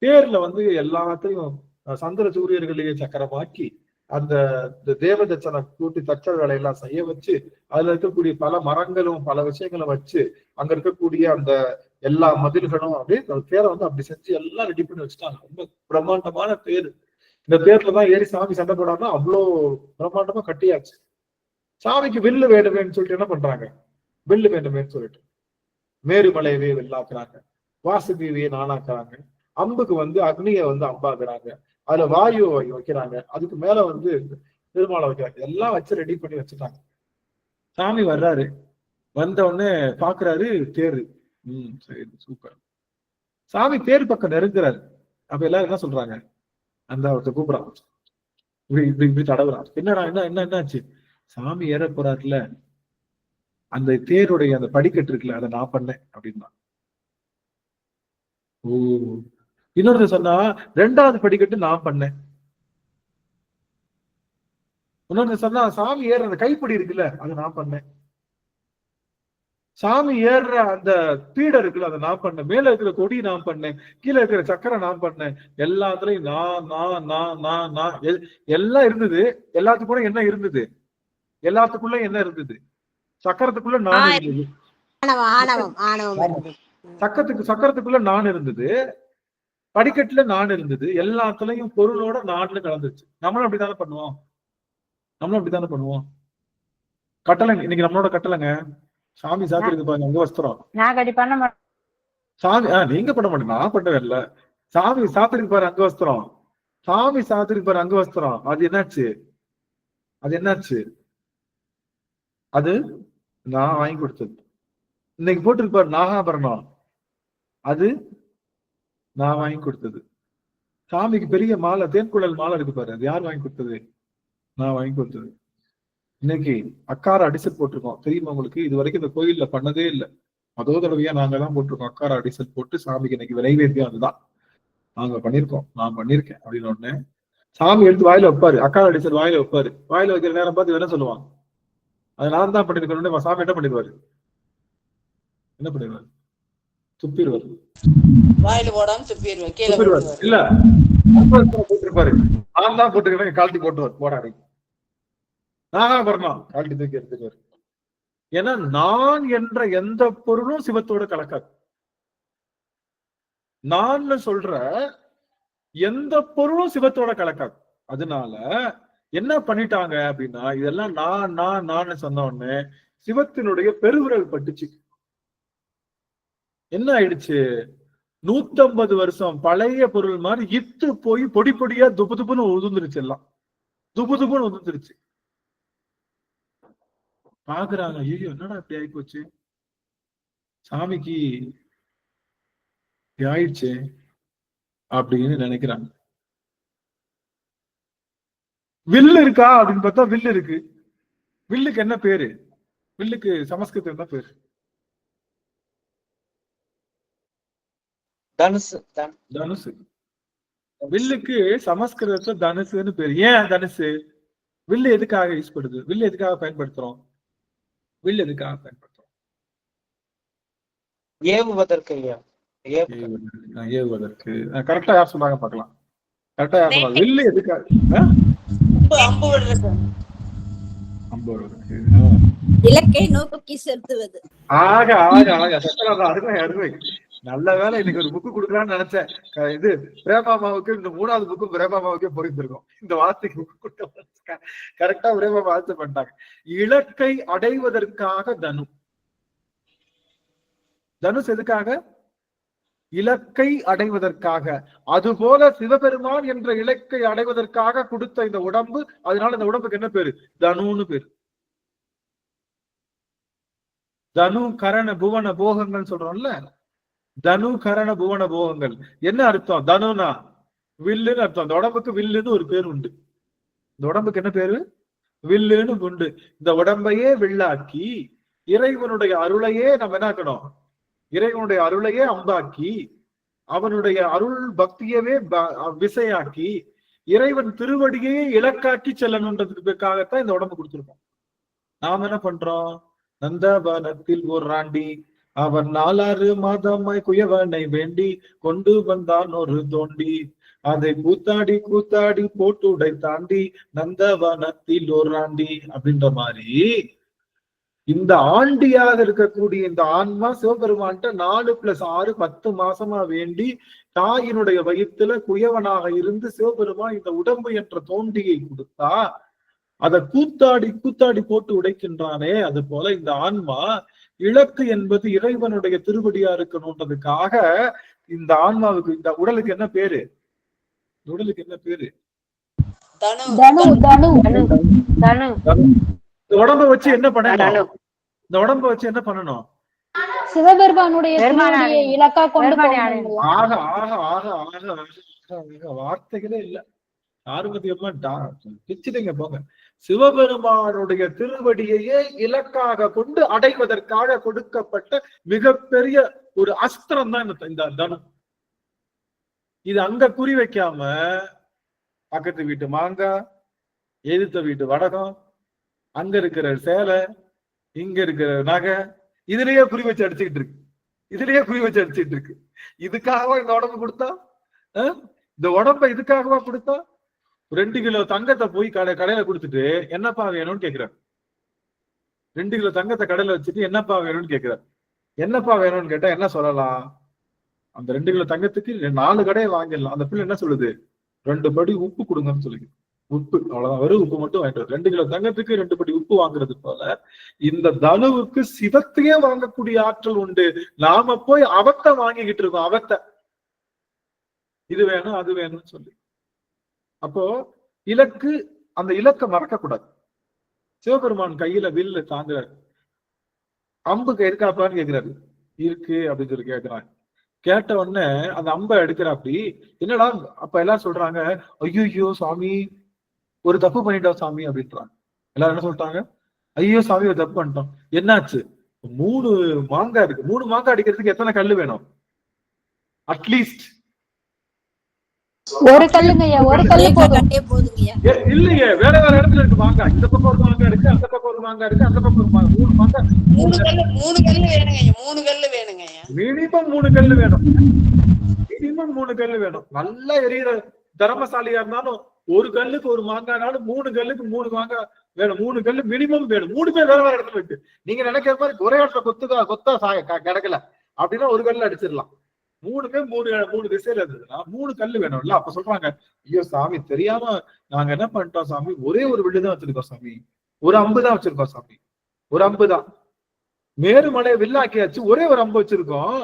S1: தேர்ல எல்லாத்தையும் சந்திர சூரியர்களையே சக்கரமாக்கி அந்த தேவதச்சனை கூட்டி தச்ச வேலையெல்லாம் செய்ய வச்சு, அதுல இருக்கக்கூடிய பல மரங்களும் பல விஷயங்களும் வச்சு, அங்க இருக்கக்கூடிய அந்த எல்லா மதில்களும் அப்படியே தேரை அப்படி செஞ்சு எல்லாம் ரெடி பண்ணி வச்சுட்டாங்க. ரொம்ப பிரம்மாண்டமான தேர். இந்த தேர்லதான் ஏறி சாமி சண்டை போடாம அவ்வளோ பிரம்மாண்டமா கட்டியாச்சு. சாமிக்கு வில்லு வேண்டுமேன்னு சொல்லிட்டு என்ன பண்றாங்க, வில்லு வேண்டுமேன்னு சொல்லிட்டு மேருமலையவே வெள்ளாக்குறாங்க, வாசுதேவியை நானாக்குறாங்க, அம்புக்கு அக்னியை அம்பாக்குறாங்க, அதுல வாயு வைக்கிறாங்க, அதுக்கு மேல திருமாலை வைக்கிறாங்க. எல்லாம் வச்சு ரெடி பண்ணி வச்சுட்டாங்க. சாமி வர்றாரு, வந்த உடனே பாக்குறாரு தேரு. சரி சூப்பர். சாமி தேர் பக்கம் நெருங்குறாரு. அப்ப எல்லாரும் என்ன சொல்றாங்க, அந்த ஒருத்தர் கூப்பிடுறான், இப்படி தடவுறான். என்னடா என்னாச்சு, சாமி ஏற போறாருல, அந்த தேருடைய அந்த படிக்கட்டு இருக்குல்ல, அதை நான் பண்ணேன் அப்படின்னா. ஓ, இன்னொரு சொன்னா 2வது படிக்கட்டு நான் பண்ணேன். இன்னொரு சொன்னா சாமி ஏறுற அந்த கைப்பிடி இருக்குல்ல, அதை நான் பண்ணேன். சாமி ஏறுற அந்த பீடை இருக்குல்ல, அதை நான் பண்ணேன். மேல இருக்கிற கொடி நான் பண்ணேன், கீழே இருக்கிற சக்கரை நான் பண்ணேன். எல்லாத்துலயும் நான் எல்லாம் இருந்தது. எல்லாத்துக்குள்ள என்ன இருந்தது, எல்லாத்துக்குள்ள என்ன இருந்தது, சக்கரத்துக்குள்ள நான் இருந்தது, சக்கரத்துக்குள்ள நான் இருந்தது, படிக்கட்டுல நான் இருந்தது. எல்லாத்துலயும் பொருளோட நான்ல கலந்துருச்சு. நம்மளும் அப்படித்தானே பண்ணுவோம். கட்டளை இன்னைக்கு நம்மளோட கட்டளைங்க. சாமி சாத்திருக்கு பாருங்க அங்க வஸ்திரம். சாமி நீங்க பண்ண மாட்டேங்க, நான் பண்ணவே இல்லை. சாமி சாத்திருக்கு பாரு அங்க வஸ்திரம். சாமி சாத்திருக்கு பாரு அங்க வஸ்திரம். அது என்னாச்சு, அது நான் வாங்கி கொடுத்தது. இன்னைக்கு போட்டிருப்பாரு நாகாபரணம், அது நான் வாங்கி கொடுத்தது. சாமிக்கு பெரிய மாலை, தேன்குழல் மாலை இருக்கு பாரு, அது யார் வாங்கி கொடுத்தது, நான் வாங்கி கொடுத்தது. இன்னைக்கு அக்கார அடிசல் போட்டிருக்கோம் தெரியுமா உங்களுக்கு, இது வரைக்கும் இந்த கோயில்ல பண்ணதே இல்லை. அதோ தடவையா நாங்க தான் போட்டிருக்கோம் அக்கார அடிசல் போட்டு சாமிக்கு இன்னைக்கு நைவேத்தியம் அதுதான் நாங்க பண்ணிருக்கோம், நான் பண்ணிருக்கேன் அப்படின்னு ஒண்ணு சாமி எடுத்து வாயில வைப்பாரு, அக்கார அடிசல் வாயில வைப்பாரு. வாயில வைக்கிற நேரம் பார்த்து என்ன சொல்லுவான், அது நான் தான் பண்ணிருக்கேன். சாமி என்ன பண்ணிடுவாரு, என்ன பண்ணிடுவாரு, துப்பிடுவாரு.
S7: வாயில போடாம துப்பிடுவாரு, கீழே
S1: துப்பிடுவாரு. இல்ல போட்டிருப்பாரு, நான் தான் போட்டுருக்கேன், கழட்டி போட்டுவார், போடாடி நான் வரணும், கழட்டி தூக்கி எடுத்துக்குவாரு. ஏன்னா நான் என்ற எந்த பொருளும் சிவத்தோட கலக்காது. நான் சொல்ற எந்த பொருளும் சிவத்தோட கலக்காது. அதனால என்ன பண்ணிட்டாங்க அப்படின்னா, இதெல்லாம் நான் சொன்ன உடனே சிவத்தினுடைய பெருவிரல் பட்டுச்சு. என்ன ஆயிடுச்சு, 150 வருஷம் பழைய பொருள் மாதிரி இத்து போய் பொடி பொடியா துப்பு துப்புன்னு உதிர்ந்துருச்சு, எல்லாம் துப்பு துப்புன்னு உதிர்ந்துருச்சு. பாக்குறாங்க, ஐயோ என்னடா இப்படி ஆகி போச்சு, சாமிக்கு இப்படி ஆயிடுச்சு அப்படின்னு நினைக்கிறாங்க. வில்லு இருக்கா அப்படின்னு பார்த்தா வில்லு இருக்கு. வில்லுக்கு என்ன பேரு, வில்லுக்கு சமஸ்கிருதம் என்ன பேரு,
S3: தனுசு.
S1: தனுசு. வில்லுக்கு சமஸ்கிருதத்துல தனுசுன்னு பேரு. ஏன் தனுசு, வில்லு எதுக்காக யூஸ் பண்ணுது, வில்லு எதுக்காக பயன்படுத்துறோம், வில்லு எதுக்காக பயன்படுத்துறோம்,
S3: ஏவுவதற்கு ஐயா,
S1: ஏவுவதற்கு. கரெக்டா யார் சொன்னாங்க பார்க்கலாம், கரெக்டா யார் சொன்னாங்க, வில்லு எதுக்காக,
S7: அம்பு விடுறது,
S1: அம்பு விடுறதுக்கு,
S2: இலக்கை நோக்கி செலுத்துவது.
S1: ஆக ஆக ஆக சட்டலாம், அருமை அருமை. நல்ல வேலை இன்னைக்கு ஒரு புக்கு கொடுக்கலாம்னு நினைச்சேன். இது பிரேமாமாவுக்கு இந்த 3வது புக்கு பிரேமாமாவுக்கே பொறிந்திருக்கும். இந்த வார்த்தைக்கு புக்கு கொடுக்க கரெக்டா பிரேமாமா ஆன்சர் பண்ணிட்டாங்க. இலக்கை அடைவதற்காக தனு, தனுஷ் எதுக்காக, இலக்கை அடைவதற்காக. அதுபோல சிவபெருமான் என்ற இலக்கை அடைவதற்காக கொடுத்த இந்த உடம்பு, அதனால இந்த உடம்புக்கு என்ன பேரு, தனுன்னு பேரு. தனு கரண புவன போகங்கள் சொல்றோம்ல, தனு கரண புவன போகங்கள் என்ன அர்த்தம், தனுனா வில்லுன்னு அர்த்தம். இந்த உடம்புக்கு வில்லுன்னு ஒரு பேர் உண்டு. இந்த உடம்புக்கு என்ன பேரு, வில்லுன்னு உண்டு. இந்த உடம்பையே வில்லாக்கி இறைவனுடைய அருளையே நம்ம என்ன ஆக்கணும், இறைவனுடைய அருளையே அம்பாக்கி அவனுடைய அருள் பக்தியவே விசையாக்கி இறைவன் திருவடியே இலக்காக்கி செல்லணுன்றதுக்காகத்தான் இந்த உடம்பு கொடுத்திருக்கோம். நாம் என்ன பண்றோம், நந்தவனத்தில் ஒரு ராண்டி அவன் 4 மாதமாய் குயவனை வேண்டி கொண்டு வந்தான் ஒரு தோண்டி, அதை கூத்தாடி கூத்தாடி போட்டு உடை தாண்டி நந்தவனத்தில் ஒரு ராண்டி அப்படின்ற மாதிரி இந்த ஆண்டியாக இருக்கக்கூடிய இந்த ஆன்மா சிவபெருமான்ட்ட 4+6 10 மாசமா வேண்டி தாயினுடைய வயிற்றுல குயவனாக இருந்து சிவபெருமான் இந்த உடம்பு என்ற தோண்டியை கொடுத்தா அதை கூத்தாடி கூத்தாடி போட்டு உடைக்கின்றானே. அது போல இந்த ஆன்மா இலக்கு என்பது இறைவனுடைய திருவடியா இருக்கணும்ன்றதுக்காக இந்த ஆன்மாவுக்கு, இந்த உடலுக்கு என்ன பேரு, உடலுக்கு என்ன பேரு, இந்த உடம்ப வச்சு என்ன பண்ணணும், இந்த உடம்ப வச்சு என்ன பண்ணணும்,
S9: சிவபெருமானுடைய இலக்கா கொண்டு
S1: ஆக ஆக ஆக ஆக வார்த்தைகளே இல்ல. ஆரம்பத்தியமா பிச்சுட்டீங்க போங்க. சிவபெருமானுடைய திருவடியையே இலக்காக கொண்டு அடைவதற்காக கொடுக்கப்பட்ட மிகப்பெரிய ஒரு அஸ்திரம் தான் இந்த தனம். இது அங்க குறி வைக்காம பக்கத்து வீட்டு மாங்காய், எதிர்த்த வீட்டு வடகம், அங்க இருக்கிற சேலை, இங்க இருக்கிற நகை, இதுலயே குறி வச்சு அடிச்சுக்கிட்டு இருக்கு, இதுலயே குறி வச்சு அடிச்சுட்டு இருக்கு. இதுக்காகவா இந்த உடம்பு கொடுத்தா, இந்த உடம்ப இதுக்காகவா கொடுத்தா? 2 கிலோ தங்கத்தை போய் கடையில கொடுத்துட்டு என்னப்பா வேணும்னு கேக்குறாரு. 2 கிலோ தங்கத்தை கடையில வச்சுட்டு என்னப்பா வேணும்னு கேக்குறாரு. என்னப்பா வேணும்னு கேட்டா என்ன சொல்லலாம், அந்த 2 கிலோ தங்கத்துக்கு 4 கடையை வாங்கிடலாம். அந்த பிள்ளை என்ன சொல்லுது, 2 படி உப்பு கொடுங்கன்னு சொல்லுது. உப்பு, அவ்வளவுதான், வெறும் உப்பு மட்டும் வாங்கிட்டு 2 கிலோ தங்கத்துக்கு 2 படி உப்பு வாங்குறது போல இந்த தனுவுக்கு சிவத்தையே வாங்கக்கூடிய ஆற்றல் உண்டு. நாம போய் அவத்தை வாங்கிக்கிட்டு இருக்கோம், அவத்தை இது வேணும் அது வேணும்னு சொல்லி. அப்போ இலக்கு, அந்த இலக்கை மறக்க கூடாது. சிவபெருமான் கையில வில்லு தாங்குறாரு, அம்புக்கு இருக்காப்பான்னு கேக்குறாரு. இருக்கு அப்படின்னு சொல்லி கேக்குறாங்க. கேட்ட உடனே அந்த அம்பை எடுக்கிறாப்படி. என்னடா அப்ப எல்லாரும் சொல்றாங்க, ஐயோ சாமி ஒரு தப்பு பண்ணிட்டோம் சாமி அப்படின்றாங்க. எல்லாரும் என்ன சொல்லிட்டாங்க, ஐயோ சாமி ஒரு தப்பு பண்ணிட்டோம். என்னாச்சு, 3 மாங்காய் இருக்கு. 3 மாங்காய் அடிக்கிறதுக்கு எத்தனை கல்லு வேணும்? அட்லீஸ்ட்
S10: ஒரு கல்லுங்கய்யா, ஒரு கல்லு போதும்.
S2: போதுங்கய்யா.
S1: இல்லையே, வேற வேற இடத்துல இருக்கு மாங்காய். இந்த பக்கம் ஒரு மாங்காய் இருக்கு, அந்த பக்கம் ஒரு மாங்காய் இருக்கு, அந்த பக்கம் ஒரு மாங்காய். 3 மாங்காய்.
S7: 3 கல்லு வேணுங்க. 3 கல்லு வேணுங்க.
S1: மினிமம் 3 கல்லு வேணும். மினிமம் 3 கல்லு வேணும். நல்லா எரியிற தர்மசாலியா இருந்தாலும் ஒரு கல்லுக்கு ஒரு மாங்காய்னாலும் 3 கல்லுக்கு 3 மாங்காய் வேணும். 3 கல்லு மினிமம் வேணும். 3 பேர் வேற வேற இடத்துல இருக்கு. நீங்க நினைக்கிற மாதிரி ஒரே இடத்துல கொத்தா கிடக்கல அப்படின்னா ஒரு கல்லு அடிச்சிடலாம். 3 பேர் 3 திசையில இருந்ததுன்னா 3 கல்லு வேணும்ல. அப்ப சொல்றாங்க, ஐயோ சாமி தெரியாம நாங்க என்ன பண்ணிட்டோம் சாமி, ஒரே ஒரு வில்லுதான் வச்சிருக்கோம் சாமி, ஒரு அம்பு தான் வச்சிருக்கோம் சாமி, ஒரு அம்பு தான். மேருமலையை வில்லாக்கியாச்சு, ஒரே ஒரு அம்பு வச்சிருக்கோம்.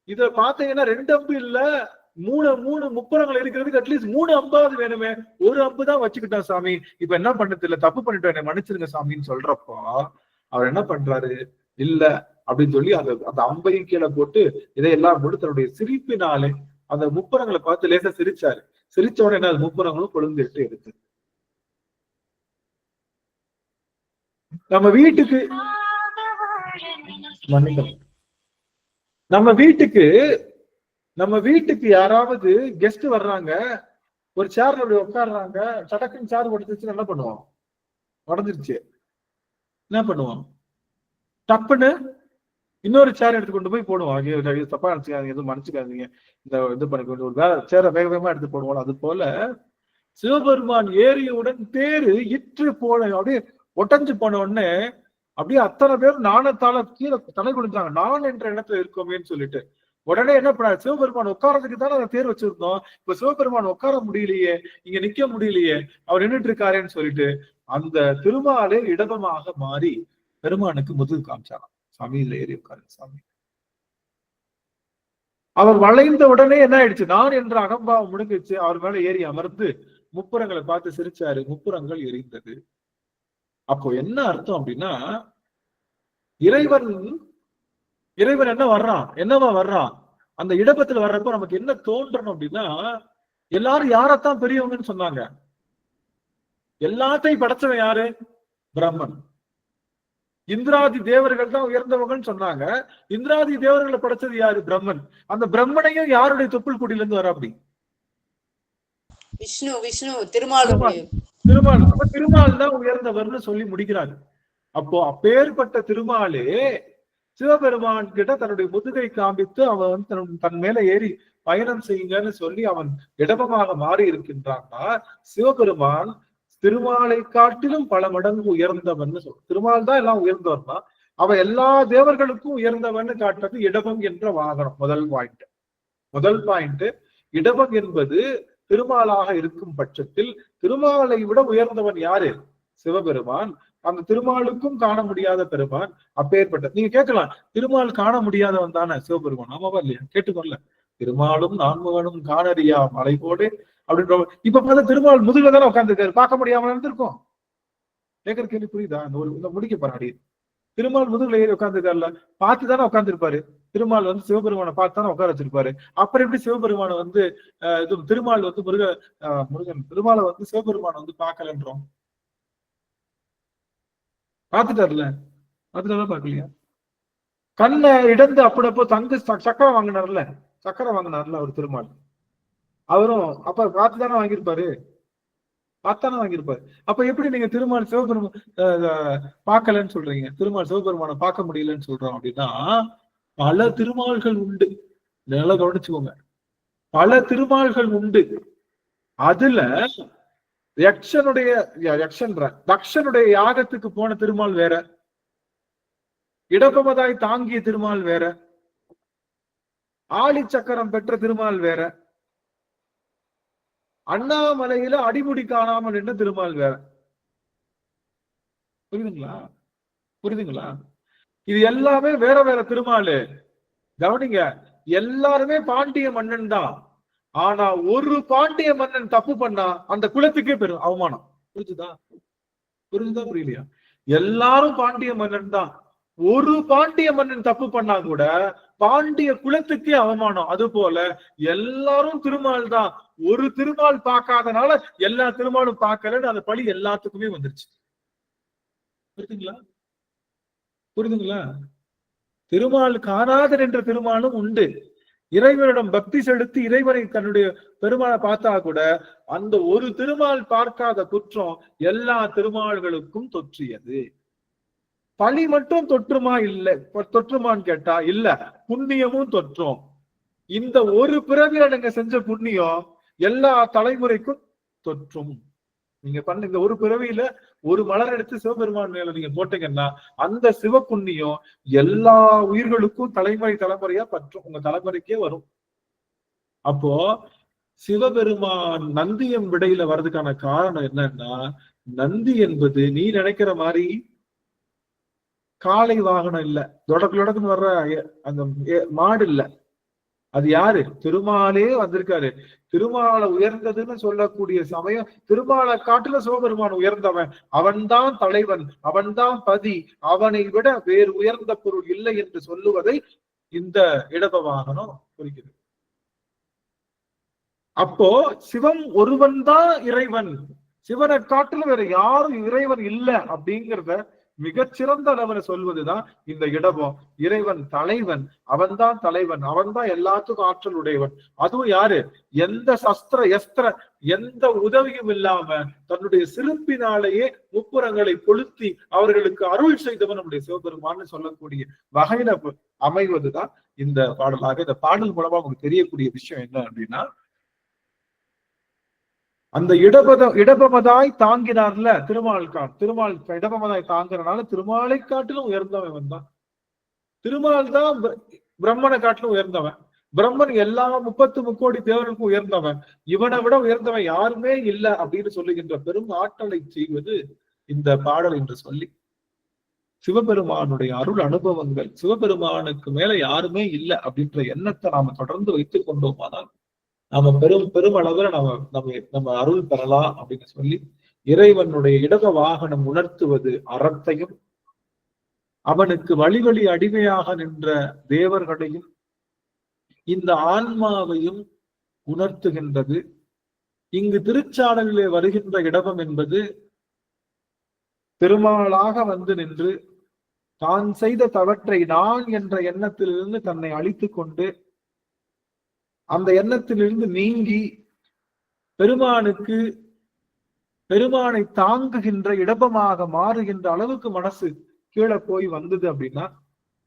S1: இத பாத்தீங்கன்னா 2 அம்பு இல்ல, 3 முப்புறங்கள் இருக்கிறதுக்கு அட்லீஸ்ட் 3 அம்பாவது வேணுமே, ஒரு அம்பு தான் வச்சுக்கிட்டோம் சாமி. இப்ப என்ன பண்ணது இல்ல, தப்பு பண்ணிட்டோம், என்ன மன்னிச்சிருங்க சாமின்னு சொல்றப்போ அவர் என்ன பண்றாரு, இல்ல அப்படின்னு சொல்லி அந்த அம்பையும் கீழே போட்டு இதையெல்லாம் போட்டு தன்னுடைய சிரிப்பினாலே அந்த முப்புறங்களை பார்த்து லேசா சிரிச்சாரு. சிரிச்ச உடனே என்ன, முப்புறங்களும் கொழுந்துட்டு இருக்கு. நம்ம வீட்டுக்கு நம்ம வீட்டுக்கு யாராவது கெஸ்ட் வர்றாங்க, ஒரு சேர்ல அப்படி உட்காடுறாங்க, சடக்குன்னு சேர் உடச்சிருச்சு, என்ன பண்ணுவோம்? உடஞ்சிருச்சு, என்ன பண்ணுவோம்? டப்புன்னு இன்னொரு சேர் எடுத்து கொண்டு போய் போடுவோம். தப்பா நினைச்சுக்காதீங்க, எதுவும் மன்னிச்சுக்காதீங்க, இந்த இது பண்ணி ஒரு வேற சேரை வேக வேகமா எடுத்து போடுவோம். அது போல சிவபெருமான் ஏறியவுடன் தேரு இற்று போன அப்படியே ஒட்டஞ்சு போன உடனே அப்படியே அத்தனை பேரும் நாணத்தால கீழே தலை குடிஞ்சாங்க, நான் என்ற இடத்துல இருக்கோமேன்னு சொல்லிட்டு. உடனே என்ன பண்ண, சிவபெருமான் உட்காரத்துக்கு தானே அந்த தேர் வச்சிருந்தோம், இப்ப சிவபெருமான் உட்கார முடியலையே, இங்க நிக்க முடியலையே, அவர் நின்றுட்டு இருக்காருன்னு சொல்லிட்டு அந்த திருமாலே இடபமாக மாறி பெருமானுக்கு முதுகு காமிச்சாராம். சாமி இதுல ஏறி உட்காரு சாமி. அவர் வளைந்த உடனே என்ன ஆயிடுச்சு, நான் என்ற அகம்பாவம் முடிஞ்சிச்சு. அவர் மேல ஏறி அமர்ந்து முப்புறங்களை பார்த்து சிரிச்சாரு, முப்புறங்கள் எரிந்தது. அப்போ என்ன அர்த்தம் அப்படின்னா, இறைவன் என்ன வர்றான், என்னவா வர்றான், அந்த இடபத்துல வர்றப்ப நமக்கு என்ன தோன்றணும் அப்படின்னா, எல்லாரும் யாரத்தான் பெரியவங்கன்னு சொன்னாங்க, எல்லாத்தையும் படைச்சவன் யாரு? பிரம்மன். இந்திராதி தேவர்கள் தான் உயர்ந்தவங்கன்னு சொன்னாங்க. இந்திராதி தேவர்களை படைச்சது யாரு? பிரம்மன். அந்த பிரம்மனையும் யாருடைய தொப்புள் குடியில இருந்து வர? அப்படி
S7: விஷ்ணு திருமால்.
S1: அப்ப திருமால் தான் உயர்ந்தவர்னு சொல்லி முடிக்கிறாரு. அப்போ அப்பேற்பட்ட திருமாலே சிவபெருமான் கிட்ட தன்னுடைய முதுகை காண்பித்து அவன் தன் மேல ஏறி பயணம் செய்யுங்கன்னு சொல்லி அவன் இடபமாக மாறி இருக்கின்றான்னா, சிவபெருமான் திருமாலை காட்டிலும் பல மடங்கு உயர்ந்தவன் சொல்ற. திருமால் தான் எல்லாம் உயர்ந்தவன் தான், அவன் எல்லா தேவர்களுக்கும் உயர்ந்தவன் காட்டுறது இடபம் என்ற வாகனம். முதல் பாயிண்ட் இடபம் என்பது திருமாலாக இருக்கும் பட்சத்தில் திருமாலை விட உயர்ந்தவன் யாரு? சிவபெருமான். அந்த திருமாலுக்கும் காண முடியாத பெருமான். அப்பேற்பட்ட நீங்க கேட்கலாம், திருமால் காண முடியாதவன் தானே சிவபெருமான்? ஆமாவா இல்லையா? கேட்டுக்கொள்ள, திருமாலும் நான்முகனும் காணறியா மலை போடு அப்படின்ற. இப்ப பார்த்தா திருமால் முதுகுல தானே உட்காந்துருக்காரு, பார்க்க முடியாம இருந்திருக்கும். கேட்கற கேள்வி புரியுதா? இந்த முடிக்க பாரு, திருமால் முதுகுல ஏறி உட்காந்துருக்காருல, பார்த்து தானே உட்காந்துருப்பாரு. திருமால் சிவபெருமானை பார்த்து தானே உட்கார வச்சிருப்பாரு. அப்புறம் எப்படி சிவபெருமானை திருமால் முருகன் திருமாலை சிவபெருமானை பார்க்கலன்றோம்? பார்த்துட்டாருல, பார்த்துட்டாரா பார்க்கலையா? கண்ணை இடந்து அப்படப்போ சக்கரம் வாங்கினார்ல அவர் திருமால். அவரும் அப்ப பார்த்துதானே வாங்கியிருப்பாரு, பார்த்தானே வாங்கியிருப்பாரு. அப்ப எப்படி நீங்க திருமால் சிவபெருமான் பார்க்கலன்னு சொல்றீங்க, திருமால் சிவபெருமானை பார்க்க முடியலன்னு சொல்றோம்? அப்படின்னா பல திருமால்கள் உண்டு, நல்லா கவனிச்சுக்கோங்க. பல திருமால்கள் உண்டு. அதுல தக்ஷனுடைய யாகத்துக்கு போன திருமால் வேற, இடபமதாய் தாங்கிய திருமால் வேற, ஆழி சக்கரம் பெற்ற திருமால் வேற, அண்ணாமலையில அடிமுடி காணாமல் நின்ற திருமால் வேற. புரியுதுங்களா? இது எல்லாமே வேற வேற திருமாலு. கவனிங்க, எல்லாருமே பாண்டிய மன்னன் தான். ஆனா ஒரு பாண்டிய மன்னன் தப்பு பண்ணா அந்த குலத்துக்கே பெரும் அவமானம். புரிஞ்சுதா புரியலையா? எல்லாரும் பாண்டிய மன்னன் தான். ஒரு பாண்டிய மன்னன் தப்பு பண்ணா கூட பாண்டிய குலத்துக்கே அவமானம். அது போல எல்லாரும் திருமால் தான். ஒரு திருமால் பார்க்காதனால எல்லா திருமாலும் பார்க்கலன்னு அந்த பழி எல்லாத்துக்குமே வந்துருச்சு. புரியுதுங்களா? திருமால் காணாதர் என்ற திருமாலும் உண்டு. இறைவனிடம் பக்தி செலுத்தி இறைவனை தன்னுடைய பெருமாளை பார்த்தா கூட அந்த ஒரு திருமால் பார்க்காத குற்றம் எல்லா திருமால்களுக்கும் தொற்றியது. பழி மட்டும் தொற்றுமா இல்ல தொற்றுமான்னு கேட்டா இல்ல, புண்ணியமும் தொற்றும். இந்த ஒரு பிறவியில நீங்க செஞ்ச புண்ணியம் எல்லா தலைமுறைக்கும் தொற்றும். நீங்க பண்ண இந்த ஒரு பிறவியில ஒரு மலர் எடுத்து சிவபெருமான் மேல நீங்க போட்டீங்கன்னா அந்த சிவ புண்ணியம் எல்லா உயிர்களுக்கும் தலைமுறை தலைமுறையா பற்றும், உங்க தலைமுறைக்கே வரும். அப்போ சிவபெருமான் நந்தியம் விடையில வர்றதுக்கான காரணம் என்னன்னா, நந்தி என்பது நீ நினைக்கிற மாதிரி காளை வாகனம் இல்ல, தொடக்குன்னு வர்ற அந்த மாடு இல்ல. அது யாரு? திருமாலே வந்திருக்காரு. திருமாலை உயர்ந்ததுன்னு சொல்லக்கூடிய சமயம் திருமாலை காட்டுல சிவபெருமான் உயர்ந்தவன், அவன்தான் தலைவன், அவன்தான் பதி, அவனை விட வேறு உயர்ந்த பொருள் இல்லை என்று சொல்லுவதை இந்த இடப வாகனம் குறிக்கிறது. அப்போ சிவம் ஒருவன் தான் இறைவன், சிவனை காட்டுல வேற யாரும் இறைவன் இல்லை அப்படிங்கிறத மிகச்சிறந்த அளவுல சொல்வதுதான் இந்த இடபம். இறைவன் தலைவன், அவன்தான் தலைவன், அவன்தான் எல்லாத்துக்கும் ஆற்றல் உடையவன். அதுவும் யாரு? எந்த எந்த உதவியும் இல்லாம தன்னுடைய சிறப்பினாலேயே முப்புறங்களை கொளுத்தி அவர்களுக்கு அருள் செய்தவன் நம்முடைய சிவபெருமான்னு சொல்லக்கூடிய வகையில அமைவதுதான் இந்த பாடலாக. இந்த பாடல் மூலமா உங்களுக்கு தெரியக்கூடிய விஷயம் என்ன அப்படின்னா, அந்த இடபமதாய் தாங்கினார்ல திருமால் இடபமதாய் தாங்கிறனால திருமாலை காட்டிலும் உயர்ந்தவன் தான். திருமால் தான் பிரம்மனை காட்டிலும் உயர்ந்தவன். பிரம்மன் எல்லா 33 தேவர்களுக்கும் உயர்ந்தவன். இவனை விட உயர்ந்தவன் யாருமே இல்லை அப்படின்னு சொல்லுகின்ற பெரும் ஆற்றலை செய்வது இந்த பாடல் என்று சொல்லி, சிவபெருமானுடைய அருள் அனுபவங்கள், சிவபெருமானுக்கு மேல யாருமே இல்லை அப்படின்ற எண்ணத்தை நாம தொடர்ந்து வைத்துக் கொண்டோமானால் நாம பெரும் அளவுல நம்ம அருள் பெறலாம் அப்படின்னு சொல்லி, இறைவனுடைய இடப வாகனம் உணர்த்துவது அறத்தையும், அவனுக்கு வழி அடிமையாக நின்ற தேவர்களையும் இந்த ஆன்மாவையும் உணர்த்துகின்றது. இங்கு திருச்சாடலிலே வருகின்ற இடபம் என்பது பெருமாளாக வந்து நின்று தான் செய்த தவற்றை நான் என்ற எண்ணத்திலிருந்து தன்னை அழித்து கொண்டு அந்த எண்ணத்திலிருந்து நீங்கி பெருமானை தாங்குகின்ற இடபமாக மாறுகின்ற அளவுக்கு மனசு கீழே போய் வந்தது அப்படின்னா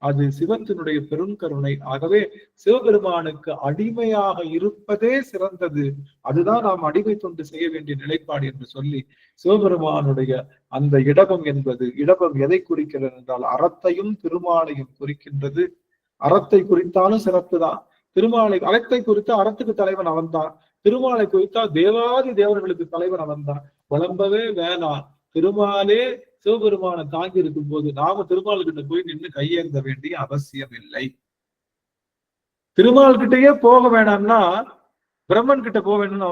S1: அது சிவத்தினுடைய பெருங்கருணை. ஆகவே சிவபெருமானுக்கு அடிமையாக இருப்பதே சிறந்தது, அதுதான் நாம் அடிமை தொண்டு செய்ய வேண்டிய நிலைப்பாடு என்று சொல்லி, சிவபெருமானுடைய அந்த இடபம் என்பது, இடபம் எதை குறிக்கிறது என்றால் அறத்தையும் திருமாலையும் குறிக்கின்றது. அறத்தை குறித்தாலும் சிறப்பு தான். அறத்தை குறித்த அறத்துக்கு தலைவன் அவன் தான். திருமாலை குறித்தா தேவாதி தேவர்களுக்கு தலைவன் அவன் தான். குழம்பவே வேணாம், திருமாலே சிவபெருமானை தாங்கி இருக்கும் போது நாம திருமால் கிட்ட போய் நின்று கையேந்த வேண்டிய அவசியம் இல்லை. திருமால் கிட்டயே போக வேணாம்னா பிரம்மன் கிட்ட போக வேணும்னு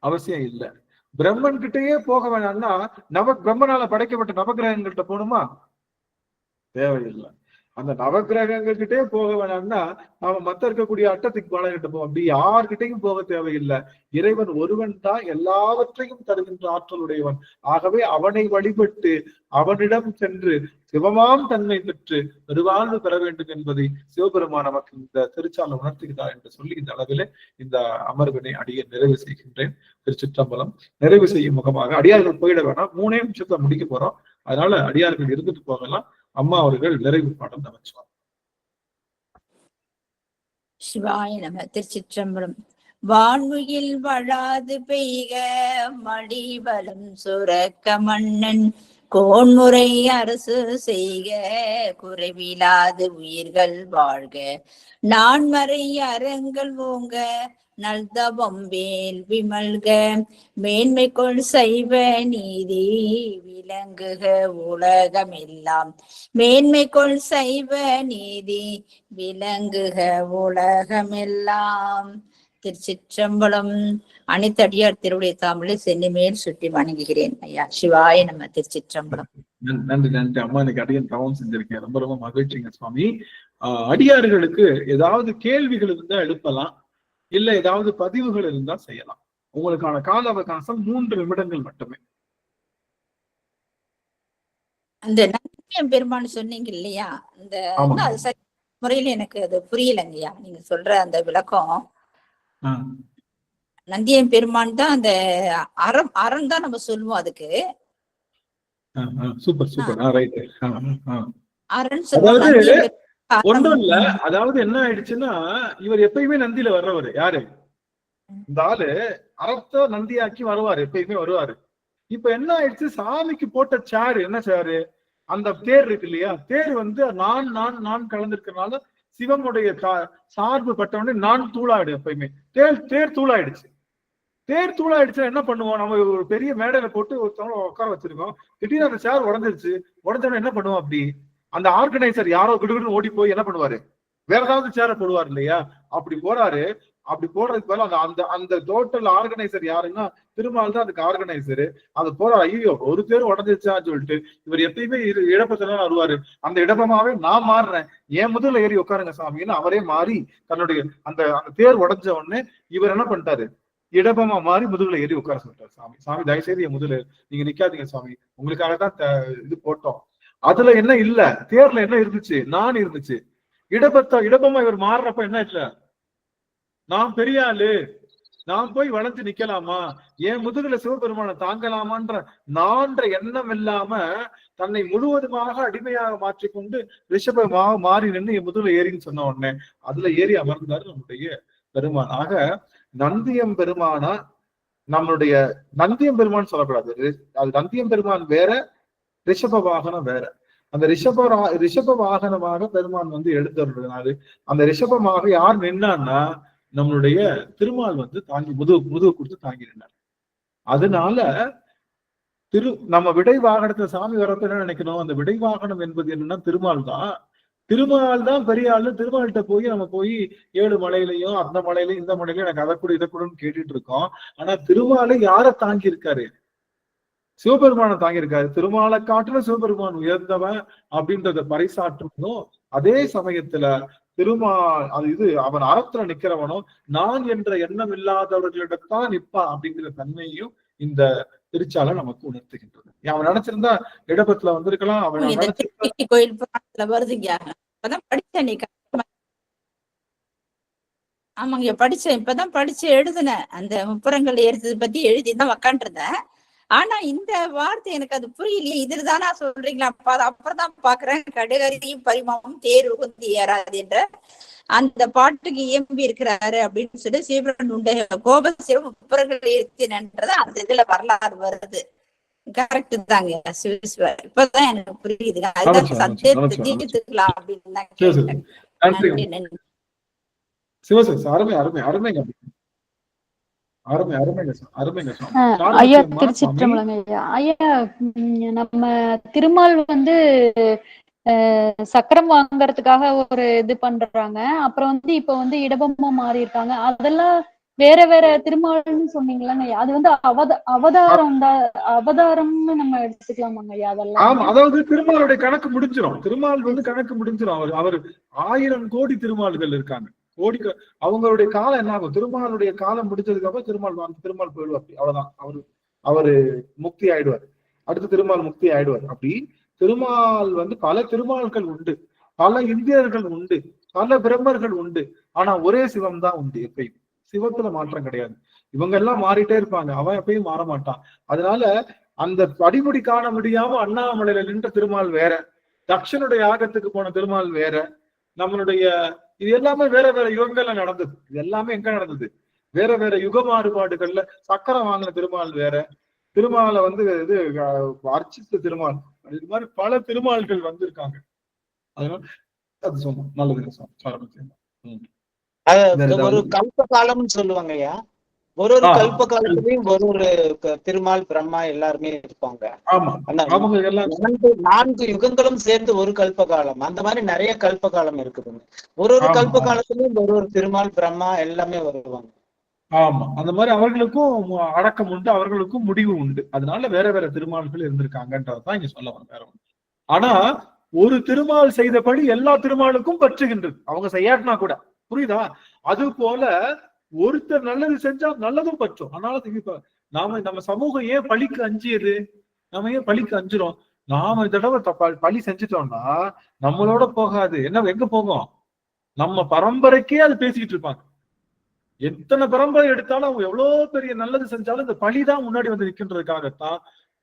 S1: அவசியம் இல்லை. பிரம்மன் கிட்டயே போக வேணாம்னா பிரம்மனால படைக்கப்பட்ட நவகிரகங்கள்கிட்ட போகணுமா? தேவையில்லை. அந்த நவகிரகங்கள் கிட்டே போக வேணாம்னா நாம மத்த இருக்கக்கூடிய அட்டத்துக்கு பாலகிட்ட போவோம். அப்படி யார்கிட்டையும் போக தேவையில்லை. இறைவன் ஒருவன் தான் எல்லாவற்றையும் தருகின்ற ஆற்றலுடையவன். ஆகவே அவனை வழிபட்டு அவனிடம் சென்று சிவமாம் தன்மை பெற்று பெருவாழ்வு பெற வேண்டும் என்பதை சிவபெருமான் நமக்கு இந்த திருச்சாலை உணர்த்துகிறார் என்று சொல்லி இந்த அளவிலே இந்த அமர்வினை அடியை நிறைவு செய்கின்றேன். திருச்சிற்றம்பலம். நிறைவு செய்யும் முகமாக அடியார்கள் போயிட வேணாம், 3 நிமிஷத்துல முடிக்க போறோம். அதனால அடியார்கள் இருந்துட்டு போகலாம். அம்மா அவர்கள் நிறைவு பாடம் அமைச்சுவார்.
S2: சிவாய நம. திருச்சிற்றம்பலம். வான்முகில் வழாது பெய்க மடிவலம் சுரக்க மன்னன் கோன்முறை அரசு செய்க குறைவிலாது உயிர்கள் வாழ்க நான்மறை அறங்கள் ஓங்க நல்தவம் வேள்வி மல்க மேன்மைக்குள் சைவ நீதி விளங்குக உலகமெல்லாம் மேன்மைக்குள் சைவ நீதி விளங்குக உலகமெல்லாம். திருச்சிற்றம்பலம். அனைத்து அடியார் திருவுடைய தாமலை சென்னி மேல் சுற்றி வணங்குகிறேன் ஐயா. சிவாய நம்ம. திருச்சிற்றம்பலம்.
S1: நன்றி நன்றி அம்மா. இன்னைக்கு அடியன் தவம் செஞ்சிருக்கேன். ரொம்ப ரொம்ப மகிழ்ச்சிங்க சுவாமி. அடியார்களுக்கு ஏதாவது கேள்விகள் இருந்தா எழுப்பலாம், இல்ல ஏதாவது பதிவுகள் இருந்தா செய்யலாம். உங்களுக்கான கால அவகாசம் 3 நிமிடங்கள் மட்டுமே.
S2: அந்த நந்தியம் பெருமான்னு சொன்னீங்க இல்லையா, இந்த
S1: ஆமாங்க.
S2: அது சரி முறையில எனக்கு அது புரியலங்கய்யா நீங்க சொல்ற அந்த விளக்கம். நந்தியம் பெருமான் தான் அந்த அறம் தான் நம்ம சொல்லுவோம் அதுக்கு.
S1: Super super. ரைட்.
S2: அரண் சொல்லுவோம்.
S1: அதாவது ஒன்றும் இல்ல, அதாவது என்ன ஆயிடுச்சுன்னா இவர் எப்பயுமே நந்தியில வர்றவர் யாரு, இந்த ஆளு அறத்த நந்தியாக்கி வருவாரு, எப்பயுமே வருவாரு. இப்ப என்ன ஆயிடுச்சு, சாமிக்கு போட்ட சேரு என்ன சேரு, அந்த தேர் இருக்கு இல்லையா, தேர் வந்து நான் நான் நான் கலந்துருக்கனால சிவனுடைய சார்பு பட்டவனே நான் தூளாயிடு. எப்பயுமே தேர் தூளாயிடுச்சு. தேர் தூளாயிடுச்சுன்னா என்ன பண்ணுவோம், நம்ம ஒரு பெரிய மேடையில போட்டு ஒருத்தவங்க உட்கார வச்சிருக்கோம், திடீர்னு அந்த சேர் உடஞ்சிருச்சு. உடஞ்சோன்னா என்ன பண்ணுவோம், அப்படி அந்த ஆர்கனைசர் யாரோ கிடுகிடுன்னு ஓடி போய் என்ன பண்ணுவாரு, வேற ஏதாவது சேரை போடுவார் இல்லையா, அப்படி போறாரு. அப்படி போடுறதுக்கு பதிலா அந்த அந்த டோட்டல் ஆர்கனைசர் யாருன்னா திருமால் தான் அதுக்கு ஆர்கனைசர். அது போறாரு, ஐயோ ஒரு பேர் உடஞ்சிருச்சான்னு சொல்லிட்டு இவர் எப்பயுமே இடப்பத்தான் வருவாரு. அந்த இடப்பமாவே நான் மாறுறேன், என் முதல்ல ஏறி உட்காருங்க சாமின்னு அவரே மாறி தன்னுடைய அந்த அந்த தேர் உடஞ்ச உடனே இவர் என்ன பண்ணிட்டாரு, இடப்பமா மாறி முதுகுல ஏறி உட்கார சொல்லிட்டாரு. சாமி தயவுசெய்து என் முதல்ல நீங்க நிக்காதீங்க சாமி, உங்களுக்காகதான் இது போட்டோம். அதுல என்ன இல்ல, தேர்ல என்ன இருந்துச்சு, நான் இருந்துச்சு. இடப்பமா இவர் மாறுறப்ப என்ன இல்ல, நான் பெரிய ஆளு, நான் போய் வளைஞ்சு நிக்கலாமா, என் முதுகுல சிவபெருமான தாங்கலாமான்ற நான்ற எண்ணம் இல்லாம தன்னை முழுவதுமாக அடிமையாக மாற்றிக்கொண்டு ரிஷபமாக மாறி நின்று என் முதுகுல ஏறின்னு சொன்ன உடனே அதுல ஏறி அமர்ந்தாரு நம்முடைய பெருமான். ஆக நந்தியம் பெருமானா நம்மளுடைய நந்தியம் பெருமான் சொல்லக்கூடாது, அது நந்தியம் பெருமான் வேற, ரிஷப வாகனம் வேற. அந்த ரிஷப வாகனமாக பெருமான் வந்து எடுத்துறதுனால அந்த ரிஷபமாக யார் நின்னான்னா நம்மளுடைய திருமால் வந்து தாங்கி முதுகு கொடுத்து தாங்கி நின்னார். அதனால நம்ம விடை வாகனத்துல சாமி வரப்ப என்ன நினைக்கணும், அந்த விடை வாகனம் என்பது என்னன்னா திருமால் தான். திருமால் தான் பெரிய ஆளு. திருமால்கிட்ட போய் நம்ம போய் 7 மலையிலையும் அந்த மலையிலையும் இந்த மலையிலையும் எனக்கு அதை கூட இதை கூடன்னு கேட்டுட்டு இருக்கோம். ஆனா திருமாலை யார தாங்கி இருக்காரு, சிவபெருமானை தாங்கியிருக்காரு. திருமாலை காட்டுல சிவபெருமான் உயர்ந்தவன் அப்படின்றத பறைசாற்றணும். அதே சமயத்துல அவன் அறத்துல நிக்கிறவனும் நான் என்ற எண்ணம் இல்லாதவர்களிடத்தான் நிற்பான் அப்படிங்கிற தன்மையும் இந்த திருச்சாலை நமக்கு உணர்த்துகின்றது. அவன் நினைச்சிருந்தா இடபத்துல வந்திருக்கலாம். அவன்
S2: கோயில் வருதுங்க, படிச்சேன். ஆமாங்க படிச்சேன், இப்பதான் படிச்சு எழுதுனேன். அந்த முப்புறங்கள் ஏறுறது பத்தி எழுதிதான் உக்காண்டிருந்தேன். ஆனா இந்த வார்த்தை எனக்கு அது புரியலையே, இதுதானா சொல்றீங்களா, அப்புறம் தான் பாக்குறேன். கடுகரியும் பரிமாவும் தேர் உகுந்து ஏறாது என்ற அந்த பாட்டுக்கு இயம்பி இருக்கிறாரு அப்படின்னு சொல்லி சிவன் உண்டு கோப சிவ முப்புறங்கள் ஏற்றினன்றது அந்த இதுல வரலாறு வருது. கரெக்ட் தாங்க சிவ, இப்பதான் எனக்கு புரியுது. அதுதான் சந்தேகத்தை தீர்த்துக்கலாம் அப்படின்னு தான் கேட்டேன்.
S10: ஐயா திருச்சிற்றம்பலங்க ஐயா. ஐயா நம்ம திருமால் வந்து சக்கரம் வாங்கறதுக்காக ஒரு இது பண்றாங்க, அப்புறம் வந்து இப்ப வந்து இடபமா மாறி இருக்காங்க. அதெல்லாம் வேற வேற திருமால்னு சொன்னீங்களாங்க ஐயா, அது வந்து அவதாரம்னு நம்ம எடுத்துக்கலாமாங்க ஐயா? அதெல்லாம்
S1: அதாவது திருமாலுடைய கணக்கு முடிஞ்சிடும். திருமால் வந்து கணக்கு முடிஞ்சிடும். அவர் 1000 கோடி திருமால்கள் இருக்காங்க. அவங்களுடைய காலம் என்ன ஆகும், திருமாலுடைய காலம் முடிஞ்சதுக்கு அப்புறம் திருமால் போயிடுவார். அவ்வளவுதான், அவரு முக்தி ஆயிடுவார். அடுத்து திருமால் முக்தி ஆயிடுவார். அப்படி திருமால் வந்து பல திருமால்கள் உண்டு, பல இந்தியர்கள் உண்டு, பல பிரம்மர்கள் உண்டு. ஆனா ஒரே சிவம் தான் உண்டு. எப்பயும் சிவத்துல மாற்றம் கிடையாது. இவங்க எல்லாம் மாறிட்டே இருப்பாங்க, அவன் எப்பயும் மாற மாட்டான். அதனால அந்த படிமுடி காண முடியாம அண்ணாமலையில நின்ற திருமால் வேற, தக்ஷனுடைய யாகத்துக்கு போன திருமால் வேற, நம்மளுடைய இது எல்லாமே வேற வேற யுகங்கள்ல நடந்தது. இது எல்லாமே எங்க நடந்தது, வேற வேற யுக மாறுபாடுகள்ல. சக்கரம் வாங்கின திருமால் வேற, திருமாலை வந்து இது அர்ச்சித்த திருமால், இது மாதிரி பல திருமால்கள் வந்திருக்காங்க. அதனால அது சொன்னோம். நல்லது.
S3: ஒரு கல்ப காலம்னு சொல்லுவாங்க ஐயா. ஒரு கல்ப காலத்திலையும் ஒரு திருமால் பிரம்மா எல்லாருமே இருப்பாங்க. 4 யுகங்களும் சேர்ந்து ஒரு கல்ப காலம். அந்த மாதிரி நிறைய கல்ப காலம் இருக்குதுங்க. ஒரு கல்ப காலத்திலையும் ஒரு திருமால் பிரம்மா எல்லாமே வருவாங்க.
S1: ஆமா, அந்த மாதிரி அவர்களுக்கும் அடக்கம் உண்டு, அவர்களுக்கும் முடிவு உண்டு. அதனால வேற வேற திருமால்கள் இருந்திருக்காங்கன்றதான் இங்க சொல்ல வர. வேற ஒண்ணு. ஆனா ஒரு திருமால் செய்தபடி எல்லா திருமாலுக்கும் பற்றுகின்றது, அவங்க செய்யாட்டினா கூட. புரியுதா? அது போல ஒருத்தர் நல்லது செஞ்சா நல்லதும் பற்றும். அதனால இப்ப நம்ம சமூகம் ஏன் பழிக்கு அஞ்சியது, நம்ம ஏன் பழிக்கு அஞ்சுறோம்? நாம இந்த தடவை பழி செஞ்சுட்டோம்னா நம்மளோட போகாது, என்ன எங்க போகும், நம்ம பரம்பரைக்கே அது பேசிக்கிட்டு இருப்பாங்க. எத்தனை பரம்பரை எடுத்தாலும் அவங்க எவ்வளவு பெரிய நல்லது செஞ்சாலும் இந்த பழிதான் முன்னாடி வந்து நிற்கின்றதுக்காகத்தான்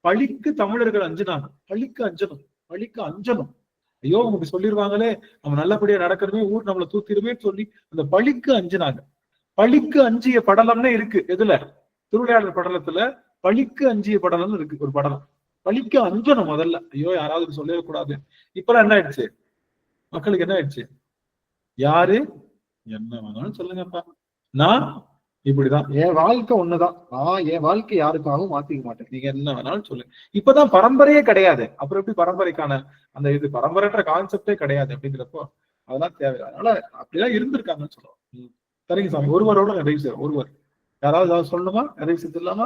S1: பழிக்கு தமிழர்கள் அஞ்சினாங்க. பழிக்கு அஞ்சணும், பழிக்கு அஞ்சணும். ஐயோ உங்களுக்கு சொல்லிடுவாங்களே, நம்ம நல்லபடியா நடக்கணுமே, ஊர் நம்மளை தூக்கிடுமே சொல்லி அந்த பழிக்கு அஞ்சினாங்க. பழிக்கு அஞ்சிய படலம்னே இருக்கு. எதுல? திருவிளையாடல் படலத்துல பழிக்கு அஞ்சிய படலம்னு இருக்கு ஒரு படலம். பழிக்கு அஞ்சணும் முதல்ல. ஐயோ யாராவது சொல்லிடக்கூடாது. இப்பெல்லாம் என்ன ஆயிடுச்சு, மக்களுக்கு என்ன ஆயிடுச்சு, யாரு என்ன வேணாலும் சொல்லுங்கப்பா, நான் இப்படிதான், என் வாழ்க்கை ஒண்ணுதான், நான் என் வாழ்க்கை யாருக்காகவும் மாத்திக்க மாட்டேன், நீங்க என்ன வேணாலும் சொல்லுங்க. இப்பதான் பரம்பரையே கிடையாது, அப்புறம் எப்படி பரம்பரைக்கான அந்த இது பரம்பரைன்ற கான்செப்டே கிடையாது அப்படிங்கிறப்போ அதெல்லாம் தேவையில்லை. அதனால அப்படிதான் இருந்திருக்காங்கன்னு சொல்லுவோம். சரிங்க சாமி, ஒருவரோட நிறைவு செய்யும். ஒருவர் யாராவது சொல்லணுமா? நிறைவு செய்யலாமா?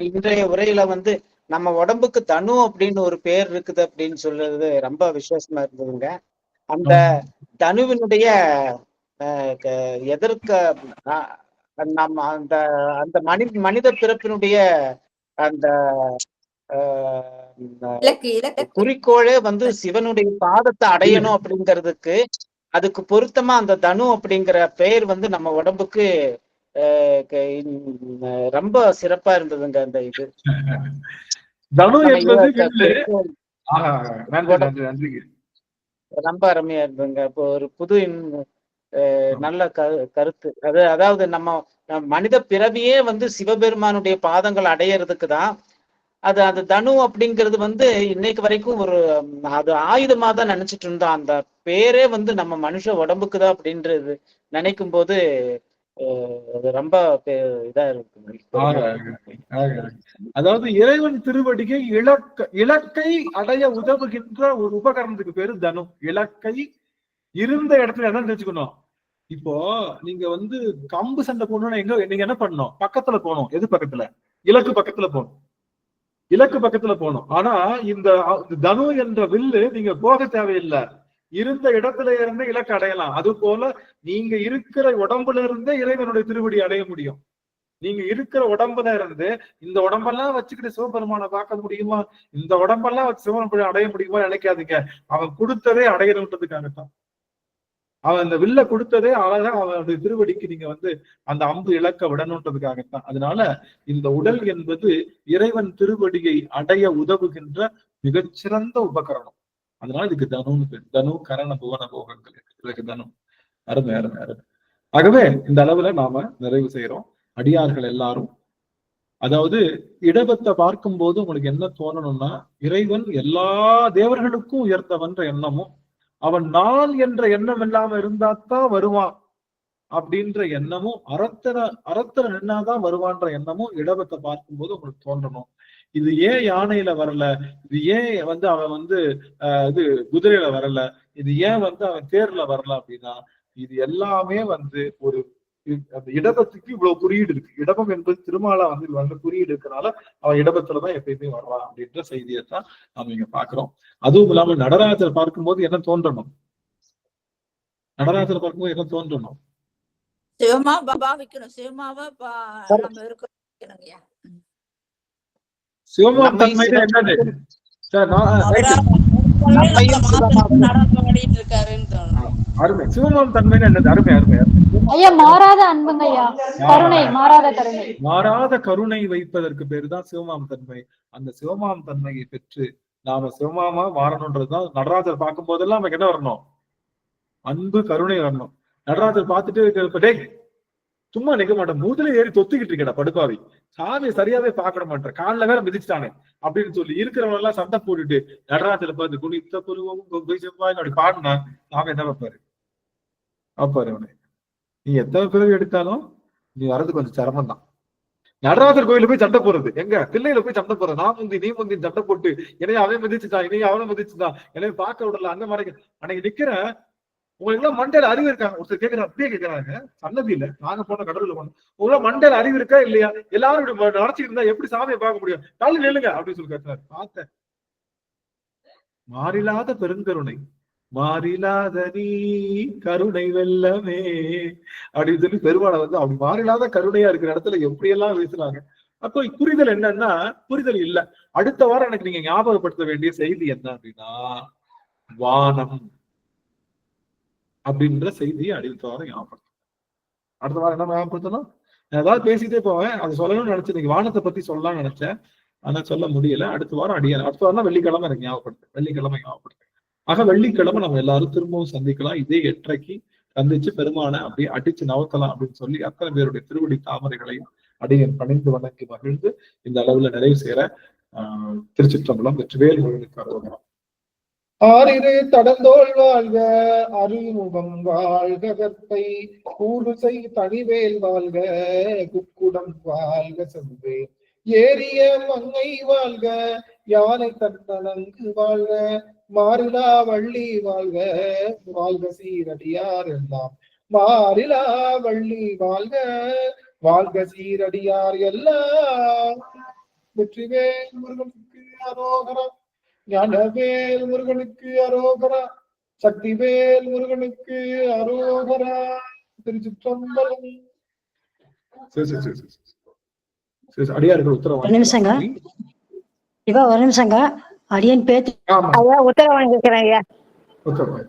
S3: இன்றைய உரையில வந்து நம்ம உடம்புக்கு தனு அப்படின்னு ஒரு பேர் இருக்குது அப்படின்னு சொல்றது ரொம்ப விசேஷமா இருந்ததுங்க. அந்த தனுவினுடைய எதற்க நம்ம அந்த அந்த மனித பிறப்பினுடைய அந்த குறிக்கோளே வந்து சிவனுடைய பாதத்தை அடையணும் அப்படிங்கிறதுக்கு அதுக்கு பொருத்தமா அந்த தனு அப்படிங்கிற பெயர் வந்து நம்ம உடம்புக்கு ரொம்ப சிறப்பா இருந்ததுங்க. அந்த இது
S1: தனு
S3: ரொம்ப அருமையா இருந்ததுங்க. இப்போ ஒரு புது நல்ல கருத்து அது. அதாவது நம்ம மனித பிறவியே வந்து சிவபெருமானுடைய பாதங்கள் அடையிறதுக்கு தான் அது. அந்த தனு அப்படிங்கிறது வந்து இன்னைக்கு வரைக்கும் ஒரு அது ஆயுதமா தான் நினைச்சிட்டு இருந்தோம். அந்த பேரே வந்து நம்ம மனுஷ உடம்புக்கு தான் அப்படின்றது நினைக்கும் போது ரொம்ப இதா இருக்கு.
S1: அதாவது இறைவன் திருவடிகை இலக்கை அடைய உதவுகின்ற ஒரு உபகரணத்துக்கு பேரு தனு. இலக்கை இருந்த இடத்துல என்ன தெரிஞ்சுக்கணும். இப்போ நீங்க வந்து கம்பு சண்டை போடணும்னா எங்க நீங்க என்ன பண்ணணும்? பக்கத்துல போகணும். எது பக்கத்துல? இலக்கு பக்கத்துல போகணும். இலக்கு பக்கத்துல போகணும். ஆனா இந்த தனு என்ற வில்லு நீங்க போக தேவையில்லை, இருந்த இடத்துல இருந்து இலக்கு அடையலாம். அது போல நீங்க இருக்கிற உடம்புல இருந்தே இறைவனுடைய திருவடி அடைய முடியும். நீங்க இருக்கிற உடம்புல இருந்து இந்த உடம்பெல்லாம் வச்சுக்கிட்டு சிவபெருமானை பார்க்க முடியுமா, இந்த உடம்பெல்லாம் வச்சு சிவபெருமானை அடைய முடியுமா நினைக்காதீங்க. அவன் கொடுத்ததே அடையணுன்றதுக்காகத்தான். அவன் அந்த வில்ல கொடுத்ததே அழகா அவனுடைய திருவடிக்கு நீங்க வந்து அந்த அம்பு இலக்க விடணுன்றதுக்காகத்தான். அதனால இந்த உடல் என்பது இறைவன் திருவடியை அடைய உதவுகின்ற மிகச்சிறந்த உபகரணம். அதனால இதுக்கு தனுன்னு பேர். தனு கரண புவன போகங்கள் இதுக்கு தனு. அருமை அருமை அருமை. ஆகவே இந்த அளவுல நாம நிறைவு செய்யறோம். அடியார்கள் எல்லாரும், அதாவது இடபத்தை பார்க்கும் போது உங்களுக்கு என்ன தோணணும்னா, இறைவன் எல்லா தேவர்களுக்கும் உயர்த்தவன்ற எண்ணமும், அவன் நான் என்ற எண்ணம் இல்லாம இருந்தாத்தான் வருவான் அப்படின்ற எண்ணமும், அறத்துல நின்னாதான் வருவான்ற எண்ணமும் இடபத்தை பார்க்கும்போது உங்களுக்கு தோன்றணும். இது ஏன் யானையில வரல, இது ஏன் வந்து அவன் வந்து இது குதிரையில வரல, இது ஏன் வந்து அவன் தேர்ல வரல அப்படின்னா, இது எல்லாமே வந்து ஒரு அந்த இடபத்துக்கு இவ்வளவு குறியீடு இருக்கு. இடபம் என்பது திருமாலா வந்து குறியீடு இருக்கனால அவன் இடபத்துலதான் எப்பயுமே வர்றான் அப்படின்ற செய்தியைத்தான் நாம இங்க பாக்குறோம். அதுவும் இல்லாம நடராஜர் பார்க்கும்போது என்ன தோன்றணும்? நடராஜர் பார்க்கும்போது என்ன தோன்றணும்?
S2: சிவமா பாவிக்கணும். சிவமாவா நம்ம இருக்கணும்.
S1: சிவமாம் தன்மையில என்னது? அருமை. சிவமாம் தன்மையில என்னது? அருமை அருமை.
S10: ஐயா மாறாத அன்புங்க ஐயா, கருணை, மாறாத கருணை.
S1: மாறாத கருணை வைப்பதற்கு பேருதான் சிவமாம் தன்மை. அந்த சிவமாம் தன்மையை பெற்று நாம சிவமாமா மாறணும்ன்றதுதான் நடராஜர் பார்க்கும் போதெல்லாம் நமக்கு என்ன வரணும்? அன்பு கருணை வரணும். நடராஜர் பார்த்துட்டு சும்மா நிக்க மாட்டேன், மூதுல ஏறி தொத்திக்கிட்டு இருக்கடா படுப்பாவி, சாமியை சரியாவே பாக்க மாட்டேன், காலில் வேற மிதிச்சுட்டானே அப்படின்னு சொல்லி இருக்கிறவங்க எல்லாம் சண்டை போட்டுட்டு நடராஜரை பார்த்து குனித்த புருவமும் அப்படி பாடினா நாம என்ன வைப்பாரு? அப்பாரு அவனை, நீ எத்தனை பிறகு எடுத்தாலும் நீ வர்றது கொஞ்சம் சிரமம் தான். நடராஜர் கோயில போய் சண்டை போறது எங்க? பிள்ளையில போய் சண்டை போறது, நான் முந்தி நீ முந்தி சண்டை போட்டு என்னைய அவன் மிதிச்சுட்டான், என்னைய அவனை மிதிச்சுதான், என்னைய பார்க்க விடல, அந்த மாதிரி அன்னைக்கு நிக்கிற உங்களுக்கு எல்லாம் மண்டையில அறிவு இருக்காங்க? ஒருத்தர் கேட்கறாங்க, அப்படியே கேட்கறாங்க, சன்னதியில நாங்க போன கடவுள்ல போனோம், உங்களுக்கு மண்டையில அறிவு இருக்கா இல்லையா? எல்லாரும் இப்படி நடத்திட்டு இருந்தா எப்படி சாமியை பார்க்க முடியும்? தள்ளி நில்லுங்க அப்படின்னு சொல்லி கேட்டாரு. பார்த்தேன், மாறிலாத பெருங்கருணை, மாறிலாத நீ கருணை வெல்லமே அப்படின்னு சொல்லி பெருமாளை வந்து அப்படி மாறிலாத கருணையா இருக்கிற இடத்துல எப்படி எல்லாம் பேசுறாங்க. அப்போ புரிதல் என்னன்னா, புரிதல் இல்ல. அடுத்த வாரம் எனக்கு நீங்க ஞாபகப்படுத்த வேண்டிய செய்தி என்ன அப்படின்னா, வானம் அப்படின்ற செய்தியை அடுத்த வாரம் ஞாபகப்படுத்த. அடுத்த வாரம் என்ன ஞாபகப்படுத்தணும்? நான் ஏதாவது பேசிட்டே போவேன், அது சொல்லணும்னு நினைச்சேன். இன்னைக்கு வானத்தை பத்தி சொல்லலாம்னு நினைச்சேன், ஆனா சொல்ல முடியல. அடுத்த வாரம் அடுத்த வாரம் தான் வெள்ளிக்கிழமை எனக்கு ஞாபகப்படுத்து. வெள்ளிக்கிழமை ஞாபகப்படுத்து. ஆக வெள்ளிக்கிழமை நம்ம எல்லாரும் திரும்பவும் சந்திக்கலாம். இதே 8:30 சந்திச்சு பெருமானை அப்படியே அடிச்சு நவத்தலாம் அப்படின்னு சொல்லி அத்தனை பேருடைய திருவடி தாமரைகளையும் அடியன் பணிந்து வணங்கி மகிழ்ந்து இந்த அளவுல நிறைவு செய்யற திருச்சிற்றம்பலம். வெற்றிவேல் முருகனுக்கு அரோகரம். ஆறிரு தடந்தோள் வாழ்க, அருள்முகம் வாழ்க, கற்பை கூறுசை தனிவேல் வாழ்க, குக்குடம் வாழ்க, செவ்வே ஏரிய மங்கை வாழ்க, யானை தன்னலங்கு வாழ்க, மாறிலா வள்ளி வாழ்க, வாழ்க சீரடியார் எல்லாம் மாறிலா வள்ளி வாழ்க, வாழ்க சீரடியார் எல்லாம். வெற்றிவேல் முருகனுக்கு அரோகரா, ஞானவேல் முருகனுக்கு அரோகரா, சக்திவேல் முருகனுக்கு அரோகரா. திருச்சிற்றம்பலம். அடியார்கள் உத்தரவு.
S5: ஒரு நிமிஷங்க இவ, ஒரு நிமிஷங்க. அடியன் பேத்து
S6: உத்தரவு வாங்கிக்கிறேன் ஐயா.
S1: உத்தரவு.